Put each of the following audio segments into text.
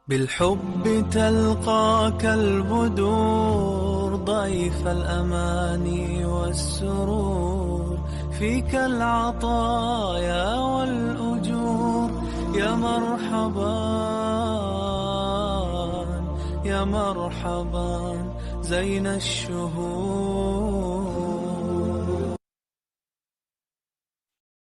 بالحب تلقاك البدور ضيف الأماني والسرور فيك العطايا والأجور يا مرحبا يا مرحبا زين الشهور.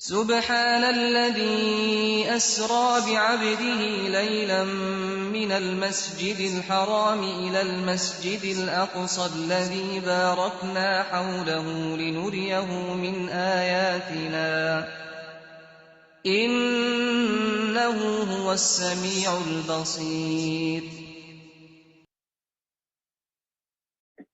سبحان الذي أسرى بعبده ليلا من المسجد الحرام إلى المسجد الأقصى الذي باركنا حوله لنريه من آياتنا إنه هو السميع البصير.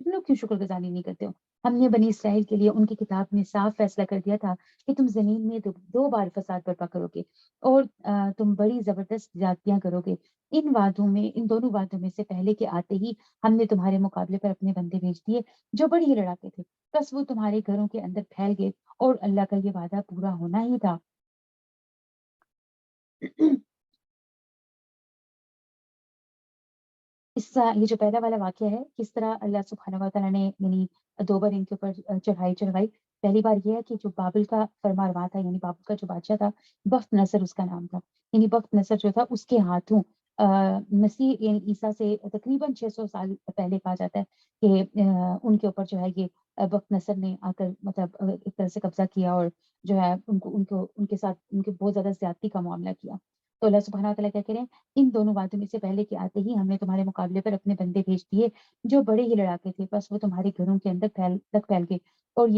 تم لوگ کیوں شکر گزاری نہیں کرتے ہو؟ ہم نے بنی اسرائیل کے لیے ان کی کتاب میں صاف فیصلہ کر دیا تھا کہ تم زمین میں دو بار فساد برپا کرو گے اور تم بڑی زبردست زیادتیاں کرو گے۔ ان دونوں وعدوں میں سے پہلے کے آتے ہی ہم نے تمہارے مقابلے پر اپنے بندے بھیج دیے جو بڑی ہی لڑاکے تھے، بس وہ تمہارے گھروں کے اندر پھیل گئے اور اللہ کا یہ وعدہ پورا ہونا ہی تھا۔ یہ جو پہلا والا واقعہ ہے، کس طرح اللہ سبحانہ و تعالیٰ نے یعنی دو بار ان کے اوپر چڑھائی۔ پہلی بار یہ ہے کہ جو بابل کا فرما روا تھا، یعنی بابل کا جو بادشاہ تھا، بخت نصر اس کا نام تھا، یعنی بخت نصر جو تھا اس کے ہاتھوں مسیح یعنی عیسیٰ سے تقریباً 600 سال پہلے کہا جاتا ہے کہ ان کے اوپر جو ہے یہ بخت نصر نے آ کر مطلب ایک طرح سے قبضہ کیا اور جو ہے ان کے ساتھ ان کے بہت زیادہ زیادتی کا معاملہ کیا۔ تو اللہ سبحانہ و تعالیٰ کیا کریں، ان دونوں باتوں میں سے پہلے کے آتے ہی ہم نے تمہارے مقابلے پر اپنے بندے بھیج دیے جو بڑے ہی لڑاکے تھے، بس وہ تمہارے گھروں کے اندر پھیل گئے اور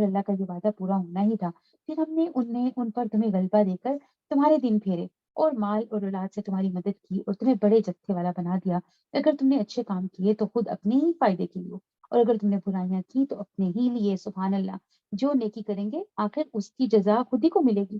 اللہ کا یہ وعدہ پورا ہونا ہی تھا۔ پھر ہم نے ان پر تمہیں غلبہ دے کر تمہارے دن پھیرے اور مال اور اولاد سے تمہاری مدد کی اور تمہیں بڑے جتھے والا بنا دیا۔ اگر تم نے اچھے کام کیے تو خود اپنے ہی فائدے کے لیے، اور اگر تم نے برائیاں کی تو اپنے ہی لیے۔ سبحان اللہ، جو نیکی کریں گے آخر اس کی جزا خود ہی کو ملے گی،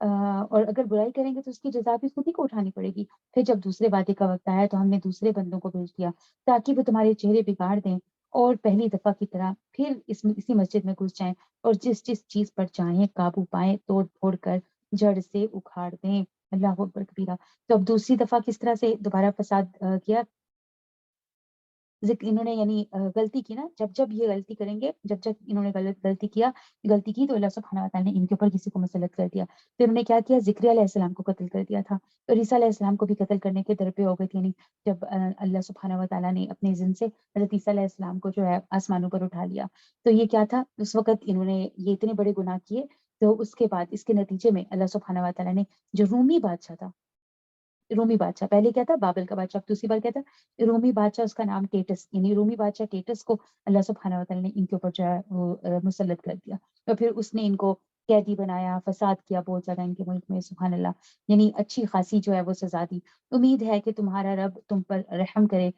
اور اگر برائی کریں گے تو اس کی جزا بھی خود ہی کو اٹھانی پڑے گی۔ پھر جب دوسرے وعدے کا وقت آیا تو ہم نے دوسرے بندوں کو بھیج دیا تاکہ وہ تمہارے چہرے بگاڑ دیں اور پہلی دفعہ کی طرح پھر اسی مسجد میں گھس جائیں اور جس چیز پر چاہیں قابو پائیں توڑ پھوڑ کر جڑ سے اکھاڑ دیں۔ اللہ اکبر کبیرہ۔ تو اب دوسری دفعہ کس طرح سے دوبارہ فساد کیا، انہوں نے یعنی غلطی کی نا، جب یہ غلطی کریں گے، جب انہوں نے غلطی کی تو اللہ سبحانہ وتعالی نے ان کے اوپر کسی کو مسلط کر دیا۔ پھر انہوں نے کیا کیا، ذکر علیہ السلام کو قتل کر دیا تھا، اور عیسیٰ علیہ السلام کو بھی قتل کرنے کے در پہ ہو گئے تھے، یعنی جب اللہ سبحانہ وتعالی نے اپنے اذن سے حضرت عیسیٰ علیہ السلام کو جو ہے آسمانوں پر اٹھا لیا۔ تو یہ کیا تھا، اس وقت انہوں نے یہ اتنے بڑے گناہ کیے، تو اس کے بعد اس کے نتیجے میں اللہ سبحانہ وتعالی نے جو رومی بادشاہ تھا، رومی بادشاہ پہلے کیا تھا، بابل کا بادشاہ، دوسری بار کیا تھا، رومی بادشاہ، اس کا نام ٹیٹس، یعنی رومی بادشاہ ٹیٹس کو اللہ سبحانہ وتعالی نے ان کے اوپر جو ہے وہ مسلط کر دیا، اور پھر اس نے ان کو قیدی بنایا، فساد کیا بہت زیادہ ان کے ملک میں۔ سبحان اللہ، یعنی اچھی خاصی جو ہے وہ سزا دی۔ امید ہے کہ تمہارا رب تم پر رحم کرے۔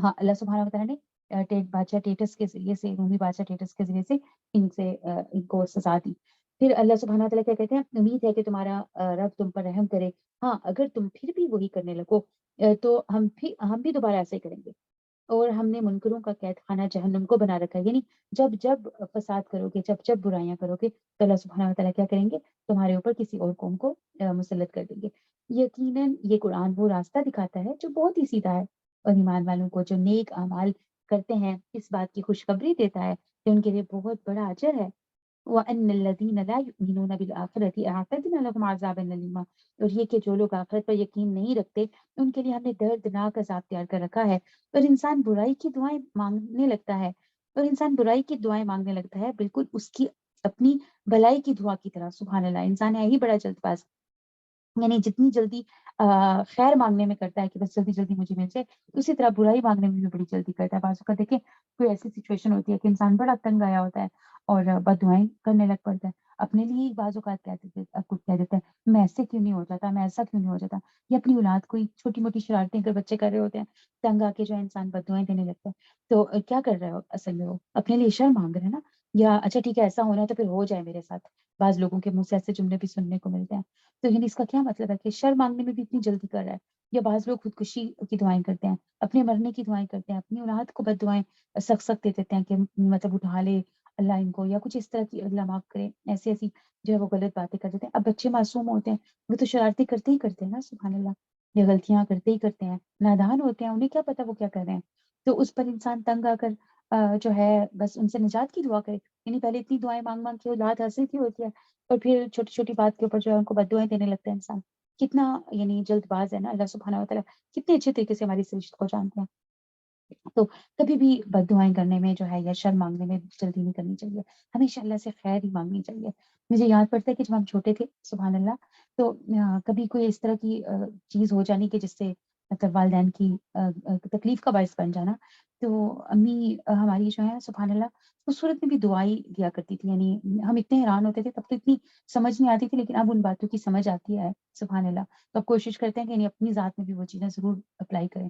ہاں، اللہ سبحانہ وتعالی نے بادشاہ ٹیٹس کے ذریعے سے، رومی بادشاہ ٹیٹس کے ذریعے سے ان کو سزا دی۔ پھر اللہ سبحانہ وتعالی کیا کہتے ہیں، امید ہے کہ تمہارا رب تم پر رحم کرے، ہاں اگر تم پھر بھی وہی کرنے لگو تو ہم بھی دوبارہ ایسے ہی کریں گے، اور ہم نے منکروں کا قید خانہ جہنم کو بنا رکھا ہے، یعنی جب فساد کرو گے، جب برائیاں کرو گے تو اللہ سبحانہ وتعالی کیا کریں گے، تمہارے اوپر کسی اور قوم کو مسلط کر دیں گے۔ یقیناً یہ قرآن وہ راستہ دکھاتا ہے جو بہت ہی سیدھا ہے، اور ایمان والوں کو جو نیک اعمال کرتے ہیں اس بات کی خوشخبری دیتا ہے کہ ان کے لیے بہت بڑا اجر ہے۔ وَأَنَّ الَّذِينَ لَا يُؤْمِنُونَ بِالْآخِرَةِ أَعْتَدْنَا لَهُمْ عَذَابًا أَلِيمًا، اور یہ کہ جو لوگ آخرت پر یقین نہیں رکھتے ان کے لیے ہم نے دردناک عذاب تیار کر رکھا ہے۔ اور انسان برائی کی دعائیں مانگنے لگتا ہے، بالکل اس کی اپنی بھلائی کی دعا کی طرح۔ سبحان اللہ، انسان ہے ہی بڑا جلد باز، یعنی جتنی جلدی خیر مانگنے میں کرتا ہے کہ بس جلدی جلدی مجھے مل جائے، اسی طرح برائی مانگنے میں بھی بڑی جلدی کرتا ہے۔ بعض اوقات دیکھیں کوئی ایسی سچویشن ہوتی ہے کہ انسان بڑا تنگ آیا ہوتا ہے اور بد دعائیں کرنے لگ پڑتا ہے، اپنے لیے ہی بعض اوقات کچھ کہہ دیتا ہے، میں ایسے کیوں نہیں ہو جاتا، میں ایسا کیوں نہیں ہو جاتا، یا اپنی اولاد کوئی چھوٹی موٹی شرارتیں اگر بچے کر رہے ہوتے ہیں، تنگ آ کے جو ہے انسان بد دعائیں دینے لگتا ہے۔ تو کیا کر رہے ہو اصل میں، وہ اپنے لیے شر مانگ رہے ہیں نا، یا اچھا ٹھیک ہے ایسا ہونا ہے تو پھر ہو جائے میرے ساتھ۔ بعض لوگوں کے منہ سے ایسے جملے بھی سننے کو ملتے ہیں۔ تو یعنی اس کا کیا مطلب ہے کہ شر مانگنے میں بھی اتنی جلدی کر رہا ہے، یا بعض لوگ خودکشی کی دعائیں کرتے ہیں، اپنے مرنے کی دعائیں کرتے ہیں، اپنی اولاد کو بد دعائیں سخت دے دیتے ہیں کہ مطلب اٹھا لے اللہ ان کو، یا کچھ اس طرح کی اللہ معاف کرے، ایسی جو ہے وہ غلط باتیں کر دیتے ہیں۔ اب بچے معصوم ہوتے ہیں، وہ تو شرارتیں کرتے ہی کرتے ہیں نا، سبحان اللہ، یہ غلطیاں کرتے ہی کرتے ہیں، نادان ہوتے ہیں، انہیں کیا پتا وہ کیا کر رہے ہیں۔ تو اس پر انسان تنگ آ کر جو ہے بس ان سے نجات کی دعا کرے، یعنی پہلے اتنی دعائیں مانگ مانگ کے اولاد حاصل کی ہوتی ہے، اور پھر چھوٹی چھوٹی بات کے اوپر جو ہے ان کو بد دعائیں دینے لگتا ہے انسان۔ کتنا یعنی جلد باز ہے نا اللہ سبحانہ وتعالی، کتنے اچھے طریقے سے ہماری سرشت کو جانتے ہیں۔ تو کبھی بھی بد دعائیں کرنے میں جو ہے یا شر مانگنے میں جلدی نہیں کرنی چاہیے، ہمیشہ اللہ سے خیر ہی مانگنی چاہیے۔ مجھے یاد پڑتا ہے کہ جب ہم چھوٹے تھے، سبحان اللہ، تو کبھی کوئی اس طرح کی چیز ہو جانی کہ جس سے مطلب والدین کی تکلیف کا باعث بن جانا، تو امی ہماری جو ہے سبحان اللہ اس صورت میں بھی دعائی دیا کرتی تھی، یعنی ہم اتنے حیران ہوتے تھے، تب تو اتنی سمجھ نہیں آتی تھی، لیکن اب ان باتوں کی سمجھ آتی ہے، سبحان اللہ۔ تو اب کوشش کرتے ہیں کہ یعنی اپنی ذات میں بھی وہ چیزیں ضرور اپلائی کریں۔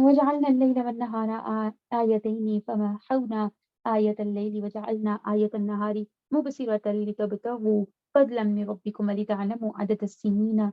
وجعلنا الليل والنهار آيتين فمحونا آية الليل وجعلنا آية النهار مبصرة لتبتغوا فضلا من ربكم ولتعلموا عدد السنين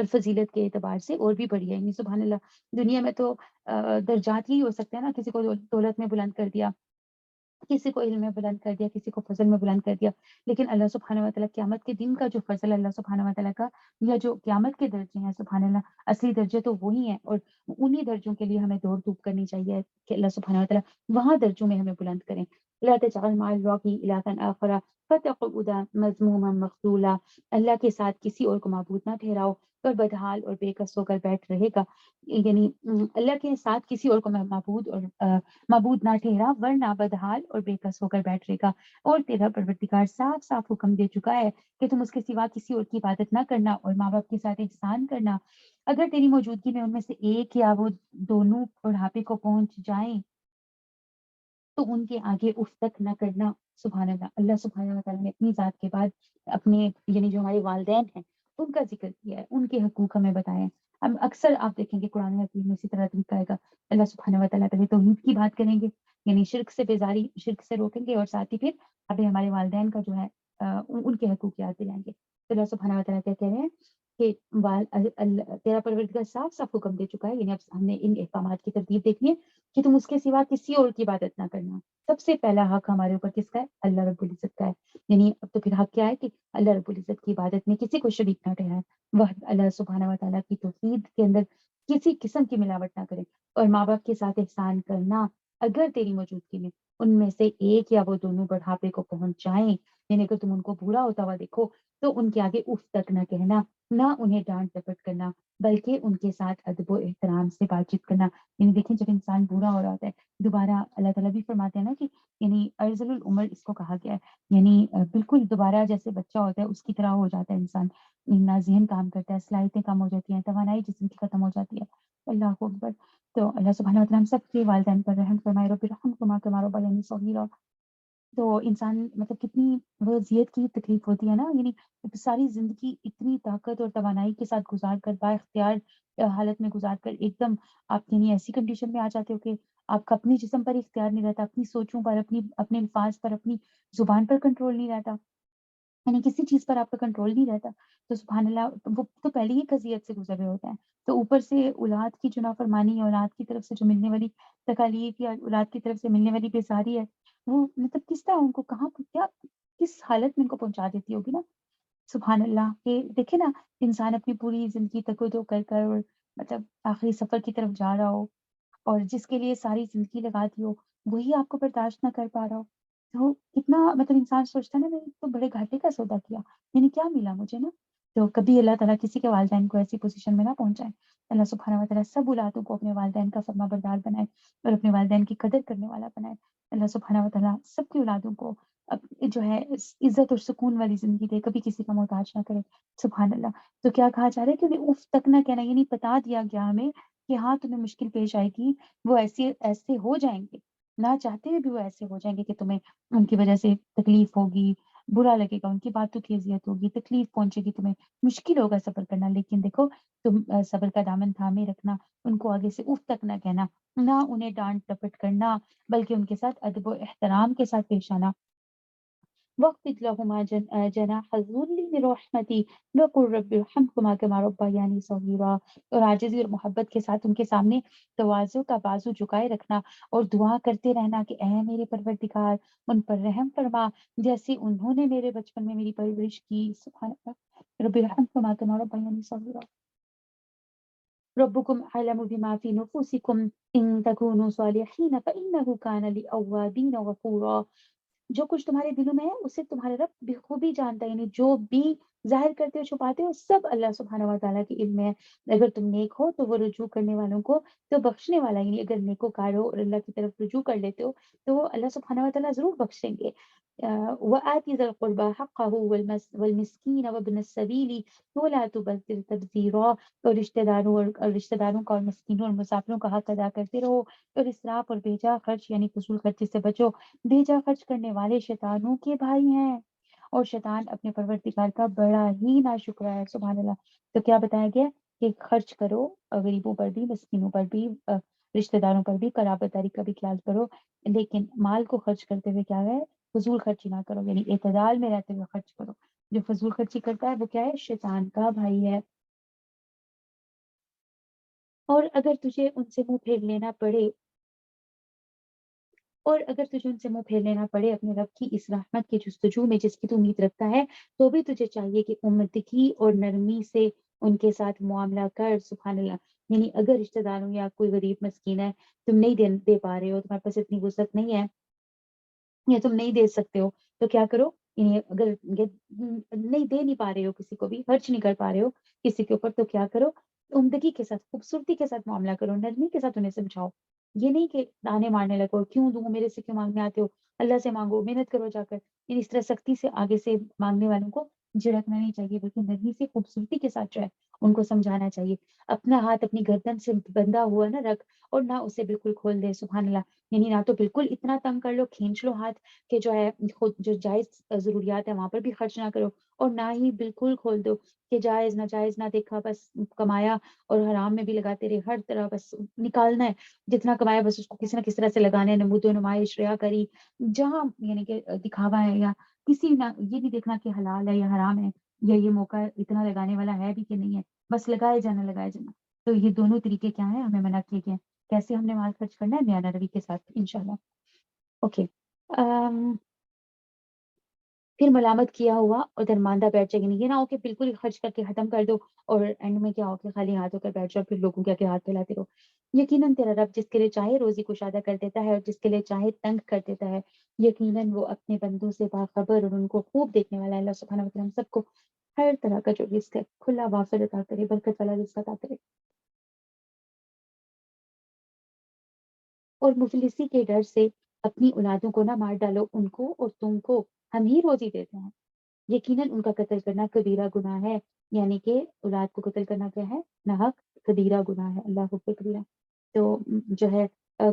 اور فضیلت کے اعتبار سے اور بھی بڑی ہے. یعنی سبحان اللہ, دنیا میں تو درجات ہی ہو سکتے ہیں نا, کسی کو دولت میں بلند کر دیا, کسی کو علم میں بلند کر دیا, کسی کو فضل میں بلند کر دیا, لیکن اللہ سبحانہ و تعالیٰ قیامت کے دن کا جو فضل اللہ سبحانہ و تعالیٰ کا, یا جو قیامت کے درجے ہیں سبحان اللہ, اصلی درجے تو وہی ہیں, اور انہی درجوں کے لیے ہمیں دوڑ دھوپ کرنی چاہیے کہ اللہ سبحانہ و تعالیٰ وہاں درجوں میں ہمیں بلند کریں. لا تجعل مع اللہ الہا آخر فتقعد مذموما مخذولا, اللہ کے ساتھ کسی اور کو معبود نہ ٹھہراؤ اور بدحال اور بے کس ہو کر بیٹھ رہے گا. یعنی اللہ کے ساتھ کسی اور کو معبود نہ ٹھہرا, ورنہ بدحال اور بے کس ہو کر بیٹھ رہے گا. اور تیرا پروردگار صاف صاف حکم دے چکا ہے کہ تم اس کے سوا کسی اور کی عبادت نہ کرنا اور ماں باپ کے ساتھ احسان کرنا. اگر تیری موجودگی میں ان میں سے ایک یا وہ دونوں بڑھاپے کو پہنچ جائیں تو ان کے آگے اف تک نہ کرنا. سبحان اللہ, اللہ سبحانہ و تعالیٰ نے اپنی ذات کے بعد اپنے یعنی جو ہمارے والدین ہیں ان کا ذکر کیا ہے, ان کے حقوق ہمیں بتائے ہیں. اب اکثر آپ دیکھیں گے قرآن حکیم میں اسی طرح طریقہ آئے گا, اللہ سبحانہ و تعالیٰ پہلے توحید کی بات کریں گے, یعنی شرک سے بیزاری, شرک سے روکیں گے, اور ساتھ ہی پھر ابھی ہمارے والدین کا جو ہے ان کے حقوق یاد دلائیں گے. تو اللہ سبحانہ و تعالیٰ کیا کہہ رہے ہیں کہ تیرا پروردگار صاف صاف حکم دے چکا ہے. یعنی اب ہم نے ان احکامات کی ترتیب دیکھنی ہے کہ تم اس کے سوا کسی اور کی عبادت نہ کرنا. سب سے پہلا حق ہمارے اوپر کس کا ہے؟ اللہ رب العزت کا ہے. یعنی اب تو پھر حق کیا ہے کہ اللہ رب العزت کی عبادت میں کسی کو شریک نہ ٹھہرائے, وہ اللہ سبحانہ و تعالیٰ کی توحید کے اندر کسی قسم کی ملاوٹ نہ کرے, اور ماں باپ کے ساتھ احسان کرنا. اگر تیری موجودگی میں ان میں سے ایک یا وہ دونوں بڑھاپے کو پہنچ جائیں, یعنی اگر تم ان کو بوڑھا ہوتا ہوا دیکھو تو ان کے آگے اف تک نہ کہنا, نہ انہیں ڈانٹ ڈپٹ کرنا, بلکہ ان کے ساتھ ادب و احترام سے بات چیت کرنا. یعنی دیکھیں جب انسان بوڑھا ہو رہا ہوتا ہے دوبارہ, اللہ تعالیٰ بھی فرماتے ہیں نا کہ یعنی ارذل العمر اس کو کہا گیا ہے, یعنی بالکل دوبارہ جیسے بچہ ہوتا ہے اس کی طرح ہو جاتا ہے انسان, نہ ذہن کام کرتا ہے, صلاحیتیں کم ہو جاتی ہیں, توانائی جسم کی ختم ہو جاتی ہے. اللہ اکبر. تو اللہ سبحانہ و تعالیٰ ہم سب کے والدین پر رحم فرمائے, رب ارحمہما کما ربیانی صغیرا. تو انسان مطلب کتنی وہ اذیت کی تکلیف ہوتی ہے نا, یعنی ساری زندگی اتنی طاقت اور توانائی کے ساتھ گزار کر, با اختیار حالت میں گزار کر, ایک دم آپ یعنی ایسی کنڈیشن میں آ جاتے ہو کہ آپ کا اپنی جسم پر اختیار نہیں رہتا, اپنی سوچوں پر, اپنے الفاظ پر, اپنی زبان پر کنٹرول نہیں رہتا, یعنی کسی چیز پر آپ کا کنٹرول نہیں رہتا. تو سبحان اللہ, وہ تو پہلے ہی قضیت سے گزر رہے ہوتے ہیں, تو اوپر سے اولاد کی جو نافرمانی, اولاد کی طرف سے جو ملنے والی تکالیف, یا اولاد کی طرف سے ملنے والی بیزاری ہے, وہ مطلب کس طرح ان کو کہاں کیا کس حالت میں ان کو پہنچا دیتی ہوگی نا. سبحان اللہ. کہ دیکھے نا, انسان اپنی پوری زندگی تک دو کر کر اور مطلب آخری سفر کی طرف جا رہا ہو, اور جس کے لیے ساری زندگی لگا دی ہو وہی آپ کو برداشت نہ کر پا رہا ہو, تو کتنا مطلب انسان سوچتا ہے نا, میں تو بڑے گھاٹے کا سودا کیا, یعنی کیا ملا مجھے نا. تو کبھی اللہ تعالیٰ کسی کے والدین کو ایسی پوزیشن میں نہ پہنچائے. اللہ سبحانہ و تعالیٰ سب اولادوں کو اپنے والدین کا فرما بردار بنائے اور اپنے والدین کی قدر کرنے والا بنائے. اللہ سبحانہ و تعالیٰ سب کی اولادوں کو جو ہے عزت اور سکون والی زندگی دے, کبھی کسی کا محتاج نہ کرے. سبحان اللہ. تو کیا کہا جا رہا ہے کہ انہیں اف تک نہ کہنا, یعنی بتا دیا گیا ہمیں کہ ہاں تمہیں مشکل پیش آئے گی, وہ ایسے ہو جائیں گے, نہ چاہتے ہوئے بھی وہ ایسے ہو جائیں گے کہ تمہیں ان کی وجہ سے تکلیف ہوگی, برا لگے گا, ان کی باتوں کی اذیت ہوگی, تکلیف پہنچے گی تمہیں, مشکل ہوگا صبر کرنا. لیکن دیکھو تم صبر کا دامن تھامے رکھنا, ان کو آگے سے اف تک نہ کہنا, نہ انہیں ڈانٹ ڈپٹ کرنا, بلکہ ان کے ساتھ ادب و احترام کے ساتھ پیش آنا. وَاخْفِضْ لَهُمَا جَنَاحَ الذُّلِّ مِنْ رَحْمَتِي وَقُلْ رَبِّ ارْحَمْهُمَا كَمَا رَبَّيَانِي صَغِيرًا. اور عاجزی اور محبت کے ساتھ ان کے سامنے تواضع کا بازو جھکائے رکھنا, اور دعا کرتے رہنا کہ اے میرے پروردگار ان پر رحم فرما جیسے انہوں نے میرے بچپن میں میری پرورش کی. سبحان اللہ. رب ارحمهما كما ربياني صغيرا. ربكم أعلم بما في نفوسكم إن تكونوا صالحين فإنه كان لأوابين غفورا. جو کچھ تمہارے دلوں میں ہے اسے تمہارے رب بخوبی جانتا ہے, یعنی جو بھی ظاہر کرتے ہو چھپاتے ہو سب اللہ سبحانہ و تعالیٰ کے علم میں ہے. اگر تم نیک ہو تو وہ رجوع کرنے والوں کو تو بخشنے والا, یعنی اگر نیکوکار ہو اور اللہ کی طرف رجوع کر لیتے ہو تو وہ اللہ سبحانہ و تعالیٰ ضرور بخشیں گے. وَآتِ ذَا الْقُرْبَى حَقَّهُ وَالْمِسْكِينَ وَابْنَ السَّبِيلِ وَلَا تُبَذِّرْ تَبْذِيرًا. اور رشتہ داروں کا اور مسکینوں اور مسافروں کا حق ادا کرتے رہو, اور اسراف اور بیجا خرچ یعنی فضول خرچی سے بچو. بیجا خرچ کرنے والے شیطانوں کے بھائی ہیں, اور شیطان اپنے پروردگار کا بڑا ہی ناشکرا ہے. سبحان اللہ. تو کیا بتایا گیا کہ خرچ کرو, غریبوں پر بھی, مسکینوں پر بھی, رشتہ داروں پر بھی, قرابت داری کا بھی خیال کرو, لیکن مال کو خرچ کرتے ہوئے کیا ہے, فضول خرچی نہ کرو, یعنی اعتدال میں رہتے ہوئے خرچ کرو. جو فضول خرچی کرتا ہے وہ کیا ہے, شیطان کا بھائی ہے. اور اگر تجھے ان سے منہ پھیر لینا پڑے اور اگر تجھے ان سے منہ پھیر لینا پڑے اپنے رب کی اس رحمت کی جستجو میں جس کی تو امید رکھتا ہے، تو بھی تجھے چاہیے کہ عمدگی اور نرمی سے ان کے ساتھ معاملہ کر۔ سبحان اللہ۔ یعنی اگر رشتہ داروں یا کوئی غریب مسکین ہے، تم نہیں دے پا رہے ہو، تمہارے پاس اتنی وسعت نہیں ہے یا تم نہیں دے سکتے ہو، تو کیا کرو؟ یعنی اگر نہیں دے نہیں پا رہے ہو، کسی کو بھی خرچ نہیں کر پا رہے ہو کسی کے اوپر، تو کیا کرو؟ عمدگی کے ساتھ، خوبصورتی کے ساتھ معاملہ کرو، نرمی کے ساتھ انہیں سمجھاؤ۔ یہ نہیں کہ تانے مارنے لگو، کیوں دوں، میرے سے کیوں مانگنے آتے ہو، اللہ سے مانگو، محنت کرو جا کر۔ یعنی اس طرح سختی سے آگے سے مانگنے والوں کو جھڑکنا نہیں چاہیے، بلکہ نرمی سے، خوبصورتی کے ساتھ جو ہے ان کو سمجھانا چاہیے۔ اپنا ہاتھ اپنی گردن سے بندھا ہوا نہ رکھ اور نہ اسے بالکل کھول دے۔ سبحان اللہ۔ یعنی نہ تو بالکل اتنا تنگ کر لو، کھینچ لو ہاتھ کہ جو ہے خود جو جائز ضروریات ہے وہاں پر بھی خرچ نہ کرو، اور نہ ہی بالکل کھول دو کہ جائز ناجائز نہ دیکھا، بس کمایا اور حرام میں بھی لگاتے رہے، ہر طرح بس نکالنا ہے، جتنا کمایا بس اس کو کسی نہ کسی طرح سے لگانا ہے، نمود و نمائش، ریا کری، جہاں یعنی کہ دکھاوا ہے، یا کسی نہ یہ نہیں دیکھنا کہ حلال ہے یا حرام ہے، یا یہ موقع اتنا لگانے والا ہے بھی کہ نہیں ہے، بس لگائے جانا۔ تو یہ دونوں طریقے کیا ہیں، ہمیں منع کیے گئے ہیں۔ کیسے ہم نے مال خرچ کرنا ہے؟ میاں روی کے ساتھ انشاءاللہ۔ اوکے۔ پھر ملامت کیا ہوا اور درماندہ بیٹھ جائے گی نہیں، یہ نہ ہو کہ بالکل ہی خرچ کر کے ختم کر دو اور اینڈ میں کیا ہو کہ خالی ہاتھ ہو کر بیٹھ جاؤ، پھر لوگوں کے آگے ہاتھ پھیلاتے رہو۔ یقیناً تیرا رب جس کے لیے چاہے روزی کشادہ کر دیتا ہے اور جس کے لیے چاہے تنگ کر دیتا ہے، یقیناً وہ اپنے بندوں سے باخبر اور ان کو خوب دیکھنے والا ہے۔ اللہ سبحانہ وتعالی ہم سب کو ہر طرح کا جو رزق ہے کھلا وافر عطا کرے، برکت والا رزق عطا کرے۔ اور مفلسی کے ڈر سے اپنی اولادوں کو نہ مار ڈالو، ان کو اور تم کو ہم ہی روزی دیتے ہیں، یقیناً ان کا قتل کرنا کبیرہ گناہ ہے۔ یعنی کہ اولاد کو قتل کرنا کیا ہے؟ ناحق کبیرہ گناہ ہے، اللہ اکبر کبیرہ۔ تو جو ہے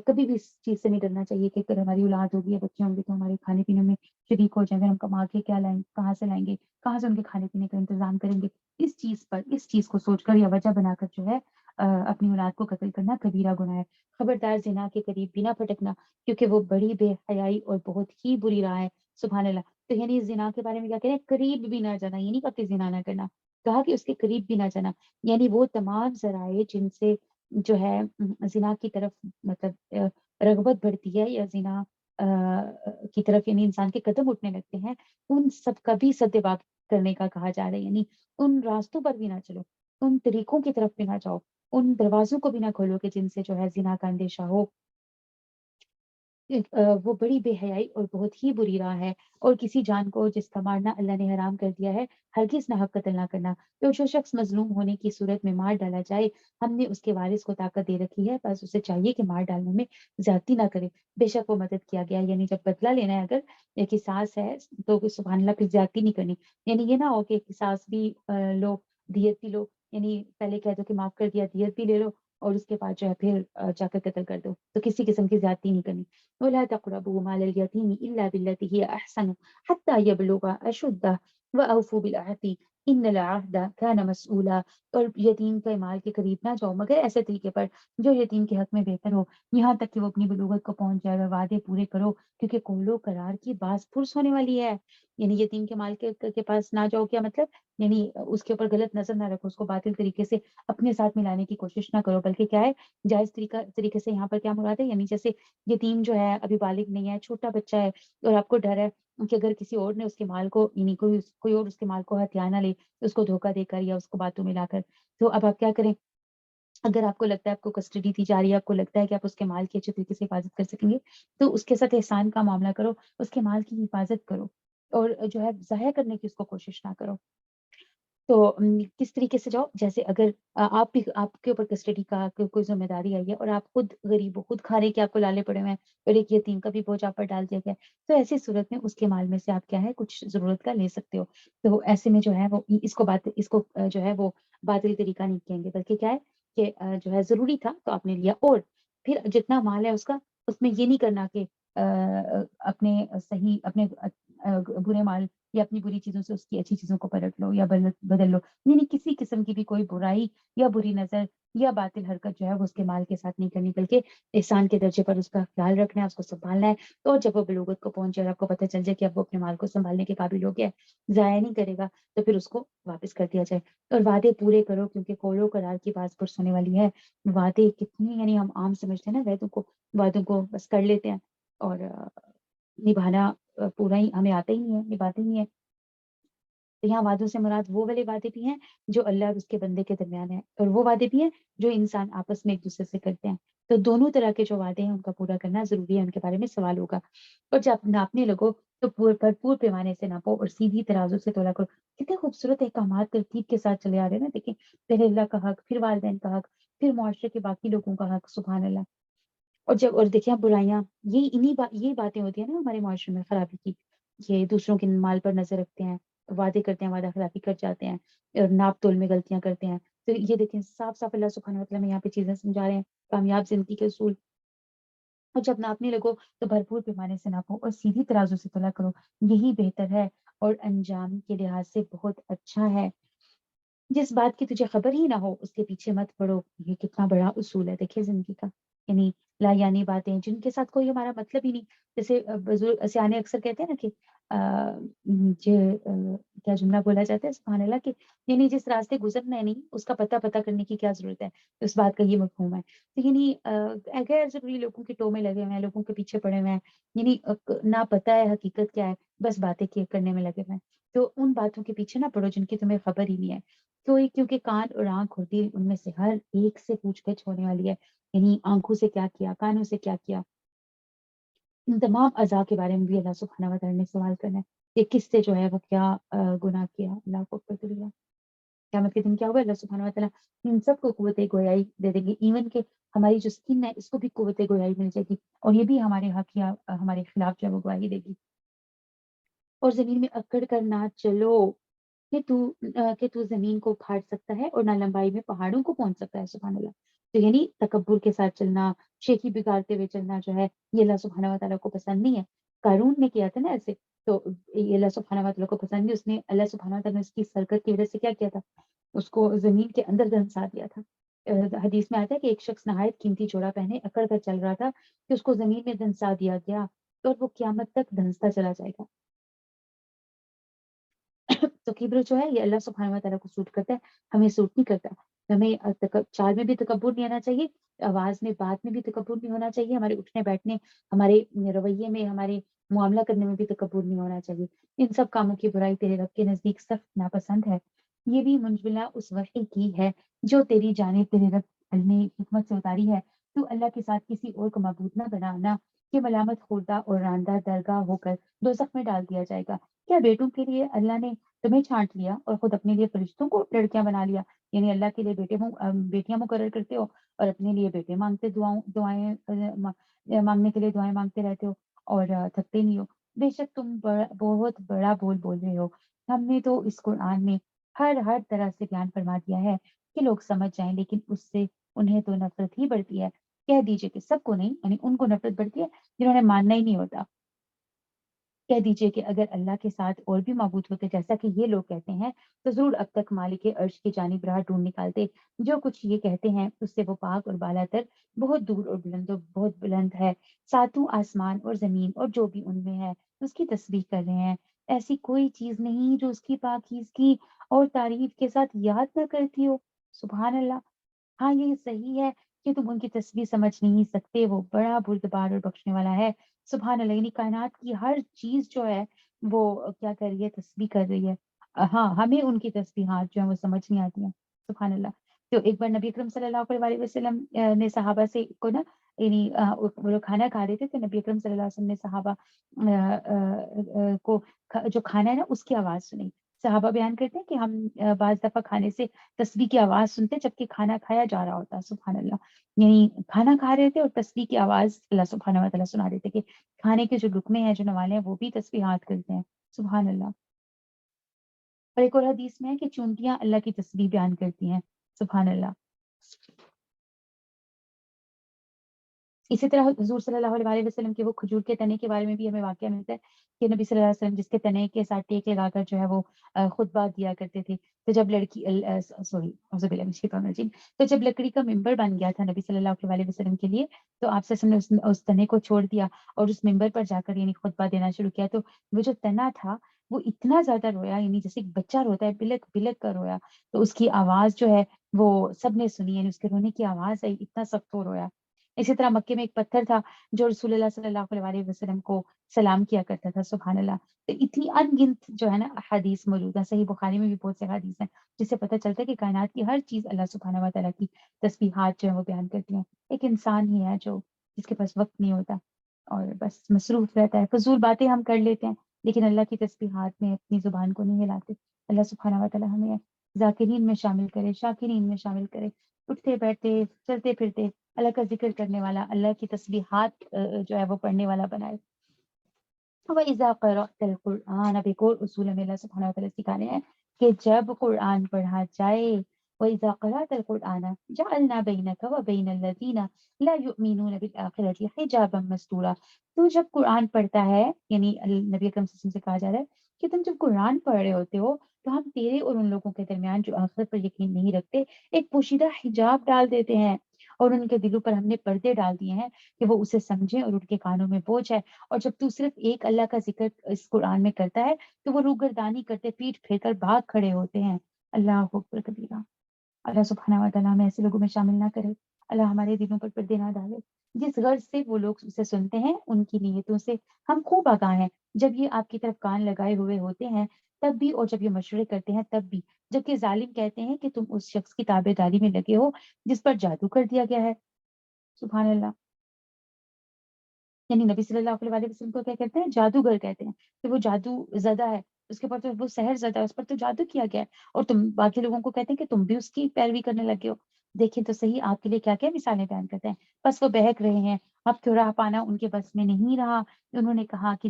کبھی بھی اس چیز سے نہیں ڈرنا چاہیے کہ اگر ہماری اولاد ہوگی یا بچے ہوں گے تو ہمارے کھانے پینے میں شریک ہو جائیں گے، ہم کما کے کیا لائیں، کہاں سے لائیں گے، کہاں سے ان کے کھانے پینے کا انتظام کریں گے۔ اس چیز کو سوچ کر یا وجہ بنا کر جو ہے اپنی اولاد کو قتل کرنا کبیرہ گناہ ہے۔ خبردار زنا کے قریب بھی نہ پھٹکنا، کیونکہ وہ بڑی بے حیائی اور بہت ہی بری راہ ہے۔ سبحان اللہ۔ تو یعنی زنا کے بارے میں کیا کہہ رہے ہیں؟ قریب بھی نہ جانا، یہ نہیں کہا کہ زنا نہ کرنا، کہا کہ اس کے قریب بھی نہ جانا۔ یعنی وہ تمام ذرائع جن سے جو ہے زنا کی طرف مطلب رغبت بڑھتی ہے، یا زنا کی طرف یعنی انسان کے قدم اٹھنے لگتے ہیں، ان سب کا بھی سد باب کرنے کا کہا جا رہا ہے۔ یعنی ان راستوں پر بھی نہ چلو، ان طریقوں کی طرف بھی نہ جاؤ، ان دروازوں کو بھی نہ کھولو کہ جن سے جو ہے زنا کا اندیشہ ہو۔ وہ بڑی بے حیائی اور بہت ہی بری راہ ہے۔ اور کسی جان کو جس کا مارنا اللہ نے حرام کر دیا ہے، ہرگز نہ حق قتل نہ کرنا۔ تو جو شخص مظلوم ہونے کی صورت میں مار ڈالا جائے، ہم نے اس کے وارث کو طاقت دے رکھی ہے، بس اسے چاہیے کہ مار ڈالنے میں زیادتی نہ کرے، بے شک وہ مدد کیا گیا ہے۔ یعنی جب بدلہ لینا ہے اگر ایک قصاص ہے، تو سبحان اللہ پھر زیادتی نہیں کرنی۔ یعنی یہ نہ ہو کہ قصاص بھی لو، دیت بھی لو، یعنی پہلے کہہ دو کہ معاف کر دیا، دیت بھی لے لو، اور اس کے بعد جو ہے پھر جا کر قتل کر دو، تو کسی قسم کی زیادتی نہیں کرنی۔ ولا تقربوا مال اليتيم إلا بالتي هي أحسن حتى يبلغ أشده وأوفوا بالعهد إن العهد كان مسؤولا۔ اور یتیم کے مال کے قریب نہ جاؤ مگر ایسے طریقے پر جو یتیم کے حق میں بہتر ہو، یہاں تک کہ وہ اپنی بلوغت کو پہنچ جائے، اور وعدے پورے کرو، کیونکہ قول و قرار کی باز پرس ہونے والی ہے۔ یعنی یتیم کے مال کے پاس نہ جاؤ، کیا مطلب؟ یعنی اس کے اوپر غلط نظر نہ رکھو، اس کو باطل طریقے سے اپنے ساتھ ملانے کی کوشش نہ کرو، بلکہ کیا ہے، جائز طریقے سے یہاں پر کیا مراد ہے؟ یعنی جیسے یتیم جو ہے ابھی بالغ نہیں ہے، چھوٹا بچہ ہے، اور آپ کو ڈر ہے کہ اگر کسی اور نے اس کے مال کو یعنی کوئی اور اس کے مال کو ہتھیار نہ لے، اس کو دھوکہ دے کر یا اس کو باتوں میں لا کر، تو اب آپ کیا کریں؟ اگر آپ کو لگتا ہے آپ کو کسٹڈی دی جا رہی ہے، آپ کو لگتا ہے کہ آپ اس کے مال کی اچھے طریقے سے حفاظت کر سکیں گے، تو اس کے ساتھ احسان کا معاملہ کرو، اس کے مال کی حفاظت کرو، اور جو ہے ضائع کرنے کی اس کو کوشش نہ کرو۔ تو کس طریقے سے جاؤ؟ جیسے اگر آپ کے اوپر کسٹڈی کا کوئی ذمہ داری آئی ہے، اور آپ خود غریب ہو، خود کھانے کے آپ کو لالے پڑے ہوئے ہیں، اور ایک یتیم کا بھی بوجھ آپ پر ڈال دیا گیا ہے، تو ایسی صورت میں اس کے مال میں سے آپ کیا ہے کچھ ضرورت کا لے سکتے ہو۔ تو ایسے میں جو ہے وہ اس کو جو ہے وہ باطل طریقہ نہیں کہیں گے، بلکہ کیا ہے کہ جو ہے ضروری تھا تو آپ نے لیا، اور پھر جتنا مال ہے اس کا، اس میں یہ نہیں کرنا کہ اپنے صحیح اپنے برے مال یا اپنی بری چیزوں سے اس کی اچھی چیزوں کو پلٹ لو یا بدل لو، یعنی کسی قسم کی بھی کوئی برائی یا بری نظر یا باطل حرکت جو ہے وہ اس کے مال کے ساتھ نہیں کرنی، بلکہ احسان کے درجے پر اس کا خیال رکھنا ہے، اس کو سنبھالنا ہے. تو جب وہ بلوغت کو پہنچے اور آپ کو پتہ چل جائے کہ اب وہ اپنے مال کو سنبھالنے کے قابل ہو گیا ہے، ضائع نہیں کرے گا، تو پھر اس کو واپس کر دیا جائے. اور وعدے پورے کرو، کیونکہ قول و قرار کی بات پرس ہونے والی ہے. وعدے کتنی، یعنی ہم عام سمجھتے ہیں نا وعدوں کو بس کر لیتے ہیں، اور نبھانا پورا ہی ہمیں آتا ہی نہیں ہے، نبھاتے ہی نہیں ہے. تو یہاں وعدوں سے مراد وہ والے وعدے بھی ہیں جو اللہ اور اس کے بندے کے درمیان ہیں، اور وہ وعدے بھی ہیں جو انسان آپس میں ایک دوسرے سے کرتے ہیں. تو دونوں طرح کے جو وعدے ہیں ان کا پورا کرنا ضروری ہے، ان کے بارے میں سوال ہوگا. اور جب ناپنے لگو تو بھرپور پیمانے سے ناپو اور سیدھی ترازو سے تولا کرو. کتنے خوبصورت احکامات ترتیب کے ساتھ چلے آ رہے ہیں نا. دیکھیں، پہلے اللہ کا حق، پھر والدین کا حق، پھر معاشرے کے باقی لوگوں کا حق. سبحان اللہ. اور دیکھیں آپ، برائیاں یہ باتیں ہوتی ہیں نا ہمارے معاشرے میں خرابی کی. یہ دوسروں کے مال پر نظر رکھتے ہیں، وعدے کرتے ہیں، وعدہ خلافی کر جاتے ہیں، اور ناپ تول میں غلطیاں کرتے ہیں. تو یہ دیکھیں، صاف صاف اللہ سبحانہ وتعالیٰ میں یہاں پہ چیزیں سمجھا رہے ہیں، کامیاب زندگی کے اصول. اور جب ناپنے لگو تو بھرپور پیمانے سے ناپو اور سیدھی ترازو سے تلا کرو. یہی بہتر ہے اور انجام کے لحاظ سے بہت اچھا ہے. جس بات کی تجھے خبر ہی نہ ہو اس کے پیچھے مت پڑو. یہ کتنا بڑا اصول ہے دیکھیے زندگی کا. یعنی لا یعنی باتیں جن کے ساتھ کوئی ہمارا مطلب ہی نہیں. جیسے بزرگ سیانے اکثر کہتے ہیں نا کہ کیا جملہ بولا جاتا ہے، سبحان اللہ، کہ یعنی جس راستے گزرنا ہے نہیں اس کا پتہ کرنے کی کیا ضرورت ہے. اس بات کا یہ مفہوم ہے. تو یعنی غیر ضروری لوگوں کے ٹو میں لگے ہوئے ہیں، لوگوں کے پیچھے پڑے ہوئے ہیں. یعنی نہ پتہ ہے حقیقت کیا ہے، بس باتیں کرنے میں لگے ہوئے ہیں. تو ان باتوں کے پیچھے نہ پڑو جن کی تمہیں خبر ہی نہیں ہے. کیونکہ کان اور آنکھ اور دل، ان میں سے ہر ایک سے پوچھ گچھ ہونے والی ہے. یعنی آنکھوں سے کیا کیا، کانوں سے کیا کیا، ان تمام اعضاء کے بارے میں بھی اللہ سبحانہ و تعالیٰ نے سوال کرنا ہے کہ کس سے جو ہے وہ کیا گناہ کیا. اللہ کو قیامت کے دن کیا ہوگا، اللہ سبحانہ و تعالیٰ ان سب کو قوت گویائی دے دیں گے. ایون کہ ہماری جو سکن ہے اس کو بھی قوت گویائی مل جائے گی، اور یہ بھی ہمارے حق یا ہمارے خلاف جو ہے وہ گواہی دے گی. اور زمین میں اکڑ کر نہ چلو کہ تو زمین کو پھاڑ سکتا ہے اور نہ لمبائی میں پہاڑوں کو پہنچ سکتا ہے. سبحان اللہ. تو یعنی تکبر کے ساتھ چلنا، شیخی بگاڑتے ہوئے چلنا جو ہے یہ اللہ سبحانہ و تعالیٰ کو پسند نہیں ہے. قارون نے کیا تھا نا ایسے، تو یہ اللہ سبحانہ و تعالیٰ کو پسند نہیں. اس نے اللہ سبحانہ و تعالیٰ نے اس کی سرکت کی وجہ سے کیا کیا تھا، اس کو زمین کے اندر دھنسا دیا تھا. حدیث میں آتا ہے کہ ایک شخص نہایت قیمتی جوڑا پہنے اکڑ کر چل رہا تھا کہ اس کو زمین میں دھنسا دیا گیا، اور وہ قیامت تک دھنستا چلا جائے گا. تو کبر جو ہے یہ اللہ سبحانہ و تعالیٰ کو سوٹ کرتا ہے، ہمیں سوٹ نہیں کرتا. ہمیں چال میں بھی تکبر نہیں آنا چاہیے، آواز میں، بات میں بھی تکبر نہیں ہونا چاہیے، ہمارے اٹھنے بیٹھنے، ہمارے رویے میں، ہمارے معاملہ کرنے میں بھی تکبر نہیں ہونا چاہیے. ان سب کاموں کی برائی تیرے رب کے نزدیک سخت ناپسند ہے. یہ بھی منجملہ اس وحی کی ہے جو تیری جانب تیرے رب نے حکمت سے اتاری ہے. تو اللہ کے ساتھ کسی اور کو معبود نہ بنانا کہ ملامت خوردہ اور راندہ درگاہ ہو کر دوزخ میں ڈال دیا جائے گا. کیا بیٹوں کے لیے اللہ نے تمہیں چھانٹ لیا اور خود اپنے لیے فرشتوں کو لڑکیاں بنا لیا؟ یعنی اللہ کے لیے بیٹیاں مقرر کرتے ہو اور اپنے لیے بیٹے مانگتے دعائیں مانگنے کے لیے دعائیں مانگتے رہتے ہو، اور تھکتے نہیں ہو. بے شک تم بہت بڑا بول رہے ہو. ہم نے تو اس قرآن میں ہر طرح سے بیان فرما دیا ہے کہ لوگ سمجھ جائیں، لیکن اس سے انہیں تو نفرت ہی بڑھتی ہے. کہہ دیجئے کہ سب کو نہیں، یعنی ان کو نفرت بڑھتی ہے جنہوں نے ماننا ہی نہیں ہوتا. کہہ دیجئے کہ اگر اللہ کے ساتھ اور بھی معبود ہوتے جیسا کہ یہ لوگ کہتے ہیں تو ضرور اب تک مالک عرش کی جانب راہ ڈھونڈ نکالتے. جو کچھ یہ کہتے ہیں اس سے وہ پاک اور بالا تر، بہت دور اور بہت بلند ہے. ساتوں آسمان اور زمین اور جو بھی ان میں ہے اس کی تسبیح کر رہے ہیں. ایسی کوئی چیز نہیں جو اس کی پاکیزگی اور تعریف کے ساتھ یاد نہ کرتی ہو. سبحان اللہ. ہاں یہ صحیح ہے کہ تم ان کی تسبیح سمجھ نہیں سکتے، وہ بڑا بردبار اور بخشنے والا ہے. سبحان اللہ. یعنی کائنات کی ہر چیز جو ہے وہ کیا کر رہی ہے، تسبیح کر رہی ہے. ہاں ہمیں ان کی تسبیحات جو ہیں وہ سمجھ نہیں آتی ہیں. سبحان اللہ. تو ایک بار نبی اکرم صلی اللہ علیہ وسلم نے صحابہ سے کو نا، یعنی وہ لوگ کھانا کھا رہے تھے تو نبی اکرم صلی اللہ علیہ وسلم نے صحابہ کو جو کھانا ہے نا اس کی آواز سنی. صحابہ بیان کرتے ہیں کہ ہم بعض دفعہ کھانے سے تسبیح کی آواز سنتے جبکہ کھانا کھایا جا رہا ہوتا. سبحان اللہ. یعنی کھانا کھا رہے تھے اور تسبیح کی آواز اللہ سبحانہ و تعالیٰ سنا رہے تھے کہ کھانے کے جو لقمے ہیں، جو نوالے ہیں، وہ بھی تسبیحات کرتے ہیں. سبحان اللہ. اور ایک اور حدیث میں ہے کہ چونٹیاں اللہ کی تسبیح بیان کرتی ہیں. سبحان اللہ. اسی طرح حضور صلی اللہ علیہ وسلم کے وہ کھجور کے تنے کے بارے میں بھی ہمیں واقعہ ملتا ہے کہ نبی صلی اللہ علیہ وسلم جس کے تنے کے ساتھ ٹیک لگا کر جو ہے وہ خطبہ دیا کرتے تھے. تو جب لڑکی سوری اعوذ باللہ من الشیطان الرجیم، تو جب لکڑی کا ممبر بن گیا تھا نبی صلی اللہ علیہ وسلم کے لیے، تو آپ صلی اللہ علیہ وسلم نے اس تنے کو چھوڑ دیا اور اس ممبر پر جا کر یعنی خطبہ دینا شروع کیا. تو وہ جو تنا تھا وہ اتنا زیادہ رویا، یعنی جیسے ایک بچہ روتا ہے بلک بلک کر رویا. تو اس کی آواز جو ہے وہ سب نے سنی، یعنی اس کے رونے کی آواز آئی، اتنا سخت وہ رویا. اسی طرح مکے میں ایک پتھر تھا جو رسول اللہ صلی اللہ علیہ وسلم کو سلام کیا کرتا تھا. سبحان اللہ. تو اتنی ان گنت جو ہے نا حدیث موجود ہے، صحیح بخاری میں بھی بہت سے حدیث ہیں جس سے پتہ چلتا ہے کہ کائنات کی ہر چیز اللہ سبحانہ و تعالیٰ کی تسبیحات جو ہے وہ بیان کرتی ہیں. ایک انسان ہی ہے جو جس کے پاس وقت نہیں ہوتا اور بس مصروف رہتا ہے، فضول باتیں ہم کر لیتے ہیں لیکن اللہ کی تسبیحات میں اپنی زبان کو نہیں ہلاتے. اللہ سبحانہ و تعالیٰ ہمیں ذاکرین میں شامل کرے، شاکرین میں شامل کرے، اٹھتے بیٹھتے چلتے پھرتے اللہ کا ذکر کرنے والا، اللہ کی تسبیحات جو ہے وہ پڑھنے والا بنائے. وَإِذَا قَرَأْتَ الْقُرْآنَ، اب ایک اور اصول ہمیں اللہ سبحانہ وتعالیٰ سکھانے ہیں کہ جب قرآن پڑھا جائے، وَإِذَا قَرَأْتَ الْقُرْآنَ جَعَلْنَا بَيْنَكَ وَبَيْنَ الَّذِينَ لَا يُؤْمِنُونَ بِالْآخِرَةِ حِجَابًا مَسْتُورًا. تو جب قرآن پڑھتا ہے، یعنی نبی اکرم صلی اللہ علیہ وسلم سے کہا جا رہا ہے کہ تم جب قرآن پڑھ رہے ہوتے ہو تو ہم تیرے اور ان لوگوں کے درمیان جو آخرت پر یقین نہیں رکھتے ایک پوشیدہ حجاب ڈال دیتے ہیں، اور ان کے دلوں پر ہم نے پردے ڈال دیے ہیں کہ وہ اسے سمجھیں اور ان کے کانوں میں بوجھ ہے. اور جب تو صرف ایک اللہ کا ذکر اس قرآن میں کرتا ہے تو وہ روگردانی کرتے پیٹ پھیر کر بھاگ کھڑے ہوتے ہیں. اللہ اکبر کبیرہ. اللہ سبحانہ و تعالیٰ ہمیں ایسے لوگوں میں شامل نہ کرے. اللہ ہمارے دلوں پر پردے نہ ڈالے. جس غرض سے وہ لوگ اسے سنتے ہیں ان کی نیتوں سے ہم خوب آگاہ ہیں. جب یہ آپ کی طرف کان لگائے ہوئے ہوتے ہیں تب بھی، اور جب یہ مشورے کرتے ہیں تب بھی، جبکہ ظالم کہتے ہیں کہ تم اس شخص کی تابع داری میں لگے ہو جس پر جادو کر دیا گیا ہے. سبحان اللہ. یعنی نبی صلی اللہ علیہ وسلم کو کیا کہتے ہیں؟ جادوگر کہتے ہیں کہ وہ جادو زدہ ہے، اس کے اوپر تو وہ سحر زدہ ہے، اس پر تو جادو کیا گیا ہے، اور تم باقی لوگوں کو کہتے ہیں کہ تم بھی اس کی پیروی کرنے لگے ہو. دیکھیں تو صحیح آپ کے لیے کیا کیا مثالیں بیان کرتے ہیں. بس وہ بہک رہے ہیں، اب تو راہ پانا ان کے بس میں نہیں رہا. انہوں نے کہا کہ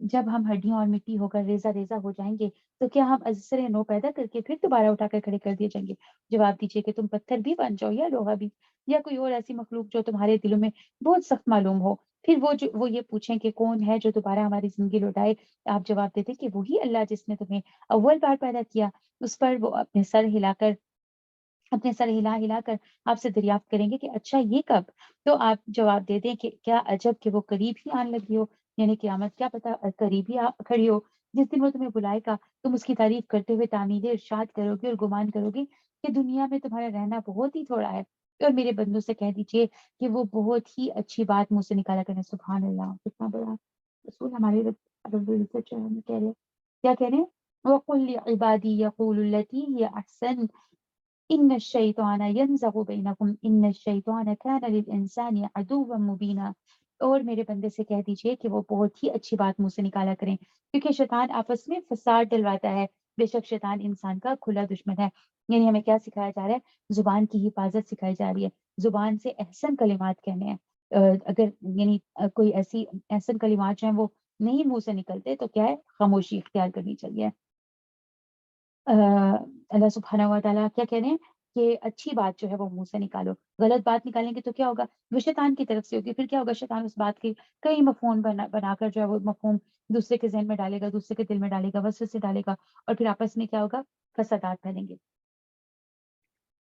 جب ہم ہڈیاں اور مٹی ہو کر ریزہ ریزہ ہو جائیں گے تو کیا ہم ازسر نو پیدا کر کے پھر دوبارہ اٹھا کر کھڑے کر دیے جائیں گے؟ جواب دیجیے کہ تم پتھر بھی بن جاؤ یا لوہا بھی، یا کوئی اور ایسی مخلوق جو تمہارے دلوں میں بہت سخت معلوم ہو. پھر وہ یہ پوچھیں کہ کون ہے جو دوبارہ ہماری زندگی لوٹائے؟ آپ جواب دیتے کہ وہی اللہ جس نے تمہیں اول بار پیدا کیا. اس پر وہ اپنے سر ہلا ہلا کر آپ سے دریافت کریں گے کہ اچھا یہ کب؟ تو آپ جواب دے دیں کہ کیا عجب کہ وہ قریب ہی آن لگی ہو، یعنی قیامت کیا پتہ قریب ہی کھڑی ہو. جس دن وہ تمہیں بلائے گا تم اس کی تعریف کرتے ہوئے تعمیر ارشاد کرو گے اور گمان کرو گے کہ دنیا میں تمہارا رہنا بہت ہی تھوڑا ہے. اور میرے بندوں سے کہہ دیجئے کہ وہ بہت ہی اچھی بات منہ سے نکالا کریں. سبحان اللہ. کتنا بڑا رسول ہمارے رب العزت جو ہے ہمیں کہہ رہے کیا کہہ رہے ہیں؟ وَقُلْ لِعِبَادِي يَقُولُوا الَّتِي هِيَ أَحْسَنُ إِنَّ الشَّيْطَانَ يَنزَغُ بَيْنَكُمْ إِنَّ الشَّيْطَانَ كَانَ لِلْإِنسَانِ عَدُوًّا مُبِينًا. اور میرے بندے سے کہہ دیجئے کہ وہ بہت ہی اچھی بات منہ سے نکالا کریں کیونکہ شیطان آپس میں فساد ڈلواتا ہے. بے شک شیطان انسان کا کھلا دشمن ہے. یعنی ہمیں کیا سکھایا جا رہا ہے؟ زبان کی حفاظت سکھائی جا رہی ہے. زبان سے احسن کلمات کہنے ہیں. اگر یعنی کوئی ایسی احسن کلمات جو ہیں وہ نہیں منہ سے نکلتے تو کیا ہے؟ خاموشی اختیار کرنی چاہیے. اللہ سبحانہ و تعالیٰ کیا کہہ رہے ہیں کہ اچھی بات جو ہے وہ منہ سے نکالو. غلط بات نکالیں گے تو کیا ہوگا؟ وہ شیطان کی طرف سے ہوگی. پھر کیا ہوگا؟ شیطان اس بات کی کئی مفہوم بنا کر جو ہے وہ مفہوم دوسرے کے ذہن میں ڈالے گا، دوسرے کے دل میں ڈالے گا، وسوسے ڈالے گا، اور پھر آپس میں کیا ہوگا؟ فسادات پھیلیں گے.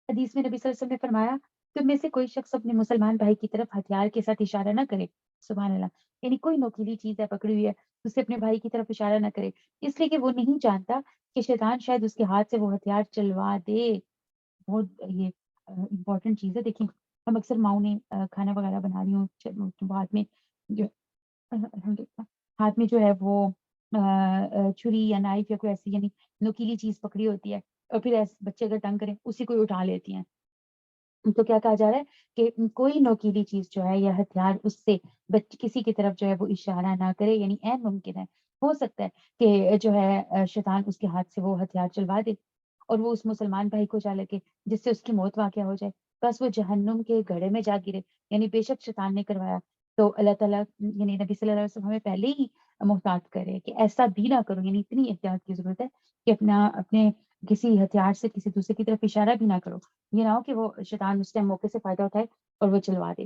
حدیث میں نبی صلی اللہ علیہ وسلم نے فرمایا تم میں سے کوئی شخص اپنے مسلمان بھائی کی طرف ہتھیار کے ساتھ اشارہ نہ کرے. سبحان اللہ. یعنی کوئی نوکیلی چیز ہے پکڑی ہوئی ہے اسے اپنے بھائی کی طرف اشارہ نہ کرے، اس لیے کہ وہ نہیں جانتا کہ شیطان شاید اس کے ہاتھ سے وہ ہتھیار چلوا دے. بہت یہ امپورٹنٹ چیز ہے. دیکھیں ہم اکثر ماؤں نے کھانا وغیرہ بنا رہی ہوں، ہاتھ میں جو الحمدللہ ہاتھ میں جو ہے وہ چھری یا نائف یا کوئی ایسی یعنی نوکیلی چیز پکڑی ہوتی ہے، اور پھر ایسے بچے اگر تنگ کریں اسی کو اٹھا لیتی ہیں. تو کیا کہا جا رہا ہے کہ کوئی نوکیلی چیز جو ہے یا ہتھیار اس سے کسی کی طرف جو ہے وہ اشارہ نہ کرے. یعنی عین ممکن ہے، ہو سکتا ہے کہ جو ہے شیطان اس کے ہاتھ سے وہ ہتھیار چلوا دے اور وہ اس مسلمان بھائی کو جا لگے جس سے اس کی موت واقع ہو جائے، بس وہ جہنم کے گڑھے میں جا گرے. یعنی بے شک شیطان نے کروایا. تو اللہ تعالیٰ یعنی نبی صلی اللہ علیہ وسلم ہمیں پہلے ہی محتاط کرے کہ ایسا بھی نہ کرو. یعنی اتنی احتیاط کی ضرورت ہے کہ اپنے کسی ہتھیار سے کسی دوسرے کی طرف اشارہ بھی نہ کرو. یہ نہ ہو کہ وہ شیطان اس ٹائم موقع سے فائدہ اٹھائے اور وہ چلوا دے.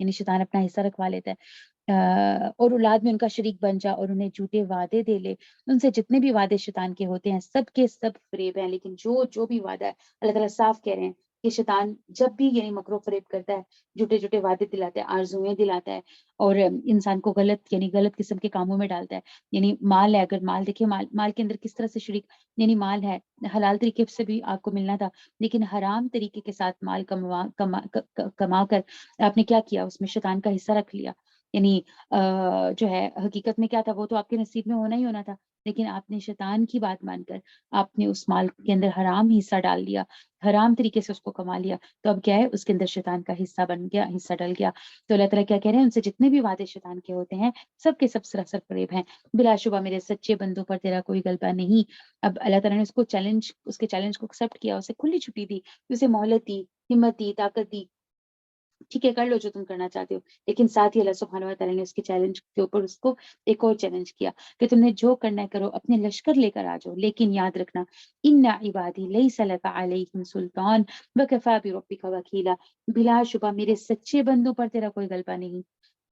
یعنی شیطان اپنا حصہ رکھوا لیتا ہے، اور اولاد میں ان کا شریک بن جا اور انہیں جھوٹے وعدے دے لے۔ ان سے جتنے بھی وعدے شیطان کے ہوتے ہیں سب کے سب فریب ہیں، لیکن جو بھی وعدہ ہے اللہ تعالیٰ صاف کہہ رہے ہیں کہ شیطان جب بھی یعنی مکر و فریب کرتا ہے، جھوٹے جھوٹے وعدے دلاتا ہے، آرزوئیں دلاتا ہے، اور انسان کو غلط یعنی غلط قسم کے کاموں میں ڈالتا ہے۔ یعنی مال ہے، اگر مال دیکھیں، مال کے اندر کس طرح سے شریک، یعنی مال ہے حلال طریقے سے بھی آپ کو ملنا تھا، لیکن حرام طریقے کے ساتھ مال کما کر آپ نے کیا کیا، اس میں شیطان کا حصہ رکھ لیا۔ یعنی جو ہے حقیقت میں کیا تھا، وہ تو آپ کے نصیب میں ہونا ہی ہونا تھا، لیکن آپ نے شیطان کی بات مان کر آپ نے اس مال کے اندر حرام حصہ ڈال دیا، حرام طریقے سے اس کو کما لیا، تو اب کیا ہے، اس کے اندر شیطان کا حصہ بن گیا، حصہ ڈل گیا۔ تو اللہ تعالیٰ کیا کہہ رہے ہیں، ان سے جتنے بھی وعدے شیطان کے ہوتے ہیں سب کے سب سراسر فریب ہیں، بلا شبہ میرے سچے بندوں پر تیرا کوئی غلبہ نہیں۔ اب اللہ تعالیٰ نے اس کے چیلنج کو ایکسپٹ کیا، اسے کھلی چھٹی دی، اسے مہلت دی، ہمت دی، طاقت دی، ٹھیک ہے کر لو جو تم کرنا چاہتے ہو، لیکن ساتھ ہی اللہ سبحانہ و تعالیٰ نے اس کے چیلنج کے اوپر اس کو ایک اور چیلنج کیا کہ تم نے جو کرنا ہے کرو، اپنے لشکر لے کر آ جاؤ، لیکن یاد رکھنا ان عبادی لیس لک علیہم سلطان وکفی بربک وکیلا، بلا شبہ میرے سچے بندوں پر تیرا کوئی غلبہ نہیں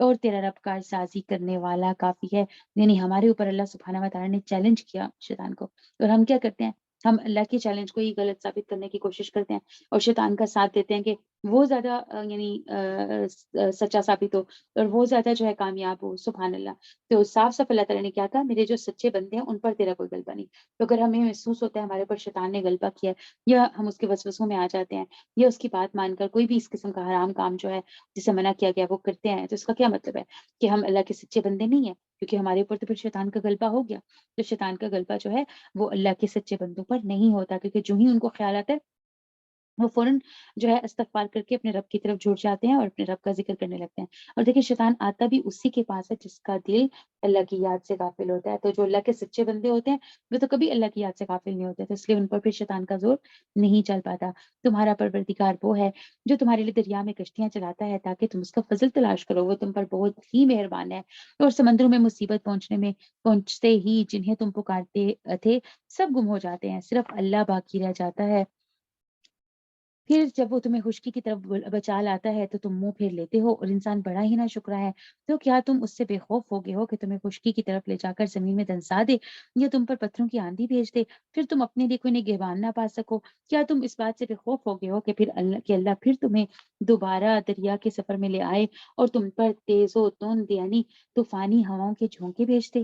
اور تیرا رب کارسازی کرنے والا کافی ہے۔ یعنی ہمارے اوپر اللہ سبحانہ و تعالیٰ نے چیلنج کیا شیطان کو، اور ہم کیا کرتے ہیں، ہم اللہ کے چیلنج کو ہی غلط ثابت کرنے کی کوشش کرتے ہیں اور شیطان کا ساتھ دیتے ہیں کہ وہ زیادہ یعنی سچا ثابت ہو اور وہ زیادہ جو ہے کامیاب ہو۔ سبحان اللہ۔ تو صاف صاف اللہ تعالیٰ نے کیا کہا، میرے جو سچے بندے ہیں ان پر تیرا کوئی غلبہ نہیں۔ تو اگر ہمیں محسوس ہوتا ہے ہمارے اوپر شیطان نے غلبہ کیا ہے، یا ہم اس کے وسوسوں میں آ جاتے ہیں، یا اس کی بات مان کر کوئی بھی اس قسم کا حرام کام جو ہے جسے منع کیا گیا وہ کرتے ہیں، تو اس کا کیا مطلب ہے کہ ہم اللہ کے سچے بندے نہیں ہیں، کیونکہ ہمارے اوپر تو پھر شیطان کا غلبہ ہو گیا۔ تو شیطان کا غلبہ جو ہے وہ اللہ کے سچے بندوں پر نہیں ہوتا، کیونکہ جو ہی ان کو خیال آتا ہے وہ فوراً جو ہے استغفار کر کے اپنے رب کی طرف جھوٹ جاتے ہیں اور اپنے رب کا ذکر کرنے لگتے ہیں۔ اور دیکھیں شیطان آتا بھی اسی کے پاس ہے جس کا دل اللہ کی یاد سے غافل ہوتا ہے۔ تو جو اللہ کے سچے بندے ہوتے ہیں وہ تو کبھی اللہ کی یاد سے غافل نہیں ہوتے، تو اس لیے ان پر پھر شیطان کا زور نہیں چل پاتا۔ تمہارا پروردگار وہ ہے جو تمہارے لیے دریا میں کشتیاں چلاتا ہے تاکہ تم اس کا فضل تلاش کرو، وہ تم پر بہت ہی مہربان ہے۔ اور سمندروں میں مصیبت پہنچتے ہی جنہیں تم پکارتے تھے سب گم ہو جاتے ہیں، صرف اللہ باقی رہ جاتا ہے۔ پھر جب وہ تمہیں خشکی کی طرف بچا لاتا ہے تو تم منہ پھیر لیتے ہو، اور انسان بڑا ہی نہ شکرا ہے۔ تو کیا تم اس سے بے خوف ہو گئے ہو کہ تمہیں خشکی کی طرف لے جا کر زمین میں دنسا دے یا تم پر پتھروں کی آندھی بھیج دے، پھر تم اپنے لیے کوئی نگہبان نہ پا سکو؟ کیا تم اس بات سے بے خوف ہو گئے ہو کہ اللہ پھر تمہیں دوبارہ دریا کے سفر میں لے آئے اور تم پر تیز و تند یعنی طوفانی ہواؤں کے جھونکے بھیج دے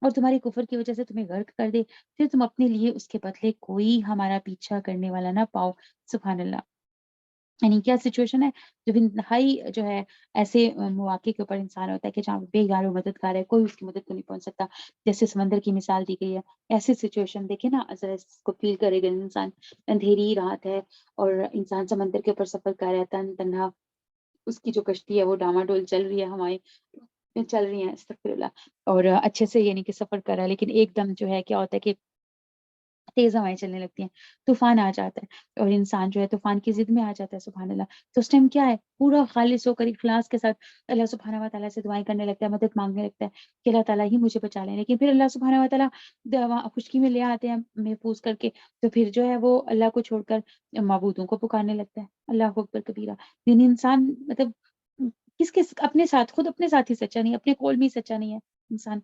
اور تمہاری کفر کی وجہ سے تمہیں غرق کر دے، پھر تم اپنے لیے اس کے بدلے کوئی ہمارا پیچھا کرنے والا نہ پاؤ؟ سبحان اللہ۔ یعنی کیا سچویشن ہے، جو انتہائی جو ہے ایسے مواقع کے اوپر انسان ہوتا ہے کہ جہاں بے یار و مددگار ہے، کوئی اس کی مدد کو نہیں پہنچ سکتا، جیسے سمندر کی مثال دی گئی ہے۔ ایسی سچویشن دیکھیں نا، ذرا اس کو فیل کرے گا انسان، اندھیری رات ہے اور انسان سمندر کے اوپر سفر کر رہا ہے تنہا، اس کی جو کشتی ہے وہ ڈاماڈول چل رہی ہے، ہوائیں چل رہی ہیں، استغفر اللہ، اور اچھے سے یعنی کہ سفر کر رہا ہے، لیکن ایک دم جو ہے کیا ہوتا ہے کہ تیز ہوائیں چلنے لگتی ہیں، طوفان آ جاتا ہے اور انسان جو ہے طوفان کی ضد میں آ جاتا ہے۔ سبحان اللہ۔ تو اس ٹائم کیا ہے، پورا خالص ہو کر اخلاص کے ساتھ اللہ سبحانہ و تعالیٰ سے دعائیں کرنے لگتا ہے، مدد مانگنے لگتا ہے کہ اللہ تعالیٰ ہی مجھے بچا لیں، لیکن پھر اللہ سبحانہ و تعالیٰ خشکی میں لے آتے ہیں محفوظ کر کے، تو پھر جو ہے وہ اللہ کو چھوڑ کر معبودوں کو پکارنے لگتا ہے۔ اللہ اکبر کبیرہ۔ یعنی انسان مطلب کس اپنے ساتھ، خود اپنے ساتھ ہی سچا نہیں، اپنے قول میں ہی سچا نہیں ہے انسان۔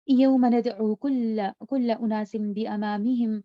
يوم ندعو كل أناس بأمامهم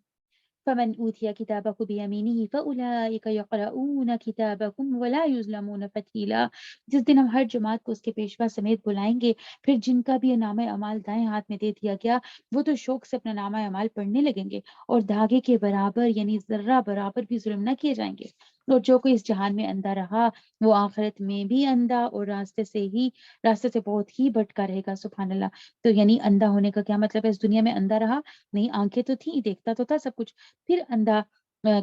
فمن أوتي كتابه بيمينه فأولئك يقرؤون كتابهم ولا يظلمون فتیلا۔ جس دن ہم ہر جماعت کو اس کے پیشوا سمیت بلائیں گے، پھر جن کا بھی نامہ اعمال دائیں ہاتھ میں دے دیا گیا وہ تو شوق سے اپنا نامہ اعمال پڑھنے لگیں گے، اور دھاگے کے برابر یعنی ذرہ برابر بھی ظلم نہ کیے جائیں گے۔ اور جو کوئی اس جہان میں اندھا رہا وہ آخرت میں بھی اندھا اور راستے سے بہت ہی بھٹکا رہے گا۔ سبحان اللہ۔ تو یعنی اندھا ہونے کا کیا مطلب ہے، اس دنیا میں اندھا رہا نہیں، آنکھیں تو تھیں، دیکھتا تو تھا سب کچھ، پھر اندھا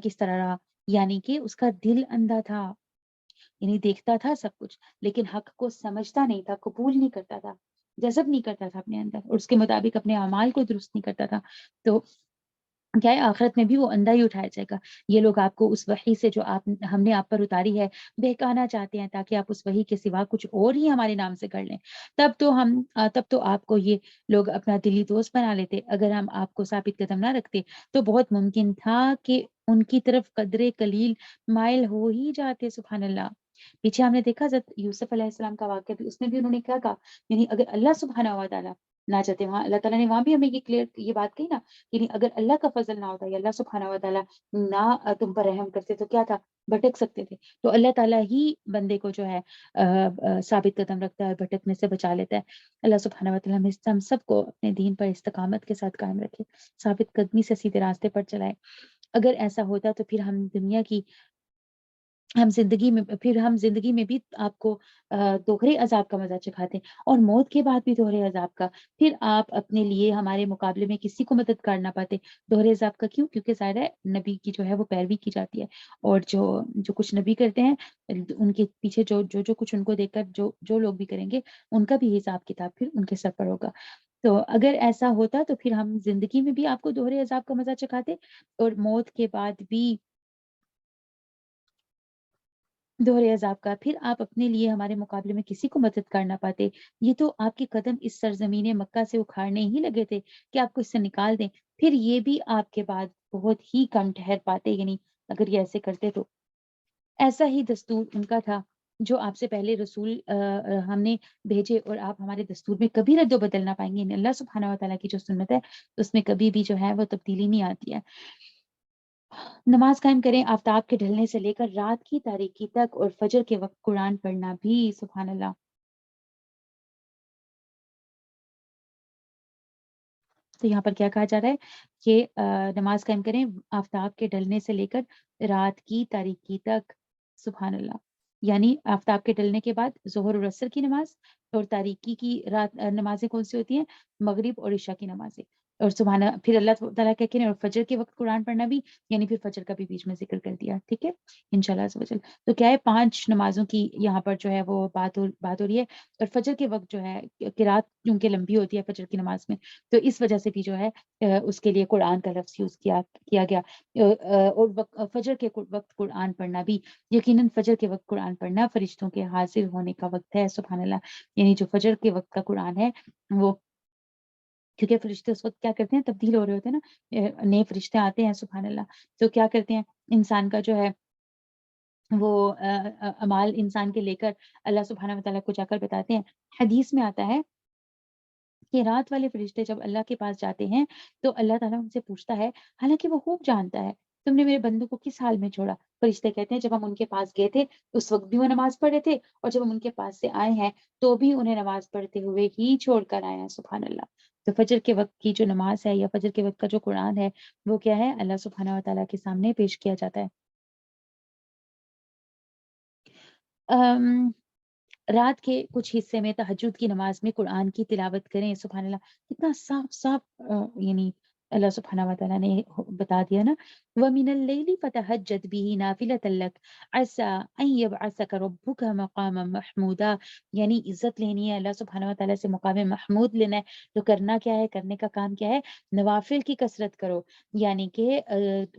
کس طرح رہا، یعنی کہ اس کا دل اندھا تھا، یعنی دیکھتا تھا سب کچھ لیکن حق کو سمجھتا نہیں تھا، قبول نہیں کرتا تھا، جذب نہیں کرتا تھا اپنے اندر، اور اس کے مطابق اپنے اعمال کو درست نہیں کرتا تھا۔ تو کیا ہے، آخرت میں بھی وہ اندھا ہی اٹھایا جائے گا۔ یہ لوگ آپ کو اس وحی سے جو ہم نے آپ پر اتاری ہے بہکانا چاہتے ہیں تاکہ آپ اس وحی کے سوا کچھ اور ہی ہمارے نام سے کر لیں، تب تو آپ کو یہ لوگ اپنا دلی دوست بنا لیتے۔ اگر ہم آپ کو ثابت قدم نہ رکھتے تو بہت ممکن تھا کہ ان کی طرف قدرے قلیل مائل ہو ہی جاتے۔ سبحان اللہ۔ پیچھے ہم نے دیکھا حضرت یوسف علیہ السلام کا واقعہ بھی، اس میں بھی انہوں نے کیا کہا، یعنی اگر اللہ سبحانہ و تعالیٰ نہ چاہتے، وہاں اللہ تعالیٰ نے وہاں بھی ہمیں یہ بات کہی نا، یعنی اگر اللہ کا فضل نہ ہوتا یا اللہ سبحانہ و تعالیٰ نہ تم پر رحم کرتے تو کیا تھا، بھٹک سکتے تھے. تو اللہ تعالیٰ ہی بندے کو جو ہے ثابت قدم رکھتا ہے، بھٹکنے سے بچا لیتا ہے. اللہ سبحانہ و تعالیٰ ہم سب کو اپنے دین پر استقامت کے ساتھ قائم رکھے، ثابت قدمی سے سیدھے راستے پر چلائے. اگر ایسا ہوتا تو پھر ہم زندگی میں بھی آپ کو دوہرے عذاب کا مزہ چکھاتے ہیں، اور موت کے بعد بھی دوہرے عذاب کا. پھر آپ اپنے لیے ہمارے مقابلے میں کسی کو مدد کر نہ پاتے. دوہرے عذاب کا کیوں؟ کیونکہ ظاہر ہے نبی کی جو ہے وہ پیروی کی جاتی ہے، اور جو کچھ نبی کرتے ہیں ان کے پیچھے جو کچھ ان کو دیکھ کر جو لوگ بھی کریں گے، ان کا بھی حساب کتاب پھر ان کے سر پر ہوگا. تو اگر ایسا ہوتا تو پھر ہم زندگی میں بھی آپ کو دوہرے عذاب کا مزہ چکھاتے، اور موت کے بعد بھی دوہرے عذاب کا. پھر آپ اپنے لیے ہمارے مقابلے میں کسی کو مدد کر نہ پاتے. یہ تو آپ کے قدم اس سرزمین مکہ سے اکھاڑنے ہی لگے تھے کہ آپ کو اس سے نکال دیں. پھر یہ بھی آپ کے بعد بہت ہی کم ٹھہر پاتے، یعنی اگر یہ ایسے کرتے تو. ایسا ہی دستور ان کا تھا جو آپ سے پہلے رسول ہم نے بھیجے، اور آپ ہمارے دستور میں کبھی رد و بدل نہ پائیں گے. یعنی اللہ سبحانہ و تعالیٰ کی جو سنت ہے اس میں کبھی بھی جو ہے وہ تبدیلی نہیں آتی ہے. نماز قائم کریں آفتاب کے ڈھلنے سے لے کر رات کی تاریکی تک، اور فجر کے وقت قرآن پڑھنا بھی. سبحان اللہ. تو یہاں پر کیا کہا جا رہا ہے کہ نماز قائم کریں آفتاب کے ڈھلنے سے لے کر رات کی تاریکی تک. سبحان اللہ. یعنی آفتاب کے ڈھلنے کے بعد ظہر اور عصر کی نماز، اور تاریکی کی رات نمازیں کون سی ہوتی ہیں؟ مغرب اور عشاء کی نمازیں. اور پھر اللہ تعالیٰ کیا کہہ رہے ہیں، اور فجر کے وقت قرآن پڑھنا بھی، یعنی پھر فجر کا بھی بیچ میں ذکر کر دیا. ٹھیک ہے انشاءاللہ عز و جل. تو کیا ہے، 5 نمازوں کی یہاں پر جو ہے وہ بات ہو رہی ہے. اور فجر کے وقت جو ہے قرات کیونکہ لمبی ہوتی ہے فجر کی نماز میں، تو اس وجہ سے بھی جو ہے اس کے لیے قرآن کا لفظ یوز کیا گیا. اور فجر کے وقت قرآن پڑھنا بھی، یقیناً فجر کے وقت قرآن پڑھنا فرشتوں کے حاضر ہونے کا وقت ہے. سبحان اللہ. یعنی جو فجر کے وقت کا قرآن ہے وہ، کیونکہ فرشتے اس وقت کیا کرتے ہیں، تبدیل ہو رہے ہوتے ہیں نا، نئے فرشتے آتے ہیں. سبحان اللہ. تو کیا کرتے ہیں، انسان کا جو ہے وہ اعمال انسان کے لے کر اللہ سبحانہ و تعالیٰ کو جا کر بتاتے ہیں. حدیث میں آتا ہے کہ رات والے فرشتے جب اللہ کے پاس جاتے ہیں تو اللہ تعالیٰ ان سے پوچھتا ہے، حالانکہ وہ خوب جانتا ہے، تم نے میرے بندوں کو کس حال میں چھوڑا؟ فرشتے کہتے ہیں جب ہم ان کے پاس گئے تھے اس وقت بھی وہ نماز پڑھ رہے تھے، اور جب ہم ان کے پاس سے آئے ہیں تو بھی انہیں نماز پڑھتے ہوئے ہی چھوڑ کر آئے ہیں. سبحان اللہ. تو فجر کے وقت کی جو نماز ہے، یا فجر کے وقت کا جو قرآن ہے، وہ کیا ہے، اللہ سبحانہ و تعالیٰ کے سامنے پیش کیا جاتا ہے. ام رات کے کچھ حصے میں تہجد کی نماز میں قرآن کی تلاوت کریں. سبحان اللہ. کتنا صاف صاف یعنی اللہ سبحانہ و تعالیٰ نے بتا دیا نا. وَمِنَ اللَّيْلِ فَتَهَجَّدْ بِهِ نَافِلَةً لَكَ عَسَىٰ أَن يَبْعَثَكَ رَبُّكَ مَقَامًا مَحْمُودًا. یعنی عزت لینی ہے، اللہ سبحانہ و تعالیٰ سے مقام محمود لینا ہے. تو کرنا کیا ہے، کرنے کا کام کیا ہے، نوافل کی کثرت کرو. یعنی کہ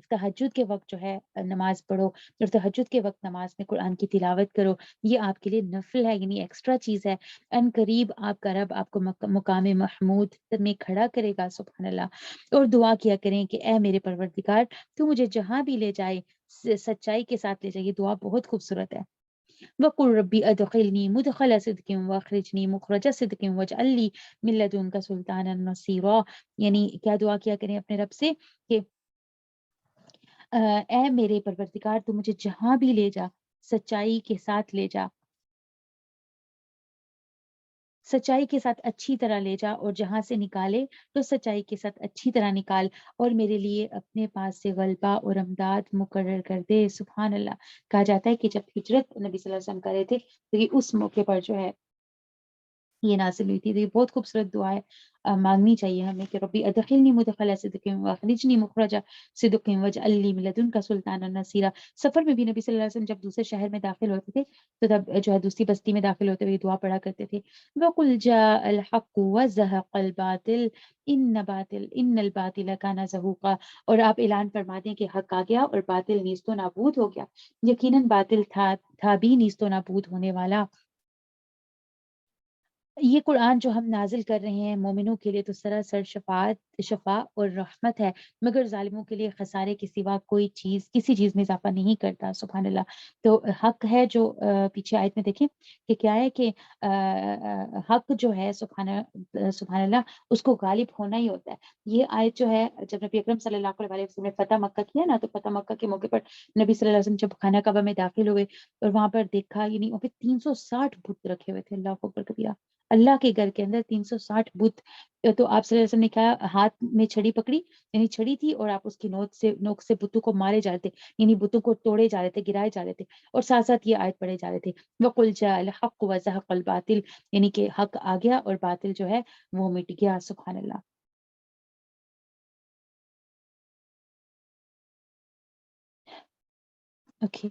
تہجد کے وقت جو ہے نماز پڑھو، اور تہجد کے وقت نماز میں قرآن کی تلاوت کرو. یہ آپ کے لیے نفل ہے، یعنی ایکسٹرا چیز ہے. ان قریب آپ کا رب آپ کو مقام محمود میں کھڑا کرے گا. سبحان اللہ. اور دعا کیا کریں کہ اے میرے پروردگار، تو مجھے جہاں بھی لے جائے سچائی کے ساتھ لے جائے. یہ دعا بہت خوبصورت ہے. وَقُلْ رَبِّ أَدْخِلْنِي مُدْخَلَ صِدْقٍ وَأَخْرِجْنِي مُخْرَجَ صِدْقٍ وَاجْعَل لِّي مِن لَّدُنكَ سُلْطَانًا نَصِيرًا. یعنی کیا دعا کیا کریں اپنے رب سے کہ اے میرے پروردگار، تو مجھے جہاں بھی لے جا سچائی کے ساتھ لے جا، سچائی کے ساتھ اچھی طرح لے جا، اور جہاں سے نکالے تو سچائی کے ساتھ اچھی طرح نکال، اور میرے لیے اپنے پاس سے غلبہ اور امداد مقرر کر دے. سبحان اللہ. کہا جاتا ہے کہ جب ہجرت نبی صلی اللہ علیہ وسلم کر رہے تھے تو یہ اس موقع پر جو ہے یہ نازل ہوئی تھی. تو یہ بہت خوبصورت دعا ہے، مانگنی چاہیے ہمیں کہ ربی ادخلنی مدخل صدق واخرجنی مخرج صدق واجعل لی من لدنک سلطانا نصیرا. سفر میں بھی نبی صلی اللہ علیہ وسلم جب دوسرے شہر میں داخل ہوتے تھے تو تب جو ہے دوسری بستی میں داخل ہوتے ہوئے دعا پڑھا کرتے تھے، وقل جاء الحق وزهق الباطل ان الباطل کان زہوقا. اور آپ اعلان فرما دیں کہ حق آ گیا اور باطل نیست و نابود ہو گیا. یقیناً باطل تھا بھی نیست و نابود ہونے والا. یہ قرآن جو ہم نازل کر رہے ہیں مومنوں کے لیے تو سراسر شفا اور رحمت ہے، مگر ظالموں کے لیے خسارے کے سوا کوئی چیز کسی چیز میں اضافہ نہیں کرتا۔ سبحان اللہ۔ تو حق ہے جو پیچھے آیت میں دیکھیں کہ کیا ہے کہ حق جو ہے سبحان اللہ اس کو غالب ہونا ہی ہوتا ہے۔ یہ آیت جو ہے جب نبی اکرم صلی اللہ علیہ وسلم نے فتح مکہ کیا نا، تو فتح مکہ کے موقع پر نبی صلی اللہ علیہ وسلم جب خانہ کعبہ میں داخل ہوئے اور وہاں پر دیکھا، یعنی وہاں پہ 360 بت رکھے ہوئے تھے۔ اللہ اکبر کبیرہ، اللہ کے گھر کے اندر 360 بت۔ تو آپ صلی اللہ علیہ وسلم نے کہا، ہاتھ میں چھڑی پکڑی، یعنی چھڑی تھی، اور آپ اس کی نوک سے بتوں کو مارے جا رہے تھے، یعنی بتوں کو توڑے جا رہے تھے، گرائے جا رہے تھے، اور ساتھ ساتھ یہ آیت پڑھے جا رہے تھے، وَقُلْ جَاءَ الْحَقُّ وَزَهَقَ الْبَاطِلُ، یعنی کہ حق آ گیا اور باطل جو ہے وہ مٹ گیا۔ سبحان اللہ۔ اوکے۔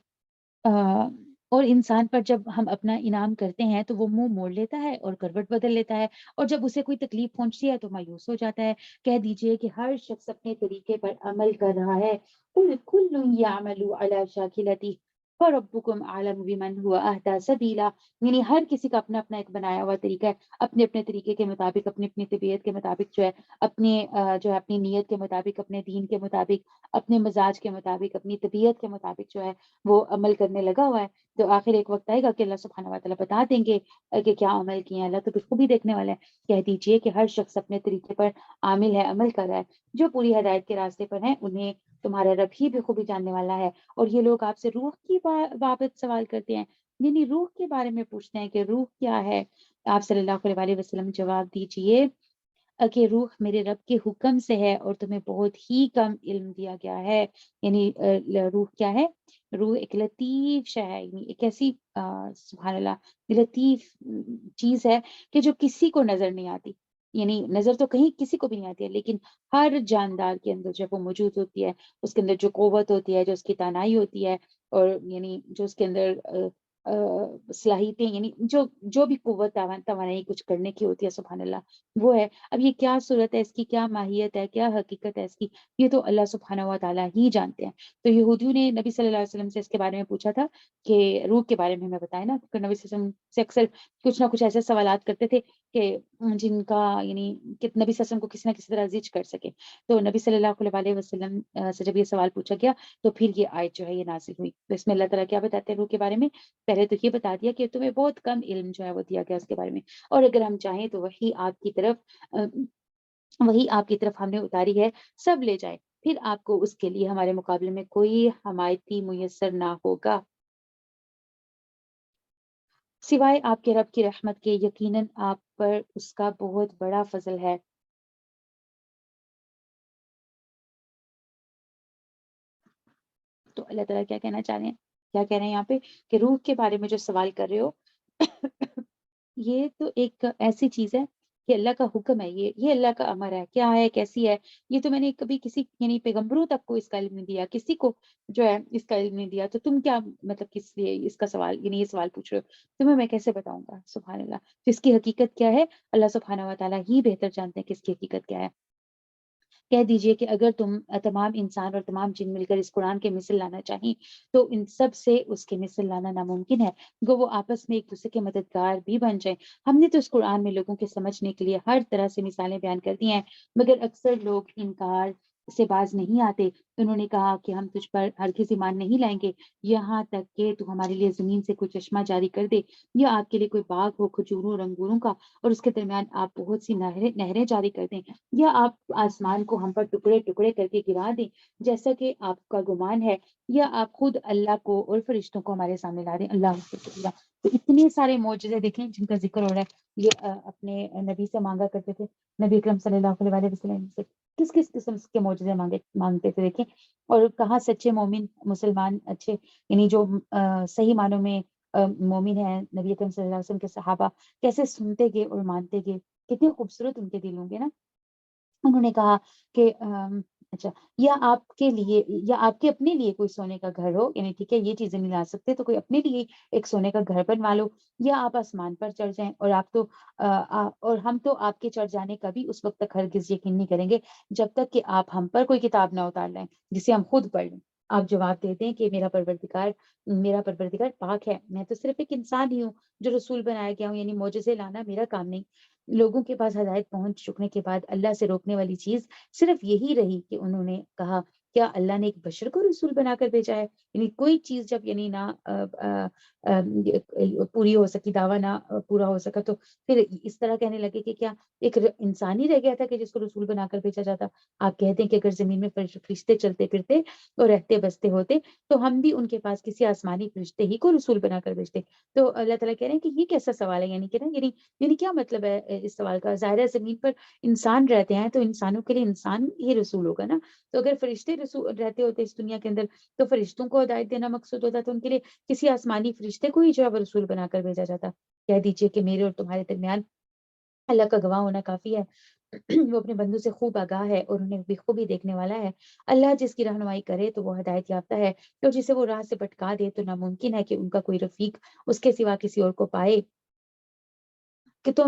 اور انسان پر جب ہم اپنا انعام کرتے ہیں تو وہ منہ موڑ لیتا ہے اور کروٹ بدل لیتا ہے، اور جب اسے کوئی تکلیف پہنچتی ہے تو مایوس ہو جاتا ہے۔ کہہ دیجئے کہ ہر شخص اپنے طریقے پر عمل کر رہا ہے۔ قُلْ كُلٌّ يَعْمَلُ عَلَى شَاكِلَتِهِ فَرَبُّكُمْ أَعْلَمُ بِمَنْ هُوَ أَهْدَىٰ سَبِيلًا، یعنی ہر کسی کا اپنا اپنا ایک بنایا ہوا طریقہ ہے، اپنے اپنے طریقے کے مطابق، اپنی اپنی طبیعت کے مطابق جو ہے، اپنے جو ہے اپنی نیت کے مطابق، اپنے دین کے مطابق، اپنے مزاج کے مطابق، اپنی طبیعت کے مطابق جو ہے وہ عمل کرنے لگا ہوا ہے۔ تو آخر ایک وقت آئے گا کہ اللہ سبحانہ و تعالیٰ بتا دیں گے کہ کیا عمل کیے ہیں۔ اللہ تو بالخوبی دیکھنے والا ہے۔ کہہ دیجئے کہ ہر شخص اپنے طریقے پر عامل ہے، عمل کر رہا ہے۔ جو پوری ہدایت کے راستے پر ہیں انہیں تمہارا رب ہی بخوبی جاننے والا ہے۔ اور یہ لوگ آپ سے روح کی بابت سوال کرتے ہیں، یعنی روح کے بارے میں پوچھتے ہیں کہ روح کیا ہے۔ آپ صلی اللہ علیہ وسلم جواب دیجئے کہ روح میرے رب کے حکم سے ہے اور تمہیں بہت ہی کم علم دیا گیا ہے۔ یعنی روح کیا ہے؟ روح ایک لطیف شے ہے، یعنی ایک ایسی سبحان اللہ لطیف چیز ہے کہ جو کسی کو نظر نہیں آتی، یعنی نظر تو کہیں کسی کو بھی نہیں آتی ہے، لیکن ہر جاندار کے اندر جب وہ موجود ہوتی ہے، اس کے اندر جو قوت ہوتی ہے، جو اس کی توانائی ہوتی ہے، اور یعنی جو اس کے اندر صلاحیتیں، یعنی جو بھی قوت توانائی کچھ کرنے کی ہوتی ہے، سبحان اللہ وہ ہے۔ اب یہ کیا صورت ہے اس کی، کیا ماہیت ہے، کیا حقیقت ہے اس کی، یہ تو اللہ سبحانہ و تعالیٰ ہی جانتے ہیں۔ تو یہودیوں نے نبی صلی اللہ علیہ وسلم سے اس کے بارے میں پوچھا تھا کہ روح کے بارے میں ہمیں بتائیں نا، کیونکہ نبی صلی اللہ علیہ وسلم سے اکثر کچھ نہ کچھ ایسے سوالات کرتے تھے کہ جن کا یعنی کہ نبی صلی اللہ علیہ وسلم کو کسی نہ کسی طرح زج کر سکے۔ تو نبی صلی اللہ علیہ وسلم سے جب یہ سوال پوچھا گیا تو پھر یہ آیت جو ہے یہ نازل ہوئی۔ تو اس میں اللہ تعالیٰ کیا بتاتے ہیں روح کے بارے میں؟ پہلے تو یہ بتا دیا کہ تمہیں بہت کم علم جو ہے وہ دیا گیا اس کے بارے میں، اور اگر ہم چاہیں تو وہی آپ کی طرف ہم نے اتاری ہے، سب لے جائیں، پھر آپ کو اس کے لیے ہمارے مقابلے میں کوئی حمایتی میسر نہ ہوگا سوائے آپ کے رب کی رحمت کے، یقیناً آپ پر اس کا بہت بڑا فضل ہے۔ تو اللہ تعالیٰ کیا کہنا چاہ رہے ہیں، کیا کہہ رہے ہیں یہاں پہ کہ روح کے بارے میں جو سوال کر رہے ہو یہ تو ایک ایسی چیز ہے کہ اللہ کا حکم ہے، یہ اللہ کا امر ہے، کیا ہے کیسی ہے، یہ تو میں نے کبھی کسی یعنی پیغمبروں تک کو اس کا علم نہیں دیا، کسی کو جو ہے اس کا علم نہیں دیا، تو تم کیا مطلب کس لیے اس کا سوال یعنی یہ سوال پوچھ رہے ہو، تمہیں میں کیسے بتاؤں گا؟ سبحان اللہ۔ تو اس کی حقیقت کیا ہے اللہ سبحانہ و تعالیٰ ہی بہتر جانتے ہیں کہ اس کی حقیقت کیا ہے۔ کہہ دیجئے کہ اگر تم تمام انسان اور تمام جن مل کر اس قرآن کے مثل لانا چاہیں تو ان سب سے اس کے مثل لانا ناممکن ہے، گو وہ آپس میں ایک دوسرے کے مددگار بھی بن جائیں۔ ہم نے تو اس قرآن میں لوگوں کے سمجھنے کے لیے ہر طرح سے مثالیں بیان کر دی ہیں، مگر اکثر لوگ انکار سے باز نہیں آتے۔ انہوں نے کہا کہ ہم تجھ پر ہرگز ایمان نہیں لائیں گے یہاں تک کہ تو ہمارے لیے زمین سے کوئی چشمہ جاری کر دے، یا آپ کے لیے کوئی باغ ہو کھجوروں اور انگوروں کا اور اس کے درمیان آپ بہت سی نہریں جاری کر دیں، یا آپ آسمان کو ہم پر ٹکڑے ٹکڑے کر کے گرا دیں جیسا کہ آپ کا گمان ہے، یا آپ خود اللہ کو اور فرشتوں کو ہمارے سامنے لا دیں۔ اللہ شکریہ۔ تو اتنے سارے معجزے دیکھیں جن کا ذکر ہو رہا ہے، یہ اپنے نبی سے مانگا کرتے تھے، نبی اکرم صلی اللہ علیہ وسلم سے کس کس قسم کے معجزے مانگتے تھے دیکھیں، اور کہاں سچے مومن مسلمان اچھے یعنی جو صحیح معنوں میں مومن ہیں نبی اکرم صلی اللہ علیہ وسلم کے صحابہ کیسے سنتے گئے اور مانتے گئے، کتنے خوبصورت ان کے دل ہوں گے نا۔ انہوں نے کہا کہ اچھا، یا آپ کے لیے یا آپ کے اپنے لیے کوئی سونے کا گھر ہو، یعنی ٹھیک ہے یہ چیزیں نہیں لا سکتے تو کوئی اپنے لیے ایک سونے کا گھر بنوا لو، یا آپ آسمان پر چڑھ جائیں اور اور ہم تو آپ کے چڑھ جانے کا بھی اس وقت تک ہرگز یقین نہیں کریں گے جب تک کہ آپ ہم پر کوئی کتاب نہ اتار لیں جسے ہم خود پڑھ لیں۔ آپ جواب دیتے ہیں کہ میرا پروردگار پاک ہے، میں تو صرف ایک انسان ہی ہوں جو رسول بنایا گیا ہوں، یعنی معجزے لانا میرا کام نہیں۔ لوگوں کے پاس ہدایت پہنچ چکنے کے بعد اللہ سے روکنے والی چیز صرف یہی رہی کہ انہوں نے کہا کیا اللہ نے ایک بشر کو رسول بنا کر بھیجا ہے؟ یعنی کوئی چیز جب یعنی نہ پوری ہو سکی، دعویٰ نہ پورا ہو سکا، تو پھر اس طرح کہنے لگے کہ کیا ایک انسان ہی رہ گیا تھا کہ جس کو رسول بنا کر بھیجا جاتا؟ آپ کہتے ہیں کہ اگر زمین میں فرشتے چلتے پھرتے اور رہتے بستے ہوتے تو ہم بھی ان کے پاس کسی آسمانی فرشتے ہی کو رسول بنا کر بھیجتے۔ تو اللہ تعالیٰ کہہ رہے ہیں کہ یہ کیسا سوال ہے، یعنی کہ نا یعنی کیا مطلب ہے اس سوال کا؟ ظاہر ہے زمین پر انسان رہتے ہیں تو انسانوں کے لیے انسان ہی رسول ہوگا نا۔ تو اگر فرشتے رسول رہتے ہوتے اس دنیا کے اندر تو فرشتوں کو ہدایت دینا مقصود ہوتا، تو ان کے لیے کسی آسمانی فرشتے کو ہی جو ہے وہ رسول بنا کر بھیجا جاتا۔ کہہ دیجئے کہ میرے اور تمہارے درمیان اللہ کا گواہ ہونا کافی ہے۔ وہ اپنے بندوں سے خوب آگاہ ہے اور انہیں بخوبی دیکھنے والا ہے۔ اللہ جس کی رہنمائی کرے تو وہ ہدایت یافتہ ہے، اور جسے وہ راہ سے بھٹکا دے تو ناممکن ہے کہ ان کا کوئی رفیق اس کے سوا کسی اور کو پائے،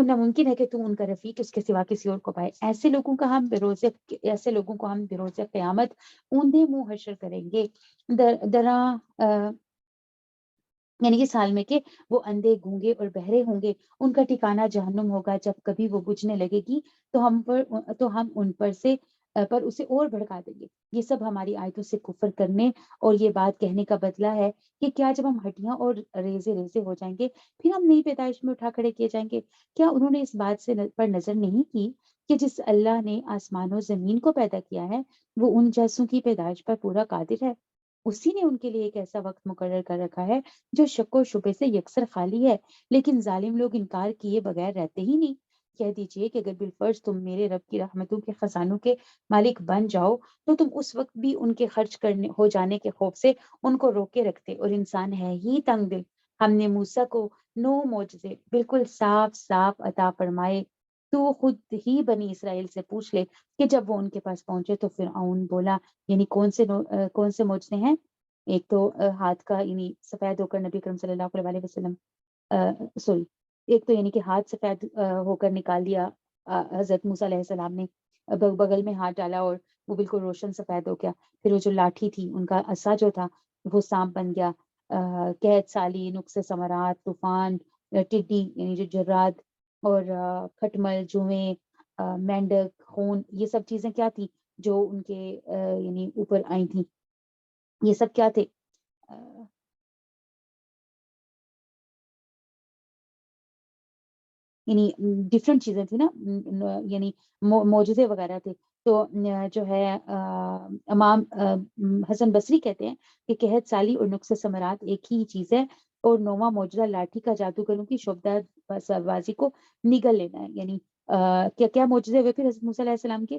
ناممکن ہے کہ تم ان کا رفیق اس کے سوا کسی اور کو پائے۔ ایسے لوگوں کو ہم بروز قیامت اوندے منہ حشر کریں گے، درا یعنی کہ سال میں کہ وہ اندھے، گونگے اور بہرے ہوں گے، ان کا ٹھکانہ جہنم ہوگا۔ جب کبھی وہ بجھنے لگے گی تو ہم ان پر اسے اور بھڑکا دیں گے۔ یہ سب ہماری آیتوں سے کفر کرنے اور یہ بات کہنے کا بدلہ ہے کہ کیا جب ہم ہڈیاں اور ریزے ریزے ہو جائیں گے پھر ہم نئی پیدائش میں اٹھا کھڑے کیے جائیں گے؟ کیا انہوں نے اس بات پر نظر نہیں کی کہ جس اللہ نے آسمان و زمین کو پیدا کیا ہے وہ ان جیسوں کی پیدائش پر پورا قادر ہے؟ اسی نے ان کے لیے ایک ایسا وقت مقرر کر رکھا ہے جو شک و شبے سے یکسر خالی ہے، لیکن ظالم لوگ انکار کیے بغیر رہتے ہی نہیں۔ کہہ دیجئے کہ اگر بالفرض تم میرے رب کی رحمتوں کے خزانوں کے مالک بن جاؤ تو تم اس وقت بھی ان کے خرچ ہو جانے کے خوف سے ان کو روکے رکھتے، اور انسان ہے ہی تنگ دل۔ ہم نے موسیٰ کو 9 معجزے بالکل صاف صاف عطا فرمائے۔ تو خود ہی بنی اسرائیل سے پوچھ لے کہ جب وہ ان کے پاس پہنچے تو فرعون بولا، یعنی کون سے معجزے ہیں؟ ایک تو ہاتھ کا یعنی سفید ہو کر نبی کرم صلی اللہ علیہ وسلم سوری ایک تو یعنی کہ ہاتھ سفید ہو کر نکال دیا حضرت موسیٰ علیہ السلام نے، بغل میں ہاتھ ڈالا اور وہ بالکل روشن سفید ہو گیا۔ پھر وہ جو لاٹھی تھی ان کا عصا جو تھا وہ سانپ بن گیا۔ قحط سالی، نقص ثمرات، طوفان، ٹڈی یعنی جو جراد، اور کھٹمل، جوئیں، مینڈک، خون، یہ سب چیزیں کیا تھی جو ان کے یعنی اوپر آئی تھیں؟ یہ سب کیا تھے؟ یعنی ڈفرینٹ چیزیں تھی نا، یعنی معجزے وغیرہ تھے۔ تو جو ہے امام حسن بصری کہتے ہیں کہ قحط سالی اور نقص ثمرات ایک ہی چیز ہے، اور 9واں معجزہ لاٹھی کا جادوگروں کی شوبدار بازی کو نگل لینا ہے۔ یعنی کیا کیا معجزے ہوئے پھر حضرت موسیٰ علیہ السلام کے؟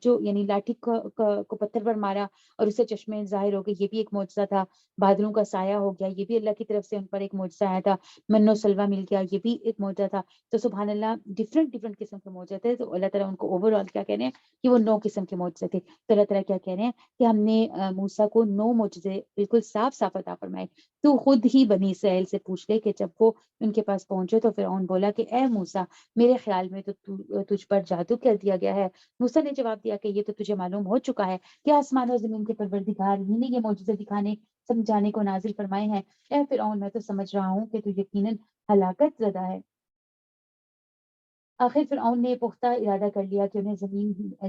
جو یعنی لاٹھی کو پتھر پر مارا اور اسے چشمے ظاہر ہو گئے، یہ بھی ایک معجزہ تھا۔ بادلوں کا سایہ ہو گیا، یہ بھی اللہ کی طرف سے ان پر ایک معجزہ آیا تھا۔ من و سلوہ مل گیا، یہ بھی ایک معجزہ تھا۔ تو سبحان اللہ، ڈفرینٹ قسم کے معجزے تھے۔ تو اللہ تعالیٰ ان کو اوور آل کیا کہہ رہے ہیں کہ وہ 9 قسم کے معجزے تھے۔ تو اللہ تعالیٰ کیا کہہ رہے ہیں کہ ہم نے موسیٰ کو 9 معجزے بالکل صاف صاف عطا فرمائے۔ تو خود ہی بنی اسرائیل سے پوچھ لے کہ جب وہ ان کے پاس پہنچے تو فرعون بولا کہ اے موسیٰ، میرے خیال میں تو تجھ پر جادو کر دیا گیا ہے۔ موسیٰ نے جواب دیا کہ یہ تو تجھے معلوم ہو چکا ہے کہ آسمان اور زمین کے پروردگار ہی نے یہ معجزے دکھانے سمجھانے کو نازل فرمائے ہیں۔ اے فرعون، میں تو سمجھ رہا ہوں کہ تو یقیناً ہلاکت زدہ ہے۔ آخر فرعون نے پختہ ارادہ کر لیا کہ انہیں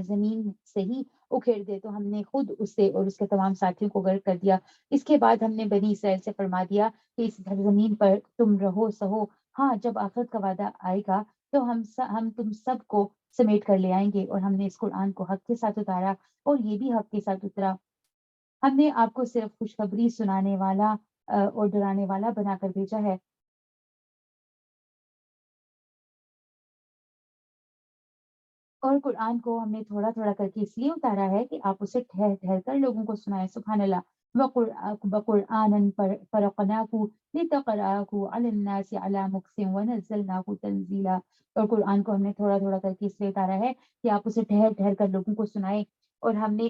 زمین سے ہی اکھیڑ دے، تو ہم نے خود اسے اور اس کے تمام ساتھیوں کو غرق کر دیا۔ اس کے بعد ہم نے بنی اسرائیل سے فرما دیا کہ اس زمین پر تم رہو سہو، ہاں جب آخرت کا وعدہ آئے گا تو ہم تم سب کو سمیٹ کر لے آئیں گے۔ اور ہم نے اس قرآن کو حق کے ساتھ اتارا اور یہ بھی حق کے ساتھ اترا۔ ہم نے آپ کو صرف خوشخبری سنانے والا اور ڈرانے والا بنا کر بھیجا ہے۔ اور قرآن کو ہم نے تھوڑا تھوڑا کر کے اس لیے اتارا ہے کہ آپ اسے ٹھہر ٹھہر کر لوگوں کو سنائیں۔ سبحان اللہ۔ وَقُرْآنًا فَرَقْنَاهُ لِتَقْرَأَهُ عَلَى النَّاسِ عَلَى مُكْثٍ وَنَزَّلْنَاهُ تَنزِيلًا۔ اور قرآن کو ہم نے تھوڑا تھوڑا کر کے اس لیے اتارا ہے کہ آپ اسے ٹھہر ٹھہر کر لوگوں کو سنائیں، اور ہم نے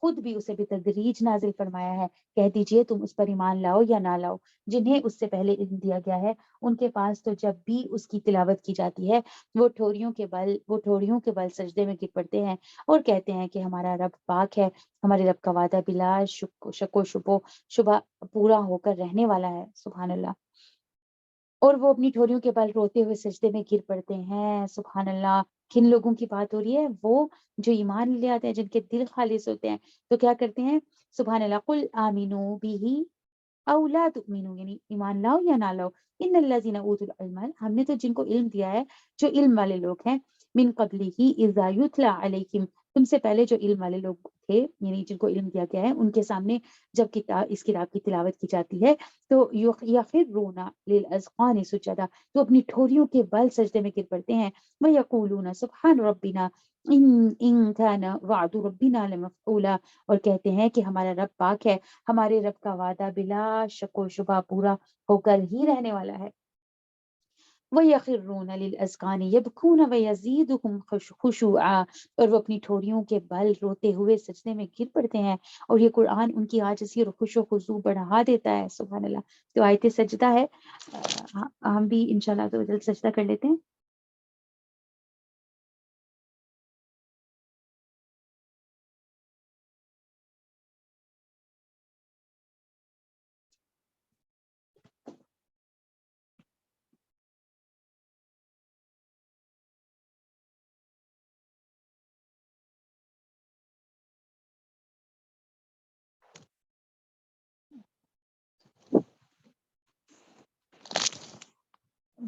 خود بھی اسے بتدریج نازل فرمایا ہے. کہہ دیجئے تم اس پر ایمان لاؤ یا نہ لاؤ. جنہیں اس سے پہلے علم دیا گیا ہے ان کے پاس تو جب بھی اس کی تلاوت کی جاتی ہے وہ ٹھوڑیوں کے بل سجدے میں گر پڑتے ہیں اور کہتے ہیں کہ ہمارا رب پاک ہے، ہمارے رب کا وعدہ بلا شک و شبہ پورا ہو کر رہنے والا ہے. سبحان اللہ. اور وہ اپنی ٹھوریوں کے بل روتے ہوئے سجدے میں گر پڑتے ہیں. سبحان اللہ. کن لوگوں کی بات ہو رہی ہے؟ وہ جو ایمان لے آتے ہیں، جن کے دل خالص ہوتے ہیں، تو کیا کرتے ہیں؟ سبحان اللہ. قل آمنو بھی او لا تؤمنو، یعنی ایمان لاؤ یا نہ لاؤ. ان الذین اوتوا العلم، ہم نے تو جن کو علم دیا ہے، جو علم والے لوگ ہیں، من قبلہ اذا یتلی علیکم، تم سے پہلے جو علم والے لوگ تھے، یعنی جن کو علم دیا گیا ہے، ان کے سامنے جب اس کتاب کی تلاوت کی جاتی ہے تو یخرون للاذقان سجدا، تو اپنی ٹھوریوں کے بل سجدے میں گر پڑتے ہیں. ویقولون سبحان ربنا ان کان وعد ربنا لمفعولا، اور کہتے ہیں کہ ہمارا رب پاک ہے، ہمارے رب کا وعدہ بلا شک و شبہ پورا ہو کر ہی رہنے والا ہے. وَيَخِرُّونَ لِلْأَذْقَانِ يَبْكُونَ وَيَزِيدُهُمْ خُشُوعًا، اور وہ اپنی ٹھوریوں کے بل روتے ہوئے سجدے میں گر پڑتے ہیں اور یہ قرآن ان کی عاجزی اور خشوع و خضوع بڑھا دیتا ہے. سبحان اللہ. تو آیت سجدہ ہے. ہم بھی انشاءاللہ تو جلد سجدہ کر لیتے ہیں.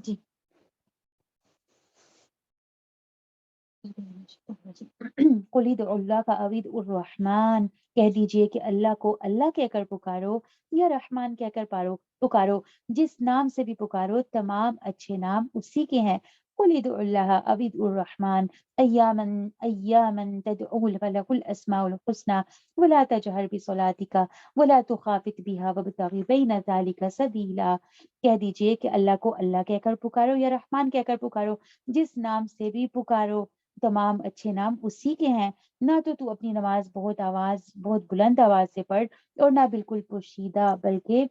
جی. قل ادعوا اللہ کا اوید الرحمن، کہہ دیجئے کہ اللہ کو اللہ کہہ کر پکارو یا رحمان کہہ کر پکارو. جس نام سے بھی پکارو تمام اچھے نام اسی کے ہیں. قل ادعوا اللہ اوید الرحمن ایامن تدعو فلہ الاسماء الحسنى ولا تجہر بصلاتک ولا تخافت بها وابتغ بین ذلک سبیلا. کہہ دیجئے کہ اللہ کو اللہ کہہ کر پکارو یا رحمان کہہ کر پکارو. جس نام سے بھی پکارو تمام اچھے نام اسی کے ہیں. نہ تو اپنی نماز بہت بلند آواز سے پڑھ اور نہ بالکل پوشیدہ، بلکہ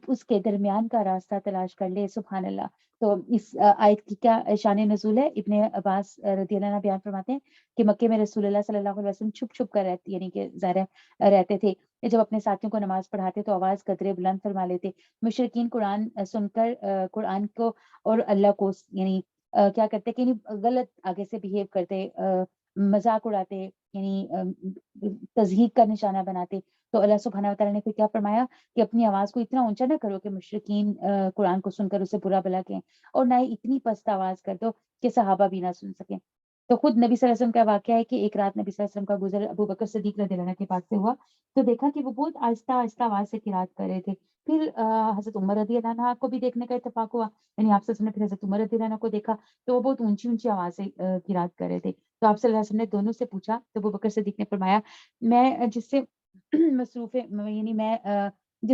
اس کے درمیان کا راستہ تلاش کر لے. سبحان اللہ. تو اس آیت کی کیا شان نزول ہے؟ ابن عباس رضی اللہ عنہ بیان فرماتے ہیں کہ مکے میں رسول اللہ صلی اللہ علیہ وسلم چھپ چھپ کر رہتے، یعنی کہ ظاہر رہتے تھے. جب اپنے ساتھیوں کو نماز پڑھاتے تو آواز قدرے بلند فرما لیتے. مشرکین قرآن سن کر قرآن کو اور اللہ کو یعنی کیا کرتے کہ غلط آگے سے بہیو کرتے، مذاق اڑاتے، یعنی تضحیق کا نشانہ بناتے. تو اللہ سبحانہ وتعالیٰ نے پھر کیا فرمایا کہ اپنی آواز کو اتنا اونچا نہ کرو کہ مشرکین قرآن کو سن کر اسے برا بھلا کہیں، اور نہ ہی اتنی پست آواز کر دو کہ صحابہ بھی نہ سن سکیں. تو خود نبی صلی اللہ علیہ وسلم کا واقعہ ہے کہ ایک رات نبی صلی اللہ علیہ وسلم کا گزر ابو بکر صدیق رضی اللہ عنہ کے پاس سے ہوا تو دیکھا کہ وہ بہت آہستہ آہستہ آواز سے قرات کر رہے تھے. پھر حضرت عمر رضی اللہ عنہ کو بھی دیکھنے کا اتفاق ہوا، یعنی آپ صلی اللہ علیہ وسلم نے پھر حضرت عمر رضی اللہ عنہ کو دیکھا تو وہ بہت اونچی اونچی آواز سے قرات کر رہے تھے. تو آپ صلی اللہ علیہ وسلم نے دونوں سے پوچھا تو ابو بکر صدیق نے فرمایا میں جس سے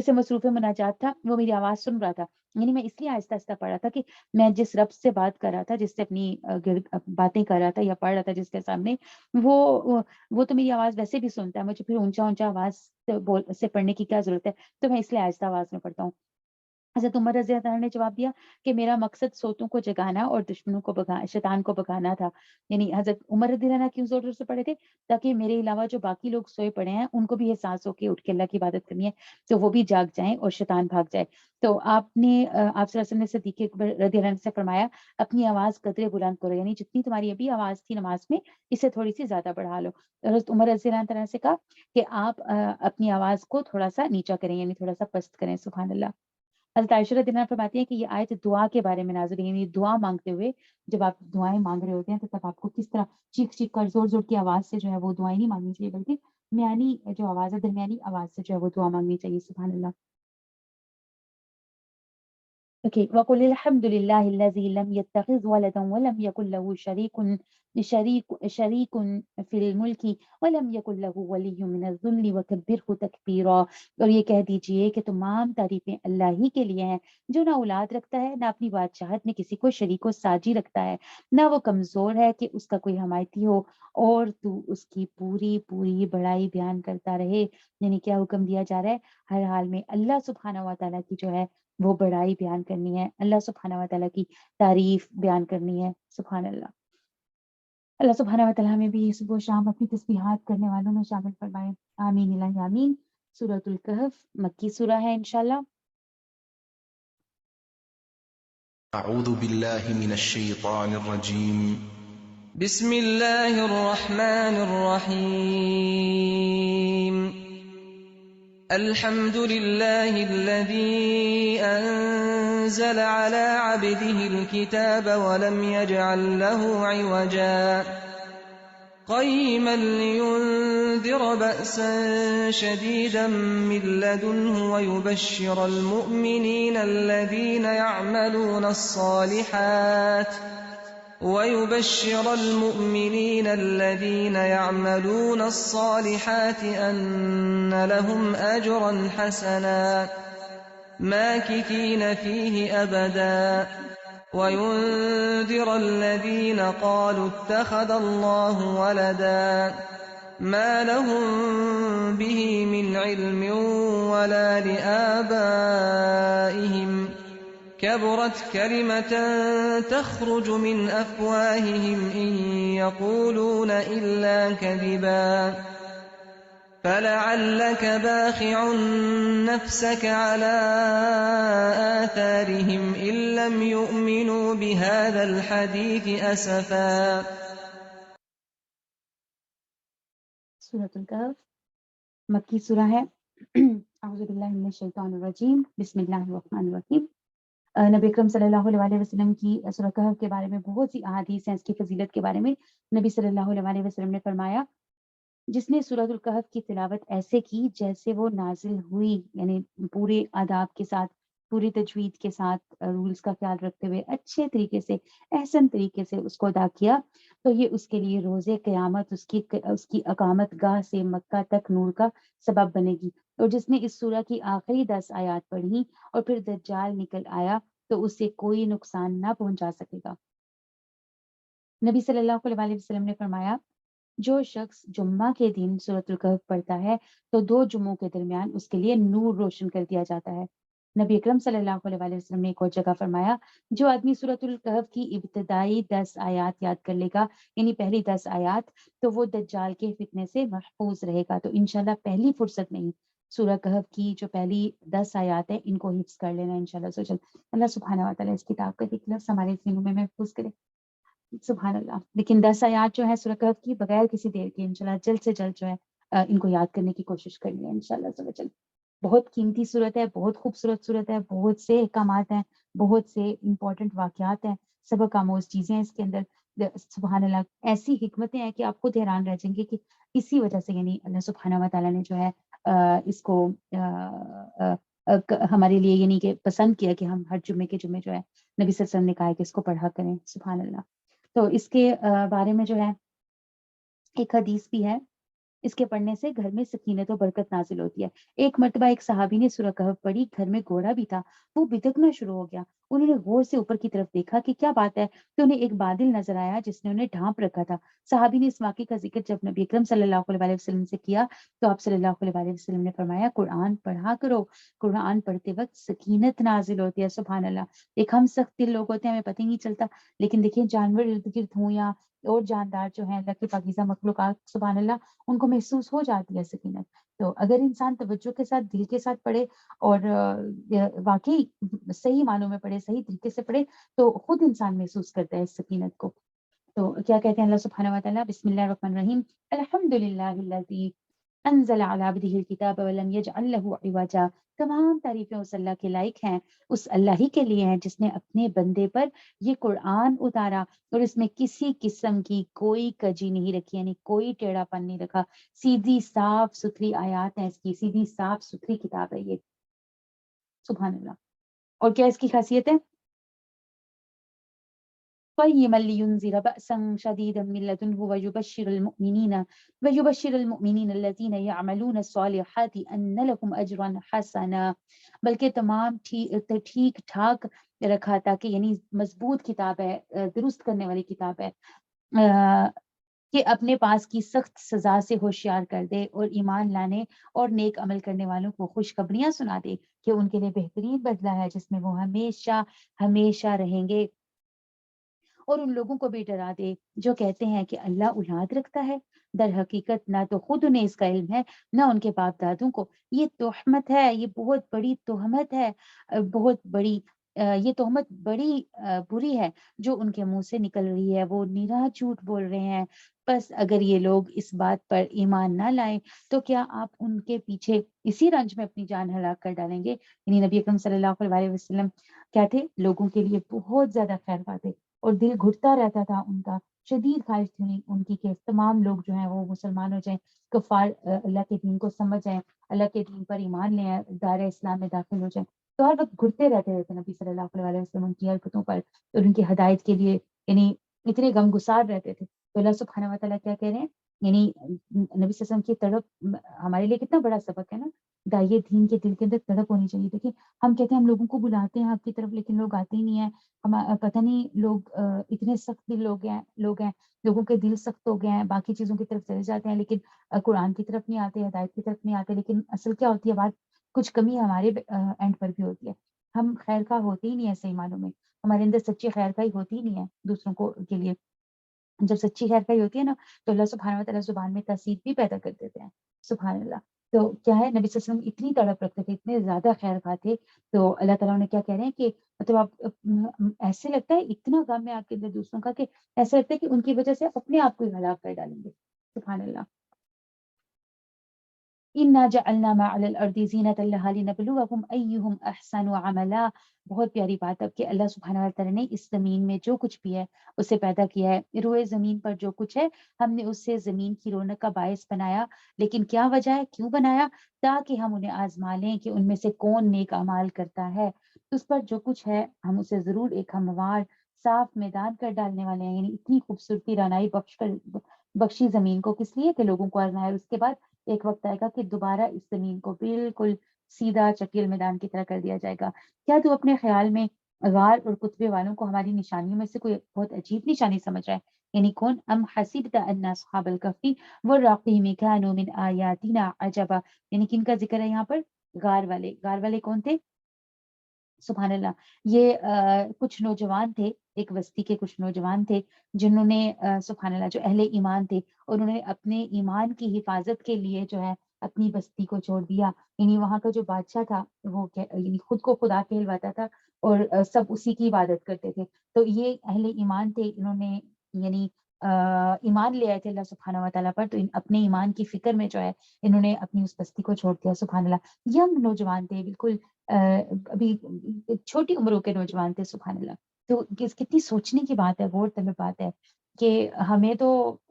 مصروف مناجات تھا وہ میری آواز سن رہا تھا، یعنی میں اس لیے آہستہ آہستہ پڑھ رہا تھا کہ میں جس رب سے بات کر رہا تھا، جس سے اپنی باتیں کر رہا تھا یا پڑھ رہا تھا جس کے سامنے، وہ تو میری آواز ویسے بھی سنتا ہے، مجھے پھر اونچا اونچا آواز سے پڑھنے کی کیا ضرورت ہے، تو میں اس لیے آہستہ آواز میں پڑھتا ہوں. حضرت عمر رضی اللہ عنہ نے جواب دیا کہ میرا مقصد سوتوں کو جگانا اور دشمنوں کو شیطان کو بگانا تھا. یعنی حضرت عمر رضی اللہ عنہ کیوں زور زور سے پڑھے تھے؟ تاکہ میرے علاوہ جو باقی لوگ سوئے پڑے ہیں ان کو بھی احساس ہو کے اٹھ کے اللہ کی عبادت کرنی ہے، تو وہ بھی جاگ جائیں اور شیطان بھاگ جائے. تو آپ صلی اللہ علیہ وسلم نے صدیق اکبر رضی اللہ عنہ سے فرمایا اپنی آواز قدرے بلند کرو، یعنی جتنی تمہاری ابھی آواز تھی نماز میں اسے تھوڑی سی زیادہ بڑھا لو. حضرت عمر رضی اللہ عنہ سے کہا کہ آپ اپنی آواز کو تھوڑا سا نیچا کریں، یعنی تھوڑا سا پست کریں. سبحان اللہ. حضرت عائشہ رضی اللہ عنہا فرماتی ہیں کہ یہ آیت دعا کے بارے میں نازل ہے، یعنی دعا مانگتے ہوئے جب آپ دعائیں مانگ رہے ہوتے ہیں تو تب آپ کو کس طرح چیخ چیخ کر زور زور کی آواز سے جو ہے وہ دعائیں نہیں مانگنی چاہیے، بلکہ میانی جو آواز ہے، درمیانی آواز سے جو ہے وہ دعا مانگنی چاہیے. سبحان اللہ. اوكي وقل الحمد لله الذي لم يتخذ ولدا ولم يكن له شريك في الملك ولم يكن له ولي من الذل وكبره تكبيرا. اور یہ کہہ دیجئے کہ تمام تعریفیں اللہ ہی کے لیے ہیں جو نہ اولاد رکھتا ہے نہ اپنی بادشاہت میں کسی کو شریک و ساجی رکھتا ہے، نہ وہ کمزور ہے کہ اس کا کوئی حمایتی ہو، اور تو اس کی پوری پوری بڑائی بیان کرتا رہے. یعنی کیا حکم دیا جا رہا ہے؟ ہر حال میں اللہ سبحانہ و تعالیٰ کی جو ہے وہ بڑائی بیان کرنی ہے، اللہ سبحانہ و تعالیٰ کی تعریف بیان کرنی ہے. سبحان اللہ. اللہ سبحانہ و تعالیٰ ہمیں بھی صبح و شام اپنی تسبیحات کرنے والوں میں شامل فرمائے. آمین الہ آمین. سورۃ الکہف مکی سورہ ہے انشاءاللہ. اعوذ باللہ من الشیطان الرجیم. بسم اللہ الرحمن الرحیم. الحمد لله الذي أنزل على عبده الكتاب ولم يجعل له عوجا قيما لينذر بأسا شديدا من لدنه ويبشر المؤمنين الذين يعملون الصالحات أن لهم أجرا حسنا ماكثين فيه أبدا وينذر الذين قالوا اتخذ الله ولدا ما لهم به من علم ولا لآبائهم كبرت كلمة تخرج من أفواههم إن يقولون إلا كذبا فلعلك باخع نفسك على آثارهم إن لم يؤمنوا بهذا الحديث أسفا. سورۃ الکہف مکی سورہ ہے. اعوذ باللہ من الشیطان الرجیم. بسم اللہ الرحمن الرحیم. نبی اکرم صلی اللہ علیہ وسلم کی سورہ کہف کے بارے میں بہت سی احادیث ہیں. اس کی فضیلت کے بارے میں نبی صلی اللہ علیہ وسلم نے فرمایا جس نے سورۃ الکہف کی تلاوت ایسے کی جیسے وہ نازل ہوئی، یعنی پورے آداب کے ساتھ، پوری تجوید کے ساتھ، رولز کا خیال رکھتے ہوئے اچھے طریقے سے، احسن طریقے سے اس کو ادا کیا، تو یہ اس کے لیے روز قیامت اس کی اقامت گاہ سے مکہ تک نور کا سبب بنے گی. اور جس نے اس سورہ کی آخری 10 آیات پڑھی اور پھر دجال نکل آیا تو اسے کوئی نقصان نہ پہنچا سکے گا. نبی صلی اللہ علیہ وسلم نے فرمایا جو شخص جمعہ کے دن سورۃ الکہف پڑھتا ہے تو 2 جمعوں کے درمیان اس کے لیے نور روشن کر دیا جاتا ہے. نبی اکرم صلی اللہ علیہ وسلم نے ایک اور جگہ فرمایا جو آدمی سورۃ الکہف کی ابتدائی 10 آیات یاد کر لے گا، یعنی پہلی 10 آیات، تو وہ دجال کے فتنے سے محفوظ رہے گا. تو انشاءاللہ پہلی فرصت میں ہی سورہ کہف کی جو پہلی 10 آیات ہیں ان کو حفظ کر لینا انشاءاللہ. اللہ سبحانہ و تعالیٰ اس کتاب کا ایک لفظ ہمارے ذہنوں میں محفوظ کرے. سبحان اللہ. لیکن 10 آیات جو ہے سورہ کہف کی بغیر کسی دیر کے انشاءاللہ جلد سے جلد جو ہے ان کو یاد کرنے کی کوشش کرنی ہے انشاءاللہ. بہت قیمتی صورت ہے، بہت خوبصورت صورت ہے، بہت سے احکامات ہیں، بہت سے امپورٹنٹ واقعات ہیں، سبق آموز چیزیں ہیں اس کے اندر. سبحان اللہ. ایسی حکمتیں ہیں کہ آپ خود حیران رہ جائیں گے کہ اسی وجہ سے یعنی اللہ سبحانہ و تعالیٰ نے جو ہے اس کو ہمارے لیے یعنی کہ پسند کیا کہ ہم ہر جمعے کے جمعے جو ہے نبی صلی اللہ علیہ وسلم نے کہا ہے کہ اس کو پڑھا کریں. سبحان اللہ. تو اس کے بارے میں جو ہے ایک حدیث بھی ہے، اس کے پڑھنے سے گھر میں سکینت و برکت نازل ہوتی ہے. ایک مرتبہ ایک صحابی نے سورہ کہف پڑھی، گھر میں گھوڑا بھی تھا، وہ بتکنا شروع ہو گیا. انہوں نے غور سے اوپر کی طرف دیکھا کہ کیا بات ہے، تو انہیں ایک بادل نظر آیا جس نے انہیں ڈھانپ رکھا تھا. صحابی نے اس واقعے کا ذکر جب نبی اکرم صلی اللہ علیہ وسلم سے کیا تو آپ صلی اللہ علیہ وسلم نے فرمایا قرآن پڑھا کرو، قرآن پڑھتے وقت سکینت نازل ہوتی ہے. سبحان اللہ. ایک ہم سخت دل لوگ ہوتے ہیں، ہمیں پتہ ہی نہیں چلتا، لیکن دیکھیں جانور ارد گرد ہوں یا اور جاندار جو ہیں اللہ کے پاکیزہ مخلوقات، سبحان اللہ، ان کو محسوس ہو جاتی ہے سکینت. تو اگر انسان توجہ کے ساتھ، دل کے ساتھ پڑھے اور واقعی صحیح معنوں میں پڑھے، صحیح طریقے سے پڑھے، تو خود انسان محسوس کرتا ہے اس سکینت کو. تو کیا کہتے ہیں اللہ سبحانہ و تعالیٰ؟ بسم اللہ الرحمن الرحیم. الحمدللہ الذی انزل علی عبدہ الکتاب ولم یجعل لہ عوجا. تمام تعریفیں اس اللہ کے لائق ہیں، اس اللہ ہی کے لیے ہیں جس نے اپنے بندے پر یہ قرآن اتارا اور اس میں کسی قسم کی کوئی کجی نہیں رکھی، یعنی کوئی ٹیڑھا پن نہیں رکھا. سیدھی صاف ستھری آیات ہیں اس کی، سیدھی صاف ستھری کتاب ہے یہ. سبحان اللہ. اور کیا اس کی خاصیت ہے؟ قيما لينذر بأسا شديدا من لدنه ويبشر المؤمنين الذين يعملون الصالحات أن لهم أجرا حسنا، بلکہ تمام ٹھیک ٹھاک رکھا تاکہ یعنی مضبوط کتاب ہے، درست کرنے والی کتاب ہے، کہ اپنے پاس کی سخت سزا سے ہوشیار کر دے اور ایمان لانے اور نیک عمل کرنے والوں کو خوشخبریاں سنا دے کہ ان کے لیے بہترین بدلہ ہے جس میں وہ ہمیشہ ہمیشہ رہیں گے، اور ان لوگوں کو بھی ڈرا دے جو کہتے ہیں کہ اللہ اولاد رکھتا ہے، در حقیقت نہ تو خود انہیں اس کا علم ہے نہ ان کے باپ دادوں کو۔ یہ تہمت ہے، یہ بہت بڑی تہمت ہے، بہت بڑی یہ تہمت بڑی بری ہے جو ان کے منہ سے نکل رہی ہے، وہ نرا جھوٹ بول رہے ہیں۔ بس اگر یہ لوگ اس بات پر ایمان نہ لائیں تو کیا آپ ان کے پیچھے اسی رنج میں اپنی جان ہلاک کر ڈالیں گے؟ یعنی نبی اکرم صلی اللہ علیہ وسلم کیا تھے؟ لوگوں کے لیے بہت زیادہ خیر خواہ تھے، اور دل گھٹتا رہتا تھا ان کا، شدید خواہش تھی ان کی کہ تمام لوگ جو ہیں وہ مسلمان ہو جائیں، کفار اللہ کے دین کو سمجھ جائیں، اللہ کے دین پر ایمان لیں، دار اسلام میں داخل ہو جائیں۔ تو ہر وقت گھٹتے رہتے تھے نبی صلی اللہ علیہ وسلم ان کی حرکتوں پر اور ان کی ہدایت کے لیے، یعنی اتنے غمگسار رہتے تھے۔ تو اللہ سبحانہ و تعالیٰ کیا کہہ رہے ہیں؟ یعنی نبی صلی اللہ علیہ وسلم کی تڑپ ہمارے لیے کتنا بڑا سبق ہے نا، داعیے دین کے دل کے اندر تڑپ ہونی چاہیے۔ دیکھیں ہم کہتے ہیں ہم لوگوں کو بلاتے ہیں آپ کی طرف، لیکن لوگ آتے ہی نہیں ہیں، ہم پتہ نہیں لوگ اتنے سخت دل لوگ ہیں، لوگوں کے دل سخت ہو گئے ہیں، باقی چیزوں کی طرف چلے جاتے ہیں لیکن قرآن کی طرف نہیں آتے، ہدایت کی طرف نہیں آتے۔ لیکن اصل کیا ہوتی ہے بات، کچھ کمی ہمارے اینڈ پر بھی ہوتی ہے، ہم خیر خواہ ہوتے ہی نہیں ہے، صحیح معنوں میں ہمارے اندر سچی خیر خواہی ہوتی ہی نہیں ہے دوسروں کو کے لیے۔ جب سچی خیر خواہی ہوتی ہے نا تو اللہ سبحانہ وتعالیٰ زبان میں تاثیر بھی پیدا کر دیتے ہیں، سبحان اللہ۔ تو کیا ہے، نبی صلی اللہ علیہ وسلم اتنی تڑپ رکھتے تھے، اتنے زیادہ خیر خواہ تھے، تو اللہ تعالیٰ نے کیا کہہ رہے ہیں کہ مطلب آپ ایسے لگتا ہے اتنا غم ہے آپ کے اندر دوسروں کا کہ ایسا لگتا ہے کہ ان کی وجہ سے اپنے آپ کو ہی ہلاک کر ڈالیں گے، سبحان اللہ۔ اِنَّا جَعَلْنَا مَا عَلَى الْأَرْضِ زِينَةً لَهَا لِنَبْلُوَهُمْ أَيُّهُمْ أَحْسَنُ عَمَلًا۔ بہت پیاری بات اب کہ اللہ سبحانہ وتعالیٰ نے اس زمین میں جو کچھ بھی ہے اسے پیدا کیا ہے، روئے زمین پر جو کچھ ہے ہم نے اس سے زمین کی رونق کا باعث بنایا، لیکن کیا وجہ ہے، کیوں بنایا؟ تاکہ ہم انہیں آزما لیں کہ ان میں سے کون نیک اعمال کرتا ہے۔ اس پر جو کچھ ہے ہم اسے ضرور ایک ہموار صاف میدان کر ڈالنے والے ہیں، یعنی اتنی خوبصورتی رعنائی بخشی زمین کو، کس لیے کہ لوگوں کو آزمایا، اور اس کے بعد ایک وقت آئے گا کہ دوبارہ اس زمین کو بالکل سیدھا چٹیل میدان کی طرح کر دیا جائے گا۔ کیا تو اپنے خیال میں غار اور کتبے والوں کو ہماری نشانیوں میں سے کوئی بہت عجیب نشانی سمجھ رہا ہے؟ یعنی کون؟ ام حسبت ان اصحاب الکہف والرقیم کانوا من آیاتنا عجبا، یعنی کن کا ذکر ہے یہاں پر؟ غار والے۔ غار والے کون تھے؟ سبحان اللہ، یہ کچھ نوجوان تھے، ایک بستی کے کچھ نوجوان تھے جنہوں نے سبحان اللہ جو اہل ایمان تھے، اور انہوں نے اپنے ایمان کی حفاظت کے لیے جو ہے اپنی بستی کو چھوڑ دیا۔ یعنی وہاں کا جو بادشاہ تھا وہ یعنی خود کو خدا کہلواتا تھا اور سب اسی کی عبادت کرتے تھے۔ تو یہ اہل ایمان تھے، انہوں نے یعنی ایمان لے آئے تھے اللہ سبحانہ و تعالیٰ پر، تو اپنے ایمان کی فکر میں جو ہے انہوں نے اپنی اس بستی کو چھوڑ دیا، سبحان اللہ۔ ینگ نوجوان تھے، بالکل ابھی چھوٹی عمروں کے نوجوان تھے، سبحان اللہ۔ تو کتنی سوچنے کی بات ہے، غور طلب بات ہے کہ ہمیں تو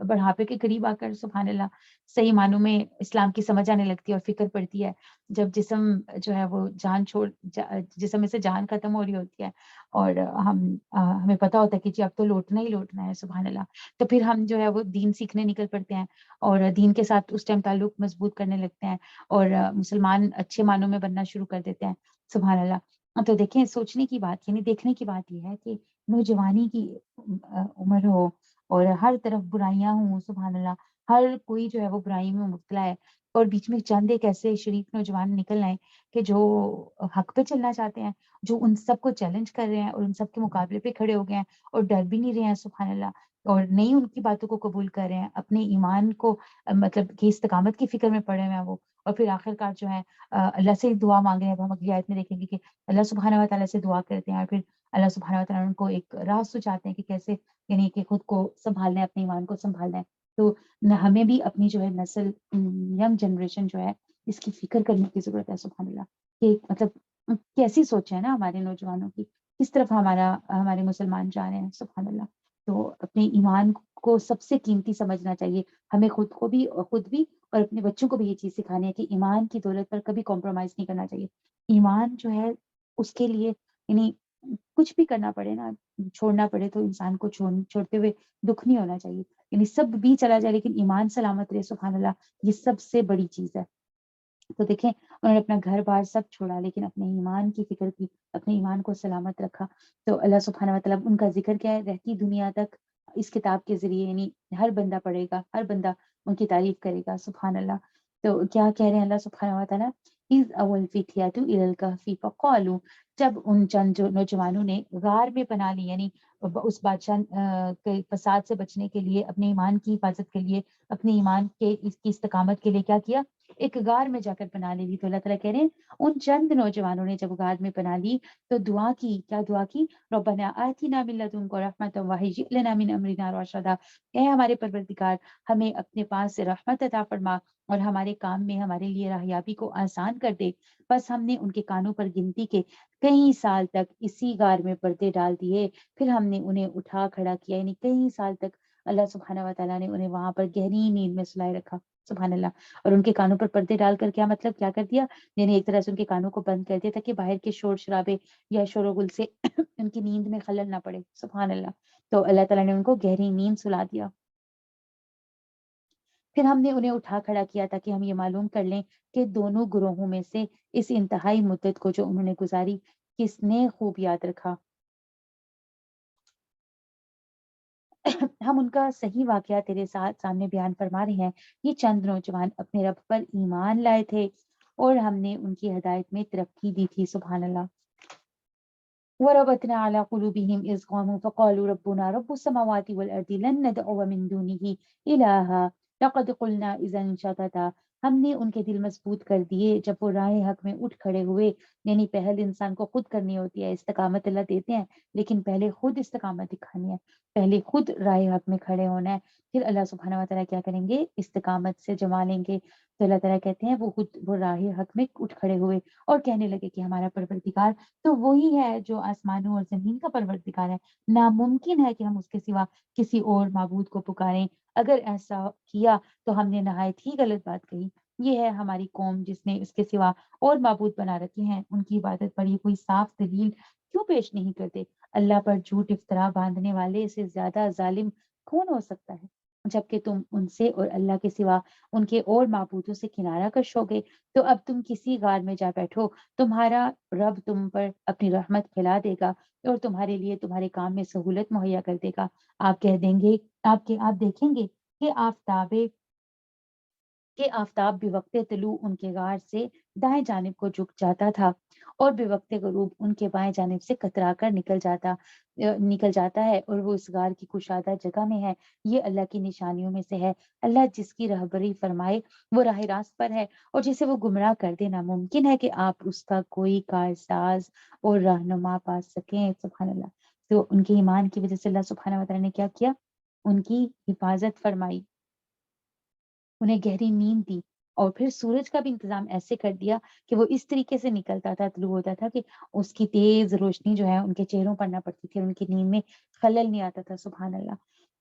بڑھاپے کے قریب آ کر سبحان اللہ صحیح معنوں میں اسلام کی سمجھ آنے لگتی ہے اور فکر پڑتی ہے، جب جسم جو ہے وہ جسم میں سے جان ختم ہو رہی ہوتی ہے، اور ہمیں پتہ ہوتا ہے کہ جی اب تو لوٹنا ہی لوٹنا ہے، سبحان اللہ۔ تو پھر ہم جو ہے وہ دین سیکھنے نکل پڑتے ہیں اور دین کے ساتھ اس ٹائم تعلق مضبوط کرنے لگتے ہیں اور مسلمان اچھے معنوں میں بننا شروع کر دیتے ہیں، سبحان اللہ۔ تو دیکھیں سوچنے کی بات، یعنی دیکھنے کی بات یہ ہے کہ نوجوانی کی عمر ہو اور ہر طرف برائیاں ہوں، سبحان اللہ، ہر کوئی جو ہے وہ برائی میں مبتلا ہے، اور بیچ میں چند ایک ایسے شریف نوجوان نکل آئے کہ جو حق پہ چلنا چاہتے ہیں، جو ان سب کو چیلنج کر رہے ہیں اور ان سب کے مقابلے پہ کھڑے ہو گئے ہیں اور ڈر بھی نہیں رہے ہیں، سبحان اللہ، اور نہیں ان کی باتوں کو قبول کر رہے ہیں، اپنے ایمان کو مطلب کہ استقامت کی فکر میں پڑے ہوئے ہیں وہ، اور پھر آخر کار جو ہے اللہ سے دعا مانگ رہے ہیں۔ اب ہم اگلی آیت میں دیکھیں گے کہ اللہ سبحانہ و تعالیٰ سے دعا کرتے ہیں اور پھر اللہ سبحانہ و تعالیٰ ان کو ایک راہ سجاتے ہیں کہ کیسے یعنی کہ خود کو سنبھالنا ہے، اپنے ایمان کو سنبھالنا ہے۔ تو ہمیں بھی اپنی جو ہے نسل، ینگ جنریشن جو ہے اس کی فکر کرنے کی ضرورت ہے، سبحان اللہ، کہ مطلب کیسی سوچ ہے نا ہمارے نوجوانوں کی، کس طرف ہمارے مسلمان جا رہے ہیں، سبحان اللہ۔ تو اپنے ایمان کو سب سے قیمتی سمجھنا چاہیے ہمیں، خود بھی اور اپنے بچوں کو بھی یہ چیز سکھانی ہے کہ ایمان کی دولت پر کبھی کمپرومائز نہیں کرنا چاہیے۔ ایمان جو ہے اس کے لیے یعنی کچھ بھی کرنا پڑے نا، چھوڑنا پڑے تو انسان کو چھوڑتے ہوئے دکھ نہیں ہونا چاہیے، یعنی سب بھی چلا جائے لیکن ایمان سلامت رہے، سبحان اللہ، یہ سب سے بڑی چیز ہے۔ تو دیکھیں انہوں نے اپنا گھر بار سب چھوڑا لیکن اپنے ایمان کی فکر کی، اپنے ایمان کو سلامت رکھا۔ تو اللہ سبحانہ و تعالیٰ ان کا ذکر کیا ہے رہتی دنیا تک اس کتاب کے ذریعے، یعنی ہر بندہ پڑھے گا، ہر بندہ ان کی تعریف کرے گا، سبحان اللہ۔ تو کیا کہہ رہے ہیں اللہ سبحانہ و تعالیٰ، اِذْ أَوَى الْفِتْيَةُ إِلَى الْكَهْفِ فَقَالُوا، جب ان چند جو نوجوانوں نے غار میں پناہ لی، یعنی اس بادشاہ کے فساد سے بچنے کے لیے، اپنے ایمان کی حفاظت کے لیے، اپنے ایمان کے اس کی استقامت کے لیے کیا کیا، ایک غار میں جا کر پناہ لے لی۔ تو اللہ تعالیٰ کہہ رہے ہیں ان چند نوجوانوں نے جب غار میں پناہ لی تو دعا کی، کیا دعا کی، ربنا آتنا من لدنک رحمۃ وہیئ لنا من امرنا رشدا، اے ہمارے پروردگار ہمیں اپنے پاس سے رحمت عطا فرما اور ہمارے کام میں ہمارے لیے راہیابی کو آسان کر دے۔ بس ہم نے ان کے کانوں پر گنتی کے کئی سال تک اسی غار میں پردے ڈال دیے، پھر ہم نے انہیں اٹھا کھڑا کیا، یعنی کئی سال تک اللہ سبحانہ و تعالیٰ نے انہیں وہاں پر گہری نیند میں سلائے رکھا، سبحان اللہ۔ اور ان کے کانوں پر پردے ڈال کر کیا مطلب کیا کر دیا، یعنی ایک طرح سے ان کے کانوں کو بند کر دیا تاکہ باہر کے شور شرابے یا شور و غل سے ان کی نیند میں خلل نہ پڑے، سبحان اللہ۔ تو اللہ تعالیٰ نے ان کو گہری نیند سلا دیا، پھر ہم نے انہیں اٹھا کھڑا کیا تاکہ ہم یہ معلوم کر لیں کہ دونوں گروہوں میں سے اس انتہائی مدت کو جو انہوں نے گزاری کس نے خوب یاد رکھا۔ ہم ان کا صحیح واقعہ تیرے ساتھ سامنے بیان فرما رہے ہیں۔ یہ چند نوجوان اپنے رب پر ایمان لائے تھے اور ہم نے ان کی ہدایت میں ترقی دی تھی، سبحان اللہ۔ وَرَبَطْنَا عَلَى قُلُوبِهِمْ إِذْ قَامُوا فَقَالُوا رَبُّنَا رَبُّ السَّمَاوَاتِ وَالْأَرْضِ لَن نَّدْعُوَ مِن دُونِهِ إِلَٰهًا لَقَدْ قُلْنَا إِذًا شَطَطًا، ہم نے ان کے دل مضبوط کر دیے جب وہ راہ حق میں اٹھ کھڑے ہوئے، یعنی پہل انسان کو خود کرنی ہوتی ہے، استقامت اللہ دیتے ہیں لیکن پہلے خود استقامت دکھانی ہے، پہلے خود راہ حق میں کھڑے ہونا ہے، پھر اللہ سبحانہ و تعالیٰ کیا کریں گے، استقامت سے جما لیں گے۔ تو اللہ تعالیٰ کہتے ہیں وہ خود وہ راہ حق میں اٹھ کھڑے ہوئے اور کہنے لگے کہ ہمارا پروردگار تو وہی ہے جو آسمانوں اور زمین کا پروردگار ہے، ناممکن ہے کہ ہم اس کے سوا کسی اور معبود کو پکاریں، اگر ایسا کیا تو ہم نے نہایت ہی غلط بات کہی۔ یہ ہے ہماری قوم جس نے اس کے سوا اور معبود بنا رکھے ہیں، ان کی عبادت پر یہ کوئی صاف دلیل کیوں پیش نہیں کرتے؟ اللہ پر جھوٹ افطرا باندھنے والے سے زیادہ ظالم کون ہو سکتا ہے؟ جبکہ تم ان سے اور اللہ کے سوا ان کے اور معبودوں سے کنارہ کش ہو گئے، تو اب تم کسی غار میں جا بیٹھو، تمہارا رب تم پر اپنی رحمت پھیلا دے گا اور تمہارے لیے تمہارے کام میں سہولت مہیا کر دے گا۔ آپ کہہ دیں گے، آپ دیکھیں گے کہ آفتاب بے وقت طلوع ان کے غار سے دائیں جانب کو جھک جاتا تھا اور بے وقت غروب ان کے بائیں جانب سے کترا کر نکل جاتا ہے، اور وہ اس غار کی کشادہ جگہ میں ہے۔ یہ اللہ کی نشانیوں میں سے ہے۔ اللہ جس کی رہبری فرمائے وہ راہ راست پر ہے، اور جسے وہ گمراہ کر دے ناممکن ہے کہ آپ اس کا کوئی کارساز اور رہنما پا سکیں، سبحان اللہ۔ تو ان کے ایمان کی وجہ سے اللہ سبحانہ و تعالیٰ نے کیا کیا، ان کی حفاظت فرمائی، انہیں گہری نیند دی، اور پھر سورج کا بھی انتظام ایسے کر دیا کہ وہ اس طریقے سے نکلتا تھا، طلوع ہوتا تھا کہ اس کی تیز روشنی جو ہے ان کے چہروں پر نہ پڑتی تھی، ان کی نیند میں خلل نہیں آتا تھا، سبحان اللہ۔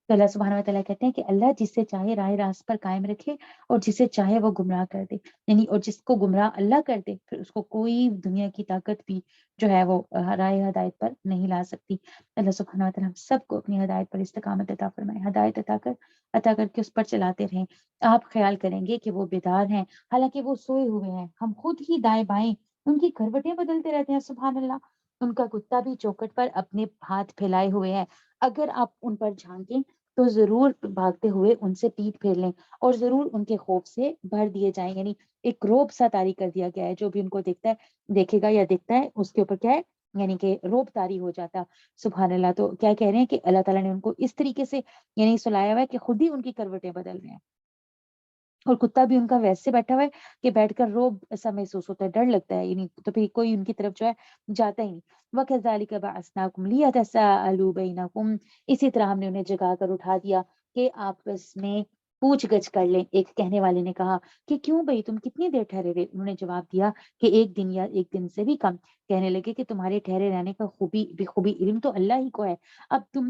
تو اللہ سبحانہ و تعالیٰ کہتے ہیں کہ اللہ جس سے چاہے راہ راست پر قائم رکھے اور جسے چاہے وہ گمراہ کر دے، یعنی اور جس کو گمراہ اللہ کر دے پھر اس کو کوئی دنیا کی طاقت بھی جو ہے وہ راہ ہدایت پر نہیں لا سکتی۔ اللہ سبحانہ و تعالیٰ ہم سب کو اپنی ہدایت پر استقامت عطا فرمائے، ہدایت عطا کر کے اس پر چلاتے رہیں۔ آپ خیال کریں گے کہ وہ بیدار ہیں حالانکہ وہ سوئے ہوئے ہیں، ہم خود ہی دائیں بائیں ان کی کروٹیں بدلتے رہتے ہیں، سبحان اللہ۔ ان کا کتا بھی چوکٹ پر اپنے ہاتھ پھیلائے ہوئے ہے، اگر آپ ان پر جھانکیں تو ضرور بھاگتے ہوئے ان سے پیٹ پھیر لیں اور ضرور ان کے خوف سے بھر دیے جائیں، یعنی ایک روب سا طاری کر دیا گیا ہے، جو بھی ان کو دیکھے گا یا دیکھتا ہے اس کے اوپر کیا ہے، یعنی کہ روب طاری ہو جاتا، سبحان اللہ۔ تو کیا کہہ رہے ہیں کہ اللہ تعالیٰ نے ان کو اس طریقے سے یعنی سلایا ہوا ہے کہ خود ہی ان کی کروٹیں بدل رہے ہیں، اور کتا بھی ان کا ویسے بیٹھا ہوا ہے کہ بیٹھ کر روب ایسا محسوس ہوتا ہے، ڈر لگتا ہے، یعنی تو پھر کوئی ان کی طرف جو ہے جاتا ہی نہیں۔ وَكَذَلِكَ بَعَثْنَاكُمْ لِيَتَسَاءَلُوا بَيْنَكُمْ، اسی طرح ہم نے انہیں جگا کر اٹھا دیا کہ آپس میں پوچھ گچھ کر لیں۔ ایک کہنے والے نے کہا کہ کیوں بھائی تم کتنی دیر ٹھہرے رہے؟ انہوں نے جواب دیا کہ ایک دن یا ایک دن سے بھی کم۔ کہنے لگے کہ تمہارے ٹھہرے رہنے کا بخوبی علم تو اللہ ہی کو ہے، اب تم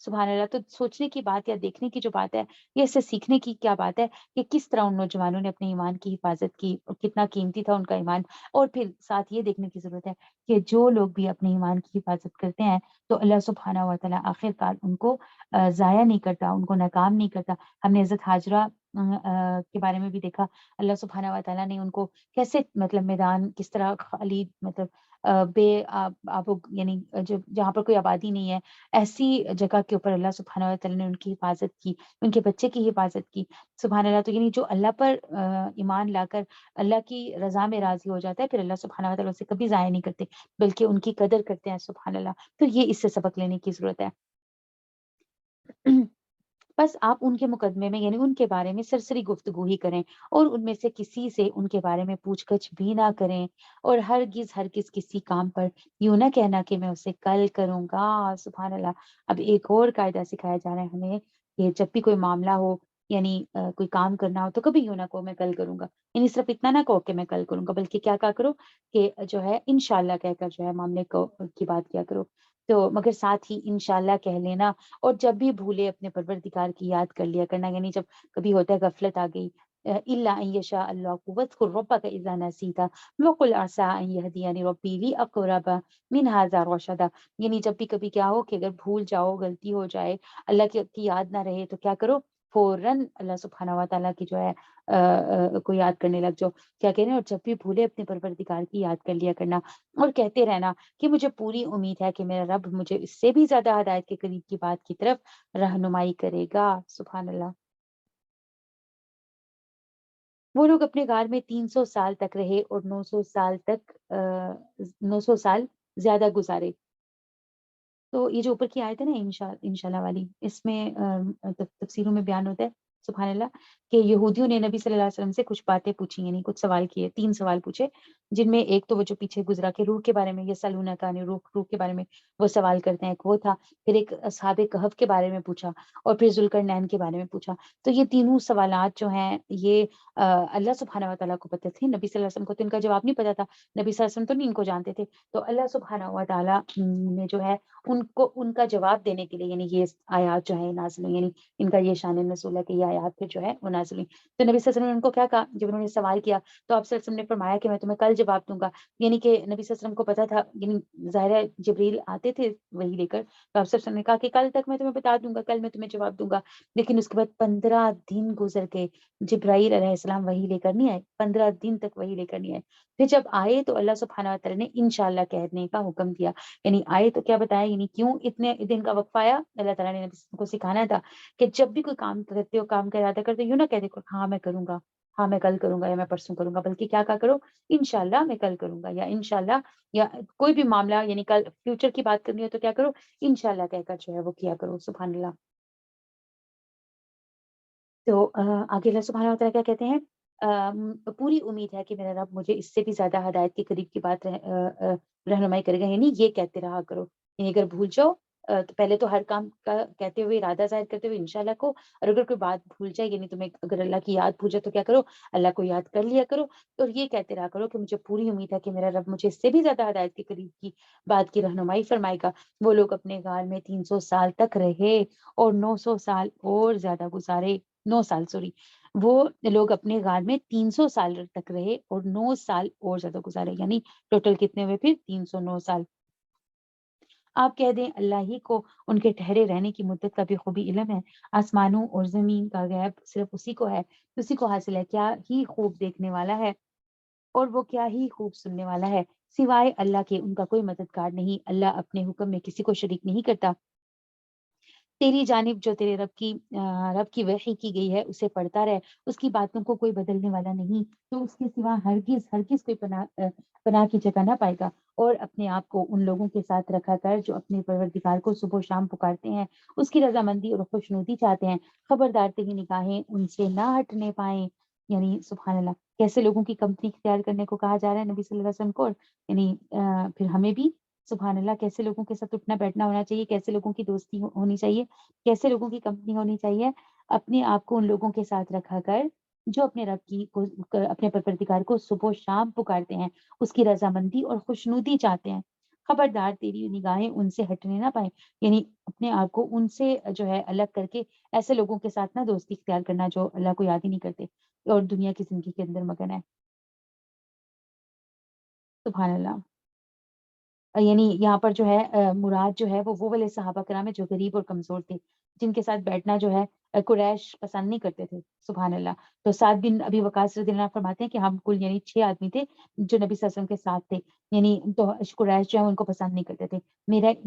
سبحان اللہ. تو سوچنے کی بات یا دیکھنے کی جو بات ہے، یہ اس سے سیکھنے کی کیا بات ہے کہ کس طرح ان نوجوانوں نے اپنے ایمان کی حفاظت کی اور کتنا قیمتی تھا ان کا ایمان. اور پھر ساتھ یہ دیکھنے کی ضرورت ہے کہ جو لوگ بھی اپنے ایمان کی حفاظت کرتے ہیں تو اللہ سبحانہ و تعالیٰ آخر کار ان کو ضائع نہیں کرتا، ان کو ناکام نہیں کرتا. ہم نے حضرت حاجرہ کے بارے میں بھی دیکھا، اللہ سبحانہ و تعالیٰ نے ان کو کیسے مطلب میدان کس طرح خالی مطلب بے یعنی جہاں پر کوئی آبادی نہیں ہے، ایسی جگہ کے اوپر اللہ سبحانہ و تعالیٰ نے ان کی حفاظت کی، ان کے بچے کی حفاظت کی. سبحان اللہ. تو یعنی جو اللہ پر ایمان لا کر اللہ کی رضا میں راضی ہو جاتا ہے، پھر اللہ سبحانہ و تعالیٰ اسے کبھی ضائع نہیں کرتے بلکہ ان کی قدر کرتے ہیں. سبحان اللہ. تو یہ اس سے سبق لینے کی ضرورت ہے. بس آپ ان کے مقدمے میں یعنی ان کے بارے میں سرسری گفتگو ہی کریں اور ان میں سے کسی سے ان کے بارے میں پوچھ گچھ بھی نہ کریں، اور ہرگز کسی کام پر یوں نہ کہنا کہ میں اسے کل کروں گا. سبحان اللہ. اب ایک اور قاعدہ سکھایا جا رہا ہے ہمیں کہ جب بھی کوئی معاملہ ہو یعنی کوئی کام کرنا ہو تو کبھی یوں نہ کہو میں کل کروں گا، یعنی صرف اتنا نہ کہو کہ میں کل کروں گا، بلکہ کیا کہا کرو کہ جو ہے انشاءاللہ کہہ کر جو ہے معاملے کو کی بات کیا کرو. تو مگر ساتھ ہی انشاءاللہ کہہ لینا، اور جب بھی بھولے اپنے پروردگار کی یاد کر لیا کرنا. یعنی جب کبھی ہوتا ہے غفلت آ گئی، الا ان یشاء اللہ واذکر ربک اذا نسیت وقل عسى ان یهدینی ربی لاقرب من هذا رشدا. یعنی جب بھی کبھی کیا ہو کہ اگر بھول جاؤ، غلطی ہو جائے، اللہ کی یاد نہ رہے تو کیا کرو، فوراً اللہ سبحانہ و تعالیٰ کی جو ہے کو یاد کرنے لگ جاؤ. کیا کہہ رہے ہیں، اور جب بھی بھولے اپنے پروردگار کی یاد کر لیا کرنا اور کہتے رہنا کہ مجھے پوری امید ہے کہ میرا رب مجھے اس سے بھی زیادہ ہدایت کے قریب کی بات کی طرف رہنمائی کرے گا. سبحان اللہ. وہ لوگ اپنے غار میں 300 سال تک رہے اور 900 سال تک 900 سال زیادہ گزارے. تو یہ جو اوپر کی آیت ہے نا انشاءاللہ والی، اس میں تفسیروں میں بیان ہوتا ہے سبحان اللہ کہ یہودیوں نے نبی صلی اللہ علیہ وسلم سے کچھ باتیں پوچھی، یعنی کچھ سوال کیے، 3 سوال پوچھے، جن میں ایک تو وہ جو پیچھے گزرا کہ روح کے بارے میں، یہ سلونا کا روح کے بارے میں وہ سوال کرتے ہیں، ایک وہ تھا. پھر ایک اصحاب کہف کے بارے میں پوچھا، اور پھر ذوالقرنین کے بارے میں پوچھا. تو یہ تینوں سوالات جو ہیں یہ اللہ سبحانہ و تعالیٰ کو پتہ تھے، نبی صلی اللہ علیہ وسلم کو تو ان کا جواب نہیں پتا تھا، نبی صلی اللہ علیہ وسلم تو نہیں ان کو جانتے تھے. تو اللہ سبحانہ و تعالیٰ نے جو ہے ان کو ان کا جواب دینے کے لیے یعنی یہ آیات جو ہے نازل ہوئی، یعنی ان کا یہ شان نزول ہے کہ یہ آیات پھر جو ہے وہ نازل ہوئی. تو نبی صلی اللہ علیہ وسلم نے ان کو کیا کہا جب انہوں نے سوال کیا، تو آپ صلی اللہ علیہ وسلم نے فرمایا کہ میں تمہیں کل جواب دوں گا. یعنی کہ نبی صلی اللہ علیہ وسلم کو پتا تھا، یعنی ظاہر ہے جبریل آتے تھے وہی لے کر، تو آپ صلی اللہ علیہ وسلم نے کہا کہ کل تک میں تمہیں بتا دوں گا، کل میں تمہیں جواب دوں گا. لیکن اس کے بعد 15 دن گزر گئے، جبرائیل علیہ السلام وہی لے کر نہیں آئے، 15 دن تک وہی لے کر نہیں آئے. پھر جب آئے تو اللہ سبحانہ و تعالیٰ نے انشاءاللہ کہنے کا حکم دیا. یعنی آئے تو کیا بتایا، یعنی کیوں اتنے دن کا وقفہ آیا، اللہ تعالیٰ نے نبی کو سکھانا تھا کہ جب بھی کوئی کام کرتے ہو، کام کا ارادہ کرتے ہو، یوں نہ کہہ دے ہاں میں کروں گا، ہاں میں کل کروں گا، یا میں پرسوں کروں گا، بلکہ کیا کرو انشاءاللہ میں کل کروں گا، یا انشاءاللہ، یا کوئی بھی معاملہ یعنی کل فیوچر کی بات کرنی ہو تو کیا کرو انشاءاللہ کہہ کر جو ہے وہ کیا کرو. سبحان اللہ. تو آگے اللہ سبحانہ وتعالیٰ کیا کہتے ہیں، پوری امید ہے کہ میرا رب مجھے اس سے بھی زیادہ ہدایت کے قریب کی بات رہنمائی کرے گا. یعنی یہ کہتے رہا کرو، یعنی اگر بھول جاؤ تو پہلے تو ہر کام کا کہتے ہوئے ارادہ ظاہر کرتے ہوئے انشاءاللہ کو، اور اگر کوئی بات بھول جائے یعنی تمہیں اگر اللہ کی یاد بھول جائے تو کیا کرو اللہ کو یاد کر لیا کرو. اور یہ کہتے رہا کرو کہ مجھے پوری امید ہے کہ میرا رب مجھے اس سے بھی زیادہ ہدایت کے قریب کی بات کی رہنمائی فرمائے گا. وہ لوگ اپنے غار میں 300 سال تک رہے اور 900 سال اور زیادہ گزارے. 9 سال سوری، وہ لوگ اپنے غار میں 300 سال تک رہے اور 9 سال اور زیادہ گزارے. یعنی ٹوٹل کتنے ہوئے پھر 309 سال. آپ کہہ دیں اللہ ہی کو ان کے ٹھہرے رہنے کی مدت کا بھی خوبی علم ہے. آسمانوں اور زمین کا غیب صرف اسی کو ہے، اسی کو حاصل ہے. کیا ہی خوب دیکھنے والا ہے اور وہ کیا ہی خوب سننے والا ہے. سوائے اللہ کے ان کا کوئی مددگار نہیں. اللہ اپنے حکم میں کسی کو شریک نہیں کرتا. تیری جانب جو تیرے رب کی وحی کی گئی ہے اسے پڑھتا رہ، اس کی باتوں کو کوئی بدلنے والا نہیں، تو اس کے سوا ہرگز کوئی پناہ کی جگہ نہ پائے گا. اور اپنے آپ کو ان لوگوں کے ساتھ رکھا کر جو اپنے پروردگار کو صبح و شام پکارتے ہیں، اس کی رضامندی اور خوشنودی چاہتے ہیں. خبردار تیری نگاہیں ان سے نہ ہٹنے پائیں. یعنی سبحان اللہ، کیسے لوگوں کی کمپنی اختیار کرنے کو کہا جا رہا ہے نبی صلی اللہ علیہ وسلم کو، یعنی پھر ہمیں بھی سبحان اللہ کیسے لوگوں کے ساتھ اٹھنا بیٹھنا ہونا چاہیے، کیسے لوگوں کی دوستی ہونی چاہیے، کیسے لوگوں کی کمپنی ہونی چاہیے. اپنے آپ کو ان لوگوں کے ساتھ رکھا کر جو اپنے اپنے پروردگار کو صبح و شام پکارتے ہیں، اس کی رضامندی اور خوشنودی چاہتے ہیں. خبردار تیری نگاہیں ان سے ہٹنے نہ پائیں، یعنی اپنے آپ کو ان سے جو ہے الگ کر کے ایسے لوگوں کے ساتھ نہ دوستی اختیار کرنا جو اللہ کو یاد ہی نہیں کرتے اور دنیا کی زندگی کے اندر مگن ہے۔ سبحان اللہ۔ یعنی یہاں پر جو ہے مراد جو ہے وہ والے صحابہ کرام ہیں جو غریب اور کمزور تھے، جن کے ساتھ بیٹھنا جو ہے قریش پسند نہیں کرتے تھے۔ سبحان اللہ۔ تو سعد بن ابی وقاص رضی اللہ عنہ فرماتے ہیں کہ ہم کل یعنی 6 آدمی تھے جو نبی صلی اللہ علیہ وسلم کے ساتھ تھے، یعنی تو قریش جو ہے ان کو پسند نہیں کرتے تھے۔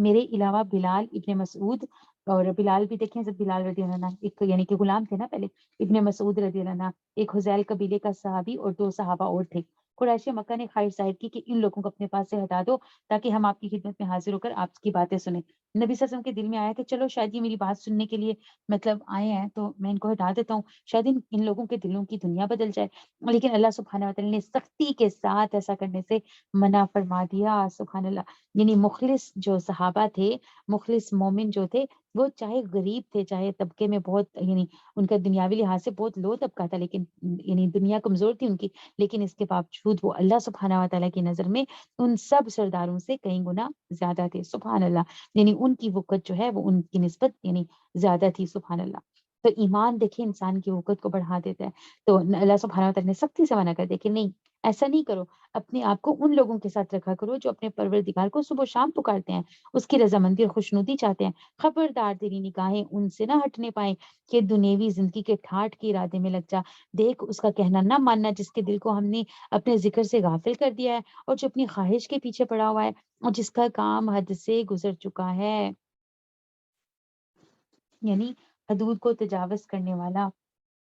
میرے علاوہ بلال ابن مسعود، اور بلال بھی دیکھیں جب بلال رضی اللہ عنہ ایک یعنی کہ غلام تھے نا پہلے، ابن مسعود رضی اللہ عنہ ایک حذیل قبیلے کا صحابی اور 2 صحابہ اور تھے۔ قریش مکہ نے خواہش ظاہر کی کہ ان لوگوں کو اپنے پاس سے ہٹا دو تاکہ ہم آپ کی خدمت میں حاضر ہو کر آپ کی باتیں سنیں۔ نبی صلی اللہ علیہ وسلم کے دل میں آیا کہ چلو شاید یہ میری بات سننے کے لیے مطلب آئے ہیں تو میں ان کو ہٹا دیتا ہوں، شاید ان لوگوں کے دلوں کی دنیا بدل جائے، لیکن اللہ سبحانہ وتعالی نے سختی کے ساتھ ایسا کرنے سے منع فرما دیا۔ سبحان اللہ۔ یعنی مخلص جو صحابہ تھے، مخلص مومن جو تھے، وہ چاہے غریب تھے، چاہے طبقے میں بہت یعنی ان کا دنیاوی لحاظ سے بہت لو طبقہ تھا، لیکن یعنی دنیا کمزور تھی ان کی، لیکن اس کے باوجود وہ اللہ سبحانہ وتعالی کی نظر میں ان سب سرداروں سے کئی گنا زیادہ تھے۔ سبحان اللہ۔ یعنی ان کی وقت جو ہے وہ ان کی نسبت یعنی زیادہ تھی۔ سبحان اللہ۔ تو ایمان دیکھیں انسان کی وقت کو بڑھا دیتا ہے، تو اللہ سبحانہ وتعالی نے سختی سے منع کر دیا کہ نہیں ایسا نہیں کرو، اپنے آپ کو ان لوگوں کے ساتھ رکھا کرو جو اپنے پروردگار کو صبح و شام پکارتے ہیں، اس کی رضامندی اور خوشنودی چاہتے ہیں۔ خبردار تیری نگاہیں ان سے نہ ہٹنے پائیں کہ دنیوی زندگی کے ٹھاٹ کے ارادے میں لگ جا، دیکھ اس کا کہنا نہ ماننا جس کے دل کو ہم نے اپنے ذکر سے غافل کر دیا ہے اور جو اپنی خواہش کے پیچھے پڑا ہوا ہے اور جس کا کام حد سے گزر چکا ہے، یعنی حدود کو تجاوز کرنے والا۔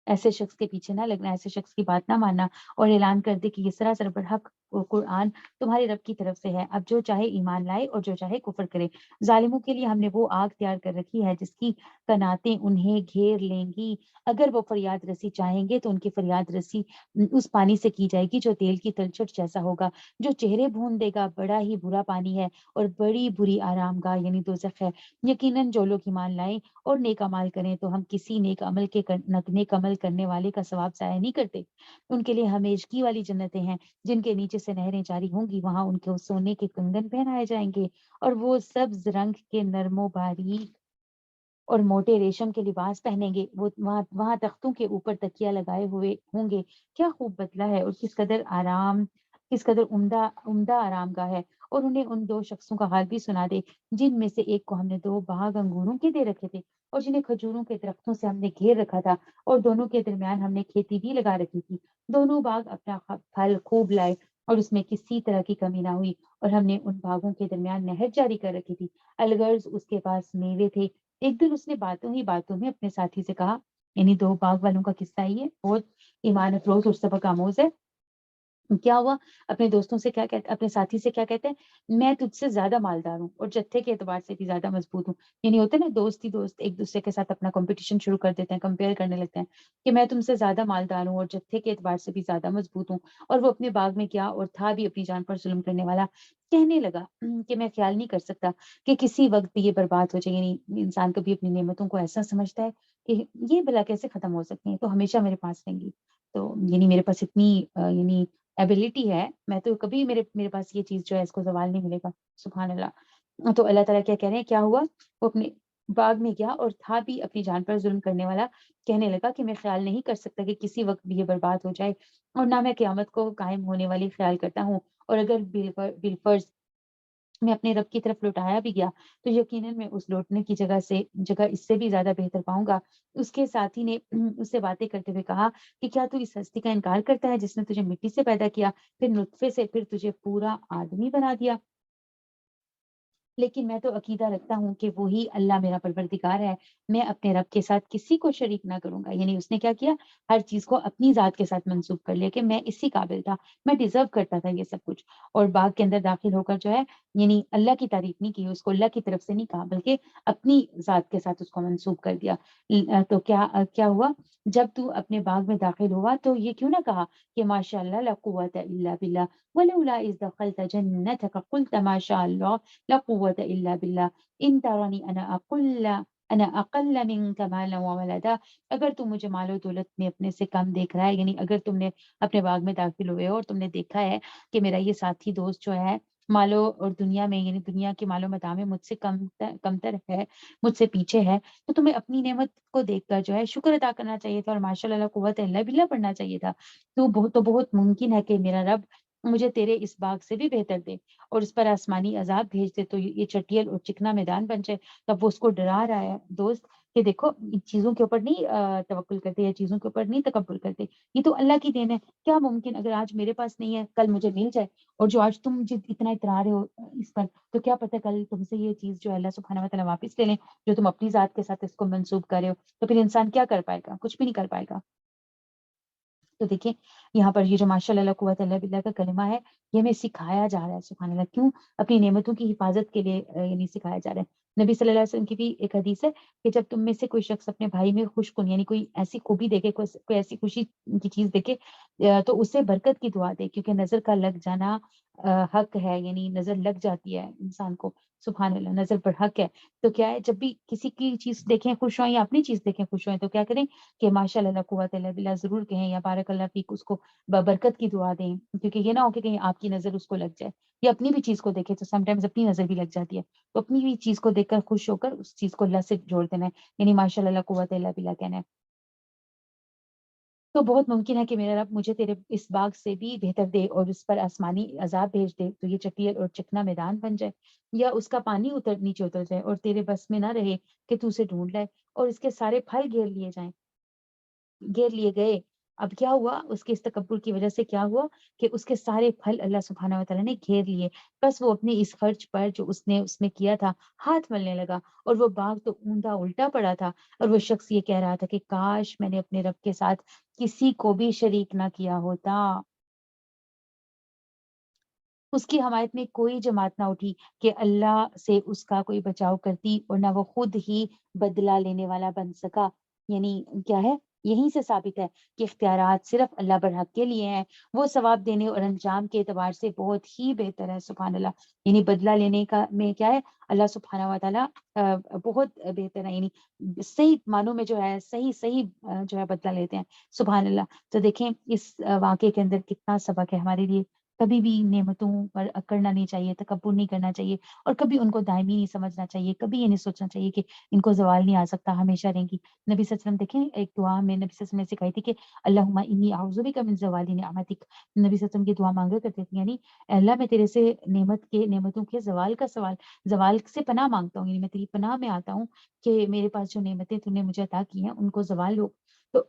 ایسے شخص کے پیچھے نہ لگنا، ایسے شخص کی بات نہ ماننا اور اعلان کر دے کہ یہ سراسر برحق قرآن تمہارے رب کی طرف سے ہے، اب جو چاہے ایمان لائے اور جو چاہے کفر کرے۔ ظالموں کے لیے ہم نے وہ آگ تیار کر رکھی ہے جس کی قناتیں انہیں گھیر لیں گی، اگر وہ فریاد رسی چاہیں گے تو ان کی فریاد رسی اس پانی سے کی جائے گی جو تیل کی تلچھٹ جیسا ہوگا، جو چہرے بھون دے گا، بڑا ہی برا پانی ہے اور بڑی بری آرام گاہ یعنی دوزخ ہے۔ یقیناً جو لوگ ایمان لائیں اور نیک عمل کریں تو ہم کسی نیک عمل کرنے والے کا ثواب ضائع نہیں کرتے، ان کے لیے ہمیشگی والی جنتیں ہیں جن کے نیچے سے نہریں جاری ہوں گی، وہاں ان کو سونے کے کنگن پہنائے جائیں گے اور وہ سبز رنگ کے نرم و باریک اور موٹے ریشم کے لباس پہنیں گے، وہ وہاں تختوں کے اوپر تکیا لگائے ہوئے ہوں گے۔ کیا خوب بدلہ ہے اور کس قدر عمدہ آرام گاہ ہے۔ اور انہیں ان 2 شخصوں کا حال بھی سنا دے جن میں سے ایک کو ہم نے 2 باغ انگوروں کے دے رکھے تھے اور جنہیں کھجوروں کے درختوں سے ہم نے گھیر رکھا تھا، اور دونوں کے درمیان ہم نے کھیتی بھی لگا رکھی تھی، دونوں باغ اپنا پھل خوب لائے اور اس میں کسی طرح کی کمی نہ ہوئی، اور ہم نے ان باغوں کے درمیان نہر جاری کر رکھی تھی، الغرض اس کے پاس میوے تھے۔ ایک دن اس نے باتوں میں اپنے ساتھی سے کہا، یعنی 2 باغ والوں کا قصہ ہی ہے، بہت ایمان افروز اور سبق آموز ہے۔ کیا ہوا، اپنے دوستوں سے کیا کہتے، اپنے ساتھی سے کیا کہتے ہیں، میں تجھ سے زیادہ مالدار ہوں اور جتھے کے اعتبار سے بھی زیادہ مضبوط ہوں۔ یعنی ہوتے ہیں نا دوست ہی دوست ایک دوسرے کے ساتھ اپنا کمپٹیشن شروع کر دیتے ہیں، کمپیئر کرنے لگتے ہیں کہ میں تم سے زیادہ مالدار ہوں اور جتھے کے اعتبار سے بھی زیادہ مضبوط ہوں۔ اور وہ اپنے باغ میں کیا اور تھا بھی اپنی جان پر ظلم کرنے والا، کہنے لگا کہ میں خیال نہیں کر سکتا کہ کسی وقت بھی یہ برباد ہو جائے، یعنی انسان کبھی اپنی نعمتوں کو ایسا سمجھتا ہے کہ یہ بلا کیسے ختم ہو سکتی ہیں، تو ہمیشہ میرے پاس رہیں گی، تو یعنی میرے پاس اتنی یعنی ایبلٹی ہے، میں تو کبھی میرے پاس یہ چیز جو ہے اس کو زوال نہیں ملے گا۔ سبحان اللہ۔ تو اللہ تعالیٰ کیا کہہ رہے ہیں، کیا ہوا، وہ اپنے باغ میں گیا اور تھا بھی اپنی جان پر ظلم کرنے والا، کہنے لگا کہ میں خیال نہیں کر سکتا کہ کسی وقت بھی یہ برباد ہو جائے، اور نہ میں قیامت کو قائم ہونے والی خیال کرتا ہوں، اور اگر بالفرض میں اپنے رب کی طرف لوٹایا بھی گیا تو یقیناً میں اس لوٹنے کی جگہ اس سے بھی زیادہ بہتر پاؤں گا۔ اس کے ساتھی نے اس سے باتیں کرتے ہوئے کہا کہ کیا تو اس ہستی کا انکار کرتا ہے جس نے تجھے مٹی سے پیدا کیا، پھر نطفے سے، پھر تجھے پورا آدمی بنا دیا؟ لیکن میں تو عقیدہ رکھتا ہوں کہ وہی اللہ میرا پروردگار ہے، میں اپنے رب کے ساتھ کسی کو شریک نہ کروں گا۔ یعنی اس نے کیا کیا، ہر چیز کو اپنی ذات کے ساتھ منسوب کر لیا کہ میں اسی قابل تھا، میں ڈیزرو کرتا تھا یہ سب کچھ، اور باغ کے اندر داخل ہو کر جو ہے یعنی اللہ کی تعریف نہیں کی، اس کو اللہ کی طرف سے نہیں کہا بلکہ اپنی ذات کے ساتھ اس کو منسوب کر دیا۔ تو کیا ہوا، جب تو اپنے باغ میں داخل ہوا تو یہ کیوں نہ کہا کہ ماشاء اللہ لا قوت الا باللہ ولولا اذ دخلت جنتک قلت ما شاء اللہ لا قوت الا باللہ ان ترانی انا اقل منک مالا وولدا۔ اگر تم مجھے مال و دولت میں اپنے سے کم دیکھ رہا ہے، یعنی اگر تم نے اپنے باغ میں داخل ہوئے ہو اور تم نے دیکھا ہے کہ میرا یہ ساتھی دوست جو ہے مالو اور دنیا میں یعنی دنیا کے مال و متاع میں مجھ سے کمتر ہے، مجھ سے پیچھے ہے، تو تمہیں اپنی نعمت کو دیکھ کر جو ہے شکر ادا کرنا چاہیے تھا اور ماشاء اللہ قوت الا باللہ پڑھنا چاہیے تھا۔ تو بہت ممکن ہے کہ میرا رب مجھے تیرے اس باغ سے بھی بہتر دے اور اس پر آسمانی عذاب بھیج دے تو یہ چٹیل اور چکنا میدان بن جائے۔ تب وہ اس کو ڈرا رہا ہے دوست کہ دیکھو ان چیزوں کے اوپر نہیں توکل کرتے یا چیزوں کے اوپر نہیں تکبر کرتے، یہ تو اللہ کی دین ہے۔ کیا ممکن اگر آج میرے پاس نہیں ہے کل مجھے مل جائے، اور جو آج تم مجھے اتنا اترا رہے ہو اس پر، تو کیا پتہ کل تم سے یہ چیز جو اللہ سبحانہ وتعالی واپس لے لیں جو تم اپنی ذات کے ساتھ اس کو منسوب کر رہے ہو، تو پھر انسان کیا کر پائے گا؟ کچھ بھی نہیں کر پائے گا۔ تو دیکھیں یہاں پر یہ جو ماشاء اللہ قوت اللہ باللہ کا کلمہ ہے یہ ہمیں سکھایا جا رہا ہے، سبحان اللہ، کیوں؟ اپنی نعمتوں کی حفاظت کے لیے یعنی سکھایا جا رہا ہے۔ نبی صلی اللہ علیہ وسلم کی بھی ایک حدیث ہے کہ جب تم میں سے کوئی شخص اپنے بھائی میں خوش کن یعنی کوئی ایسی خوبی دیکھے، کوئی ایسی خوشی کی چیز دیکھے تو اسے برکت کی دعا دے، کیونکہ نظر کا لگ جانا حق ہے، یعنی نظر لگ جاتی ہے انسان کو، سبحان اللہ، نظر پر حق ہے۔ تو کیا ہے جب بھی کسی کی چیز دیکھیں خوش ہوئیں یا اپنی چیز دیکھیں خوش ہوئیں تو کیا کریں کہ ماشاء اللہ قوت اللہ باللہ ضرور کہیں یا بارک اللہ فیک، اس کو برکت کی دعا دیں، کیونکہ یہ نہ ہو کہ کہیں آپ کی نظر اس کو لگ جائے، یا اپنی بھی چیز کو دیکھے تو سم ٹائمز اپنی نظر بھی لگ جاتی ہے، تو اپنی بھی چیز کو دیکھ کر خوش ہو کر اس چیز کو اللہ سے جوڑ دینا ہے، یعنی ماشاء اللہ قوت اللہ باللہ کہنا ہے۔ تو بہت ممکن ہے کہ میرا رب مجھے تیرے اس باغ سے بھی بہتر دے اور اس پر آسمانی عذاب بھیج دے تو یہ چٹیل اور چکنا میدان بن جائے، یا اس کا پانی نیچے اتر جائے اور تیرے بس میں نہ رہے کہ تو اسے ڈھونڈ لائے اور اس کے سارے پھل گھیر لیے گئے۔ اب کیا ہوا؟ اس کے اس تکبر کی وجہ سے کیا ہوا کہ اس کے سارے پھل اللہ سبحانہ و تعالیٰ نے گھیر لیے، بس وہ اپنے اس خرچ پر جو اس نے کیا تھا ہاتھ ملنے لگا، اور وہ باغ تو اوندا الٹا پڑا تھا، اور وہ شخص یہ کہہ رہا تھا کہ کاش میں نے اپنے رب کے ساتھ کسی کو بھی شریک نہ کیا ہوتا۔ اس کی حمایت میں کوئی جماعت نہ اٹھی کہ اللہ سے اس کا کوئی بچاؤ کرتی، اور نہ وہ خود ہی بدلہ لینے والا بن سکا۔ یعنی کیا ہے؟ یہیں سے ثابت ہے کہ اختیارات صرف اللہ برحق کے لیے ہیں، وہ ثواب دینے اور انجام کے اعتبار سے بہت ہی بہتر ہے، سبحان اللہ۔ یعنی بدلہ لینے کا میں کیا ہے؟ اللہ سبحانہ و تعالیٰ بہت بہتر ہے، یعنی صحیح معنوں میں جو ہے صحیح جو ہے بدلہ لیتے ہیں، سبحان اللہ۔ تو دیکھیں اس واقعے کے اندر کتنا سبق ہے ہمارے لیے۔ کبھی بھی نعمتوں پر اکڑنا نہیں چاہیے، تکبر نہیں کرنا چاہیے، اور کبھی ان کو دائمی نہیں سمجھنا چاہیے، کبھی یہ نہیں سوچنا چاہیے کہ ان کو زوال نہیں آ سکتا، ہمیشہ رہیں گی۔ نبی صلی اللہ علیہ وسلم دیکھیں ایک دعا میں نبی صلی اللہ علیہ وسلم نے سکھائی تھی کہ اللہم انی اعوذ بک من زوال نعمتک، نبی صلی اللہ علیہ وسلم کی دعا مانگا کرتے تھے، یعنی اے اللہ میں تیرے سے نعمتوں کے زوال سے پناہ مانگتا ہوں، یعنی میں تیری پناہ میں آتا ہوں کہ میرے پاس جو نعمتیں تو نے مجھے عطا کی ہیں ان کو زوال ہو۔ تو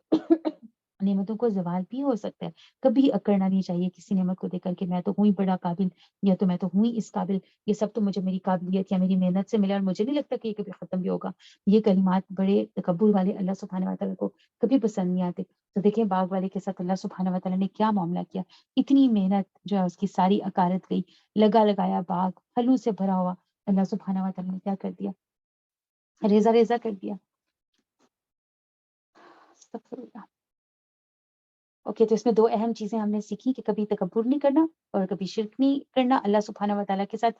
نعمتوں کو زوال بھی ہو سکتا ہے، کبھی اکڑنا نہیں چاہیے کسی نعمت کو دیکھ کر کہ میں تو ہوں ہی بڑا قابل، یا تو میں تو ہوں ہی اس قابل، یہ سب تو مجھے میری قابلیت یا میری محنت سے ملا، اور مجھے نہیں لگتا کہ یہ کبھی ختم بھی ہوگا۔ یہ کلمات بڑے تکبر والے اللہ سبحانہ وتعالیٰ کو کبھی پسند نہیں آتے۔ تو دیکھیں باغ والے کے ساتھ اللہ سبحانہ وتعالیٰ نے کیا معاملہ کیا، اتنی محنت جو ہے اس کی ساری اکارت گئی، لگایا باغ پھلوں سے بھرا ہوا، اللہ سبحانہ وتعالیٰ نے کیا کر دیا؟ ریزہ کر دیا۔ استغفر اللہ۔ اوکے، تو اس میں دو اہم چیزیں ہم نے سیکھی کہ کبھی تکبر نہیں کرنا اور کبھی شرک نہیں کرنا، اللہ سبحانہ و تعالیٰ کے ساتھ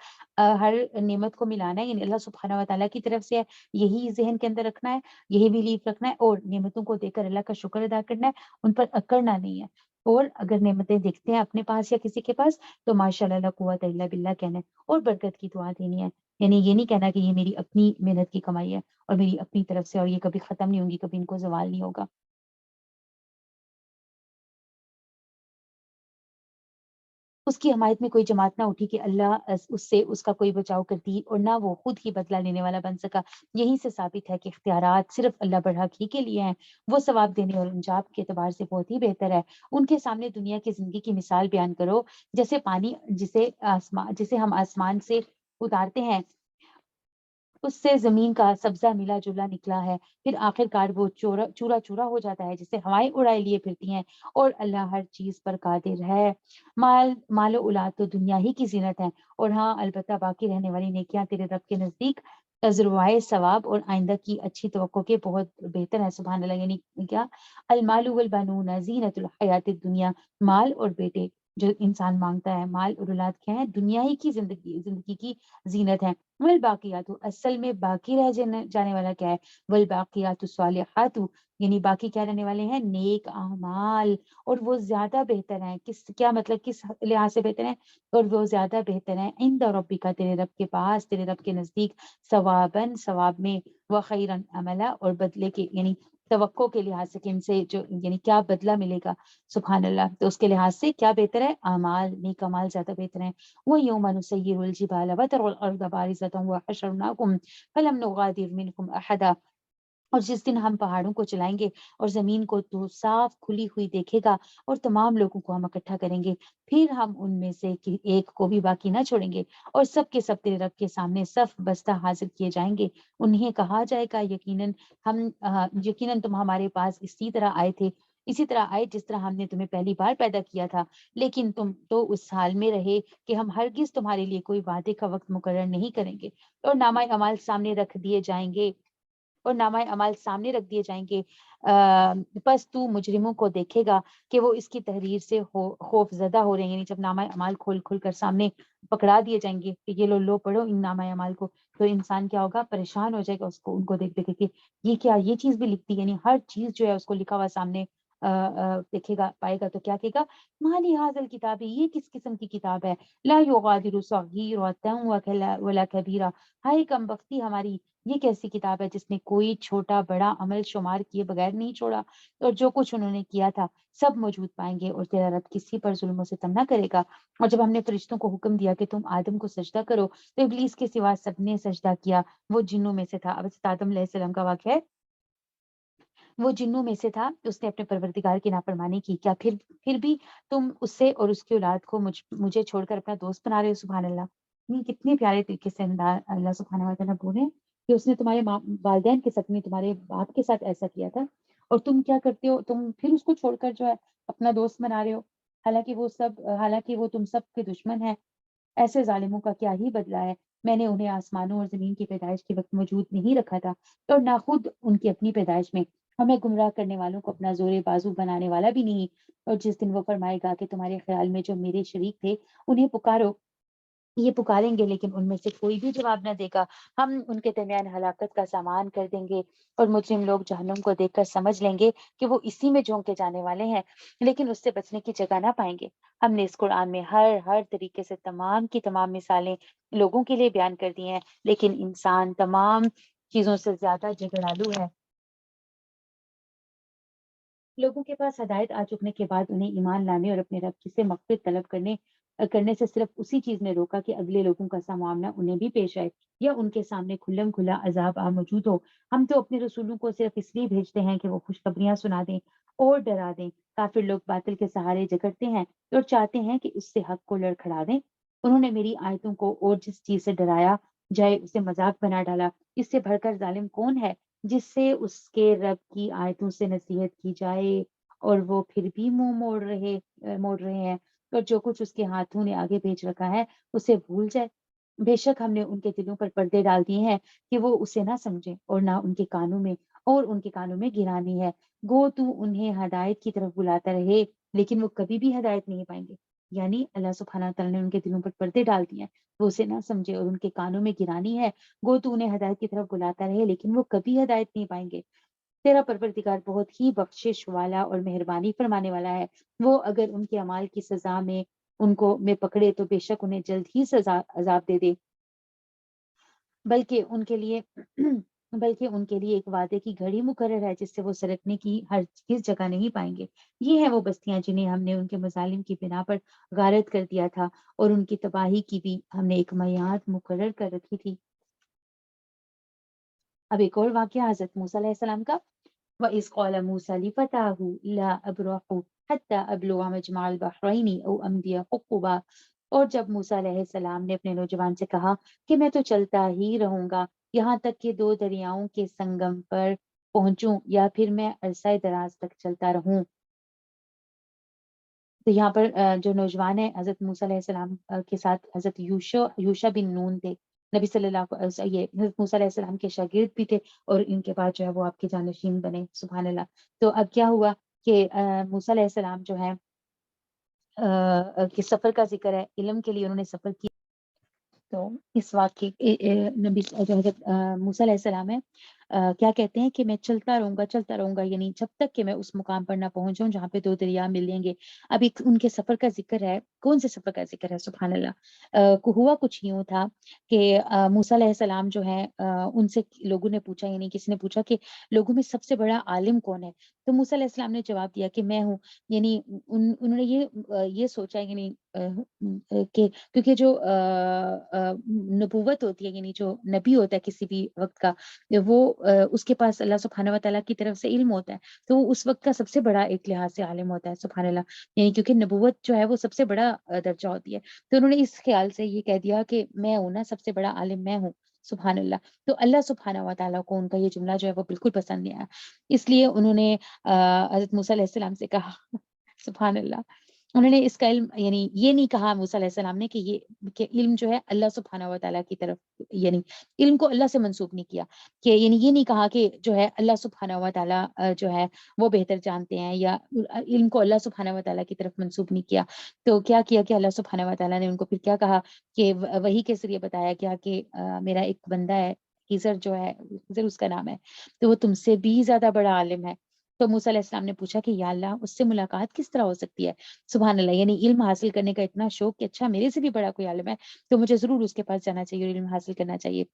ہر نعمت کو ملانا ہے، یعنی اللہ سبحانہ و تعالیٰ کی طرف سے ہے، یہی ذہن کے اندر رکھنا ہے، یہی بیلیف رکھنا ہے، اور نعمتوں کو دیکھ کر اللہ کا شکر ادا کرنا ہے، ان پر اکڑنا نہیں ہے۔ اور اگر نعمتیں دیکھتے ہیں اپنے پاس یا کسی کے پاس تو ماشاء اللہ لا قوت الا باللہ کہنا ہے اور برکت کی دعا دینی ہے، یعنی یہ نہیں کہنا کہ یہ میری اپنی محنت کی کمائی ہے اور میری اپنی طرف سے اور یہ کبھی ختم نہیں ہوگی، کبھی ان کو زوال نہیں ہوگا۔ اس کی حمایت میں کوئی جماعت نہ اٹھی کہ اللہ اس سے اس کا کوئی بچاؤ کرتی، اور نہ وہ خود ہی بدلہ لینے والا بن سکا۔ یہیں سے ثابت ہے کہ اختیارات صرف اللہ برحق ہی کے لیے ہیں، وہ ثواب دینے اور انجام کے اعتبار سے بہت ہی بہتر ہے۔ ان کے سامنے دنیا کی زندگی کی مثال بیان کرو، جیسے پانی جسے ہم آسمان سے اتارتے ہیں، اس سے زمین کا سبزہ ملا جلا نکلا ہے، پھر آخر کار وہ چورا چورا ہو جاتا ہے جسے ہوائیں اڑائے لیے پھرتی ہیں، اور اللہ ہر چیز پر قادر ہے۔ مال و اولاد تو دنیا ہی کی زینت ہے، اور ہاں البتہ باقی رہنے والی نیکیاں تیرے رب کے نزدیک تجربۂ ثواب اور آئندہ کی اچھی توقع کے بہت بہتر ہے، سبحان اللہ۔ یعنی کیا؟ المال والبنون زینت الحیات الدنیا، مال اور بیٹے جو انسان مانگتا ہے، مال اور اولاد کیا ہے؟ دنیا ہی کی زندگی کی زینت ہے۔ والباقیات، اصل میں باقی رہ جانے والا کیا ہے؟ والباقیات الصالحات، یعنی باقی کیا رہنے والے ہیں؟ نیک اعمال، اور وہ زیادہ بہتر ہیں. کیا مطلب کس لحاظ سے بہتر ہیں؟ اور وہ زیادہ بہتر ہیں عند ربک، تیرے رب کے پاس، تیرے رب کے نزدیک، ثواباً ثواب میں، وخیراً عملا، اور بدلے کے یعنی توقع کے لحاظ سے کہ ان سے جو یعنی کیا بدلہ ملے گا. سبحان اللہ. تو اس کے لحاظ سے کیا بہتر ہے؟ اعمال، نیک اعمال زیادہ بہتر ہیں. وَيَوْمَ نُسَيِّرُ الْجِبَالَ وَتَرَى الْأَرْضَ بَارِزَةً وَحَشَرْنَاكُمْ فَلَمْ نُغَادِرْ مِنْكُمْ أَحَدًا. اور جس دن ہم پہاڑوں کو چلائیں گے اور زمین کو تو صاف کھلی ہوئی دیکھے گا، اور تمام لوگوں کو ہم اکٹھا کریں گے، پھر ہم ان میں سے ایک کو بھی باقی نہ چھوڑیں گے، اور سب کے سب تیرے رب کے سامنے صف بستہ حاضر کیے جائیں گے. انہیں کہا جائے گا یقیناً تم ہمارے پاس اسی طرح آئے تھے، اسی طرح آئے جس طرح ہم نے تمہیں پہلی بار پیدا کیا تھا، لیکن تم تو اس حال میں رہے کہ ہم ہرگز تمہارے لیے کوئی وعدے کا وقت مقرر نہیں کریں گے. اور نامہ اعمال سامنے رکھ دیے جائیں گے، اور نامہ اعمال سامنے رکھ دیے جائیں گے. پس تو مجرموں کو دیکھے گا کہ وہ اس کی تحریر سے خوف زدہ ہو رہے ہیں. یعنی جب نامہ اعمال کھول کھول کر سامنے پکڑا دیے جائیں گے کہ یہ لو پڑھو ان نامہ اعمال کو، تو انسان کیا ہوگا؟ پریشان ہو جائے گا ان کو دیکھ دیکھ کے یہ کیا، یہ چیز بھی لکھتی ہے. یعنی ہر چیز جو ہے اس کو لکھا ہوا سامنے دیکھے گا، پائے گا، تو کیا کہے گا؟ مالی حاضل کتاب، یہ کس قسم کی کتاب ہے؟ لا یغادر صغیرۃ ولا کبیرہ، ہائے کم بختی ہماری، یہ کیسی کتاب ہے جس نے کوئی چھوٹا بڑا عمل شمار کیے بغیر نہیں چھوڑا. اور جو کچھ انہوں نے کیا تھا سب موجود پائیں گے، اور تیرا رب کسی پر ظلم و ستم نہ کرے گا. اور جب ہم نے فرشتوں کو حکم دیا کہ تم آدم کو سجدہ کرو، تو ابلیس کے سوا سب نے سجدہ کیا، وہ جنوں میں سے تھا. اب آدم علیہ السلام کا واقعہ ہے، وہ جنوں میں سے تھا، اس نے اپنے پروردگار کی نافرمانی کی. کیا پھر بھی تم اس سے اور اس کی اولاد کو مجھے چھوڑ کر اپنا دوست بنا رہے ہو؟ سبحان اللہ. یہ کتنے پیارے طریقے سے اللہ سبحانہ و تعالیٰ بولے کہ اس نے تمہارے والدین کے ساتھ میں، تمہارے باپ کے ساتھ ایسا کیا تھا، اور تم کیا کرتے ہو؟ تم پھر اس کو چھوڑ کر جو ہے اپنا دوست بنا رہے ہو، حالانکہ وہ تم سب کے دشمن ہے. ایسے ظالموں کا کیا ہی بدلہ ہے. میں نے انہیں آسمانوں اور زمین کی پیدائش کے وقت موجود نہیں رکھا تھا، اور نہ خود ان کی اپنی پیدائش میں. ہمیں گمراہ کرنے والوں کو اپنا زور بازو بنانے والا بھی نہیں. اور جس دن وہ فرمائے گا کہ تمہارے خیال میں جو میرے شریک تھے انہیں پکارو، یہ پکاریں گے لیکن ان میں سے کوئی بھی جواب نہ دے گا، ہم ان کے درمیان ہلاکت کا سامان کر دیں گے. اور مجرم لوگ جہنم کو دیکھ کر سمجھ لیں گے کہ وہ اسی میں جھونکے جانے والے ہیں، لیکن اس سے بچنے کی جگہ نہ پائیں گے. ہم نے اس قرآن میں ہر طریقے سے تمام کی تمام مثالیں لوگوں کے لیے بیان کر دی ہیں، لیکن انسان تمام چیزوں سے زیادہ جھگڑالو ہے. لوگوں کے پاس ہدایت آ چکنے کے بعد انہیں ایمان لانے اور اپنے رب سے مغفرت طلب کرنے سے صرف اسی چیز نے روکا کہ اگلے لوگوں کا سا معاملہ انہیں بھی پیش آئے، یا ان کے سامنے کھلم کھلا عذاب موجود ہو. ہم تو اپنے رسولوں کو صرف اس لیے بھیجتے ہیں کہ وہ خوشخبریاں سنا دیں اور ڈرا دیں. کافر لوگ باطل کے سہارے جگڑتے ہیں اور چاہتے ہیں کہ اس سے حق کو لڑکھڑا دیں. انہوں نے میری آیتوں کو اور جس چیز سے ڈرایا جائے اسے مذاق بنا ڈالا. اس سے بڑھ کر ظالم کون ہے جس سے اس کے رب کی آیتوں سے نصیحت کی جائے اور وہ پھر بھی منہ موڑ رہے ہیں، اور جو کچھ اس کے ہاتھوں نے آگے بھیج رکھا ہے اسے بھول جائے. بے شک ہم نے ان کے دلوں پر پردے ڈال دیے ہیں کہ وہ اسے نہ سمجھیں، اور نہ ان کے کانوں میں گرانی ہے. گو تو انہیں ہدایت کی طرف بلاتا رہے لیکن وہ کبھی بھی ہدایت نہیں پائیں گے. یعنی اللہ سبحانہ تعالیٰ نے ان کے دلوں پر پردے ڈال دیے ہیں، وہ اسے نہ سمجھے، اور ان کے کانوں میں گرانی ہے. گو تو انہیں ہدایت کی طرف بلاتا رہے لیکن وہ کبھی ہدایت نہیں پائیں گے. تیرا پروردگار بہت ہی بخشش والا اور مہربانی فرمانے والا ہے. وہ اگر ان کے اعمال کی سزا میں پکڑے تو بے شک انہیں جلد ہی سزا عذاب دے دے، بلکہ ان کے لیے ایک وعدے کی گھڑی مقرر ہے جس سے وہ سرکنے کی ہر کس جگہ نہیں پائیں گے. یہ ہیں وہ بستیاں جنہیں ہم نے ان کے مظالم کی بنا پر غارت کر دیا تھا، اور ان کی تباہی کی بھی ہم نے ایک میعاد مقرر کر رکھی تھی. اب ایک اور واقعہ حضرت موسیٰ علیہ السلام کا. وَإِذْ قَالَ مُوسَىٰ لِفَتَاهُ لَا أَبْرَحُ حَتَّىٰ أَبْلُغَ مَجْمَعَ الْبَحْرَيْنِ أَوْ أَمْضِيَ حُقُبًا. اور جب موسیٰ علیہ السلام نے اپنے نوجوان سے کہا کہ میں تو چلتا ہی رہوں گا یہاں تک کہ دو دریاؤں کے سنگم پر پہنچوں، یا پھر میں عرصہ دراز تک چلتا رہوں. تو یہاں پر جو نوجوان ہے حضرت موسیٰ علیہ السلام کے ساتھ حضرت یوشع بن نون تھے. نبی صلی اللہ یہ حضرت موسیٰ علیہ السلام کے شاگرد بھی تھے، اور ان کے بعد جو ہے وہ آپ کے جانشین بنے. سبحان اللہ. تو اب کیا ہوا کہ موسیٰ علیہ السلام جو ہے کہ سفر کا ذکر ہے، علم کے لیے انہوں نے سفر کیا. تو اس واقعے نبی جو حضرت موسیٰ علیہ السلام ہے کیا کہتے ہیں کہ میں چلتا رہوں گا، یعنی جب تک کہ میں اس مقام پر نہ پہنچ جاؤں جہاں پہ 2 دریا ملیں گے۔ اب ایک ان کے سفر کا ذکر ہے، کون سے سفر کا ذکر ہے؟ سبحان اللہ۔ ہوا کچھ یوں تھا کہ موسیٰ علیہ السلام جو ہیں ان سے لوگوں نے پوچھا، یعنی کسی نے پوچھا کہ لوگوں میں سب سے بڑا عالم کون ہے؟ تو موسیٰ علیہ السلام نے جواب دیا کہ میں ہوں۔ یعنی انہوں نے یہ سوچا، یعنی کہ کیونکہ جو نبوت ہوتی ہے، یعنی جو نبی ہوتا ہے کسی بھی وقت کا، وہ اس کے پاس اللہ سبحانہ و تعالیٰ کی طرف سے علم ہوتا ہے، تو وہ اس وقت کا سب سے بڑا ایک لحاظ سے عالم ہوتا ہے، سبحان اللہ۔ یعنی کیونکہ نبوت جو ہے وہ سب سے بڑا درجہ ہوتی ہے، تو انہوں نے اس خیال سے یہ کہہ دیا کہ میں ہوں نا، سب سے بڑا عالم میں ہوں، سبحان اللہ۔ تو اللہ سبحانہ و تعالیٰ کو ان کا یہ جملہ جو ہے وہ بالکل پسند نہیں آیا، اس لیے انہوں نے حضرت موسیٰ علیہ السلام سے کہا سبحان اللہ، انہوں نے اس کا علم، یعنی یہ نہیں کہا موسیٰ علیہ السلام نے کہ علم جو ہے اللہ سبحانہ و تعالیٰ کی طرف، یعنی علم کو اللہ سے منسوب نہیں کیا، کہ یعنی یہ نہیں کہا کہ جو ہے اللہ سبحانہ و تعالیٰ جو ہے وہ بہتر جانتے ہیں، یا علم کو اللہ سبحانہ و تعالیٰ کی طرف منسوب نہیں کیا۔ تو کیا کیا کہ اللہ سبحانہ و تعالیٰ نے ان کو پھر کیا کہا کہ وحی کے ذریعے بتایا گیا کہ میرا ایک بندہ ہے خضر، جو ہے خضر اس کا نام ہے، تو وہ تم سے بھی زیادہ بڑا عالم ہے۔ تو موسیٰ علیہ السلام نے پوچھا کہ یا اللہ، اس سے ملاقات کس طرح ہو سکتی ہے؟ سبحان اللہ، یعنی علم حاصل کرنے کا اتنا شوق کہ اچھا میرے سے بھی بڑا کوئی عالم ہے تو مجھے ضرور اس کے پاس جانا چاہیے اور علم حاصل کرنا چاہیے۔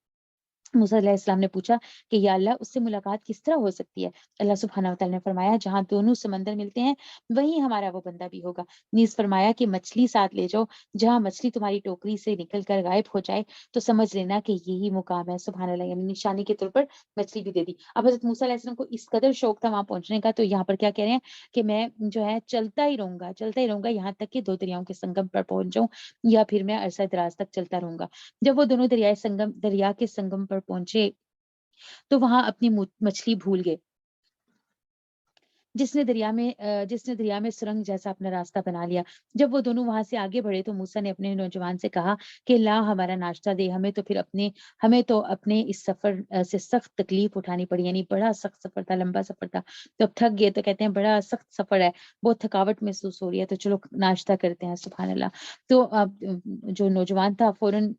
موسیٰ علیہ السلام نے پوچھا کہ یا اللہ، اس سے ملاقات کس طرح ہو سکتی ہے؟ اللہ سبحانہ وتعالی نے فرمایا جہاں دونوں سمندر ملتے ہیں وہیں ہمارا وہ بندہ بھی ہوگا۔ نیز فرمایا کہ مچھلی ساتھ لے جاؤ، جہاں مچھلی تمہاری ٹوکری سے نکل کر غائب ہو جائے تو سمجھ لینا کہ یہی مقام ہے۔ سبحان اللہ، یعنی نشانی کے طور پر مچھلی بھی دے دی۔ اب حضرت موسیٰ علیہ السلام کو اس قدر شوق تھا وہاں پہنچنے کا، تو یہاں پر کیا کہہ رہے ہیں کہ میں جو ہے چلتا ہی رہوں گا یہاں تک کہ 2 دریاؤں کے سنگم پر پہنچ جاؤں، یا پھر میں عرصہ دراز تک چلتا رہوں گا۔ جب وہ دونوں دریا کے سنگم پر پہنچے تو وہاں اپنی مچھلی بھول گئے۔ جس نے دریا میں سرنگ جیسا اپنا راستہ بنا لیا۔ جب وہ دونوں وہاں سے آگے بڑھے تو موسیٰ نے اپنے نوجوان سے کہا کہ لا ہمارا ناشتہ دے، ہمیں تو اپنے اس سفر سے سخت تکلیف اٹھانی پڑی، یعنی بڑا سخت سفر تھا، لمبا سفر تھا، تو اب تھک گئے، تو کہتے ہیں بڑا سخت سفر ہے، بہت تھکاوٹ محسوس ہو رہی ہے، تو چلو ناشتہ کرتے ہیں۔ سبحان اللہ۔ تو اب جو نوجوان تھا فوراً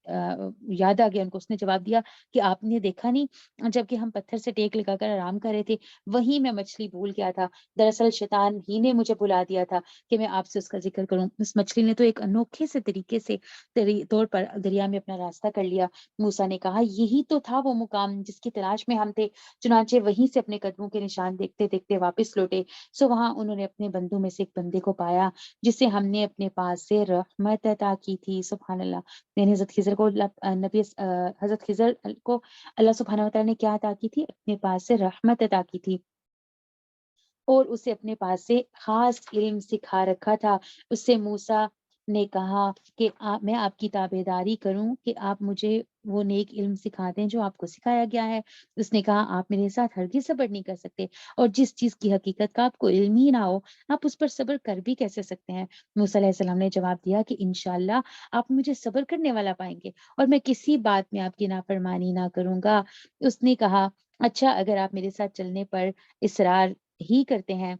یاد آ گیا ان کو، اس نے جواب دیا کہ آپ نے دیکھا نہیں جبکہ ہم پتھر سے ٹیک لگا کر آرام کر رہے تھے، وہیں میں مچھلی بھول گیا تھا، دراصل شیطان ہی نے مجھے بلا دیا تھا کہ میں آپ سے اس کا ذکر کروں۔ اس مچھلی نے تو ایک انوکھے سے طریقے سے طور پر دریا میں اپنا راستہ کر لیا۔ موسیٰ نے کہا یہی تو تھا وہ مقام جس کی تلاش میں ہم تھے، چنانچہ وہیں سے اپنے قدموں کے نشان دیکھتے دیکھتے واپس لوٹے۔ سو وہاں انہوں نے اپنے بندوں میں سے ایک بندے کو پایا جسے ہم نے اپنے پاس سے رحمت عطا کی تھی۔ سبحان اللہ، یعنی حضرت خضر کو اللہ سبحانہ و تعالیٰ نے کیا عطا کی تھی؟ اپنے پاس سے رحمت عطا کی تھی، اور اسے اپنے پاس سے خاص علم سکھا رکھا تھا۔ اس سے موسیٰ نے کہا کہ میں آپ کی تابعداری کروں کہ آپ مجھے وہ نیک علم سکھا دیں جو آپ کو سکھایا گیا ہے۔ اس نے کہا آپ میرے ساتھ ہرگز صبر نہیں کر سکتے، اور جس چیز کی حقیقت کا آپ کو علم ہی نہ ہو آپ اس پر صبر کر بھی کیسے سکتے ہیں؟ موسیٰ علیہ السلام نے جواب دیا کہ انشاءاللہ آپ مجھے صبر کرنے والا پائیں گے، اور میں کسی بات میں آپ کی نافرمانی نہ کروں گا۔ اس نے کہا اچھا، اگر آپ میرے ساتھ چلنے پر اصرار ہی کرتے ہیں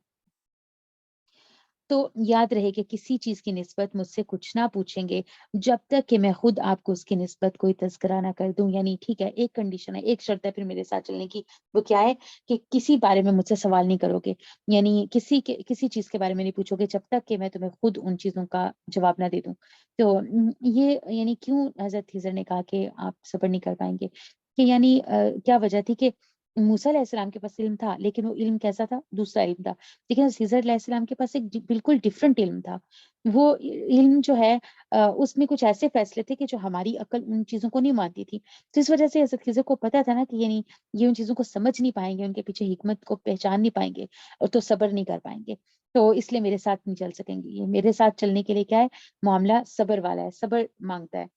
تو یاد رہے کہ کسی چیز کی نسبت مجھ سے کچھ نہ پوچھیں گے جب تک کہ میں خود آپ کو اس کی نسبت کوئی تذکرہ نہ کر دوں۔ یعنی ٹھیک ہے، ایک کنڈیشن ہے، ایک شرط ہے پھر میرے ساتھ چلنے کی، وہ کیا ہے کہ کسی بارے میں مجھ سے سوال نہیں کرو گے، یعنی کسی چیز کے بارے میں نہیں پوچھو گے جب تک کہ میں تمہیں خود ان چیزوں کا جواب نہ دے دوں۔ تو یہ یعنی کیوں حضرت خضر نے کہا کہ آپ صبر نہیں کر پائیں گے، کہ یعنی کیا وجہ تھی کہ موسیٰ علیہ السلام کے پاس علم تھا، لیکن وہ علم کیسا تھا؟ دوسرا علم تھا، لیکن خضر علیہ السلام کے پاس ایک بالکل ڈفرنٹ علم تھا۔ وہ علم جو ہے اس میں کچھ ایسے فیصلے تھے کہ جو ہماری عقل ان چیزوں کو نہیں مانتی تھی، تو اس وجہ سے حضرت خضر کو پتا تھا نا کہ یعنی یہ ان چیزوں کو سمجھ نہیں پائیں گے، ان کے پیچھے حکمت کو پہچان نہیں پائیں گے، اور تو صبر نہیں کر پائیں گے، تو اس لیے میرے ساتھ نہیں چل سکیں گے۔ یہ میرے ساتھ چلنے کے لیے کیا ہے؟ معاملہ صبر والا ہے، صبر مانگتا ہے۔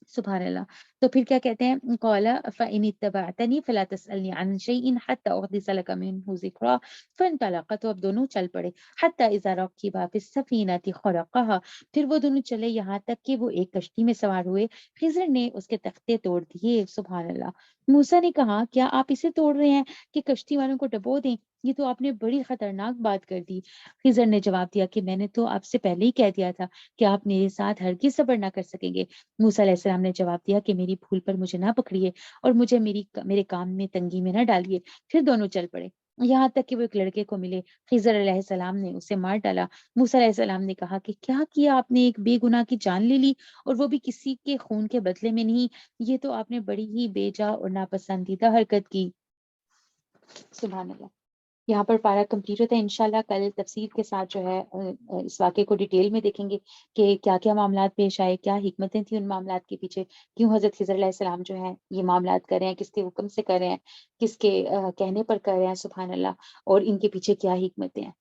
سبحان اللہ۔ تو پھر کیا کہتے ہیں قال فإن اتبعتنی فلا تسألنی عن شيء حتى أحدث لك منه ذکرا فانطلقا، تو اب دونوں چل پڑے حتى إذا ركبا في السفينة خرقها، پھر وہ دونوں چلے یہاں تک کہ وہ ایک کشتی میں سوار ہوئے۔ خضر نے اس کے تختے توڑ دیے۔ سبحان اللہ۔ موسیٰ نے کہا کیا آپ اسے توڑ رہے ہیں کہ کشتی والوں کو ڈبو دیں؟ یہ تو آپ نے بڑی خطرناک بات کر دی۔ خضر نے جواب دیا کہ میں نے تو آپ سے پہلے ہی کہہ دیا تھا کہ آپ میرے ساتھ ہرگز صبر نہ کر سکیں گے۔ موسیٰ علیہ السلام نے جواب دیا کہ میری میری بھول پر مجھے نہ پکڑیے اور مجھے میرے کام میں تنگی میں نہ ڈالیے۔ پھر دونوں چل پڑے، یہاں تک کہ وہ ایک لڑکے کو ملے۔ خضر علیہ السلام نے اسے مار ڈالا۔ موسیٰ علیہ السلام نے کہا کہ کیا کیا آپ نے، ایک بے گناہ کی جان لے لی، اور وہ بھی کسی کے خون کے بدلے میں نہیں، یہ تو آپ نے بڑی ہی بے جا اور ناپسندیدہ حرکت کی۔ سبحان اللہ۔ یہاں پر پارہ کمپلیٹ ہوتا ہے۔ انشاءاللہ کل تفصیل کے ساتھ جو ہے اس واقعے کو ڈیٹیل میں دیکھیں گے کہ کیا کیا معاملات پیش آئے، کیا حکمتیں تھیں ان معاملات کے پیچھے، کیوں حضرت خضر علیہ السلام جو ہیں یہ معاملات کر رہے ہیں، کس کے حکم سے کر رہے ہیں، کس کے کہنے پر کر رہے ہیں، سبحان اللہ، اور ان کے پیچھے کیا حکمتیں ہیں۔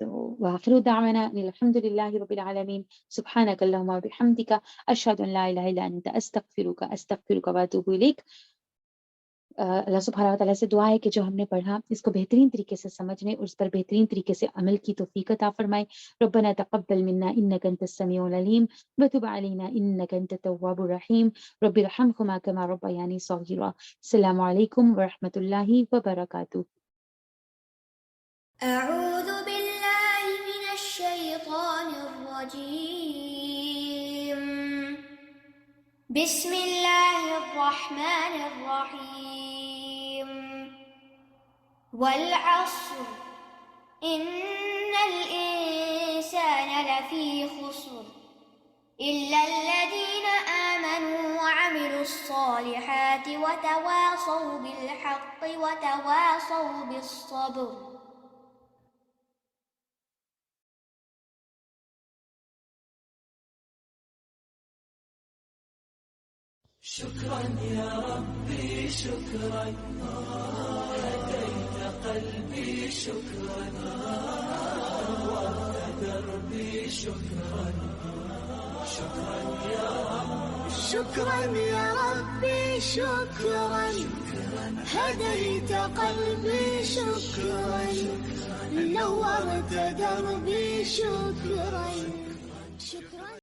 تو وآخر دعوانا ان الحمد للہ رب العالمین، سبحانک اللہم وبحمدک، اشہد ان لا الہ الا انت، استغفرک واتوب الیک۔ اللہ سبحانہ وتعالیٰ سے دعا ہے کہ جو ہم نے پڑھا اس کو بہترین طریقے سے سمجھنے اور اس پر بہترین طریقے سے عمل کی توفیق عطا فرمائے۔ ربنا تقبل منا انک انت السمیع العلیم وتب علینا انک انت التواب الرحیم رب ارحمہما کما ربیانی صغیرا۔ السلام علیکم ورحمۃ اللہ وبرکاتہ۔ أعوذ بالله من الشيطان الرجيم بسم الله الرحمن الرحيم والعصر إن الإنسان لفي خسر إلا الذين آمنوا وعملوا الصالحات وتواصوا بالحق وتواصوا بالصبر۔ شكرا يا ربي شكرا، هديت قلبي شكرا، نورت دربي شكرا، شكرا يا رب، شكرا يا ربي شكرا، هديت قلبي شكرا، نورت دربي شكرا،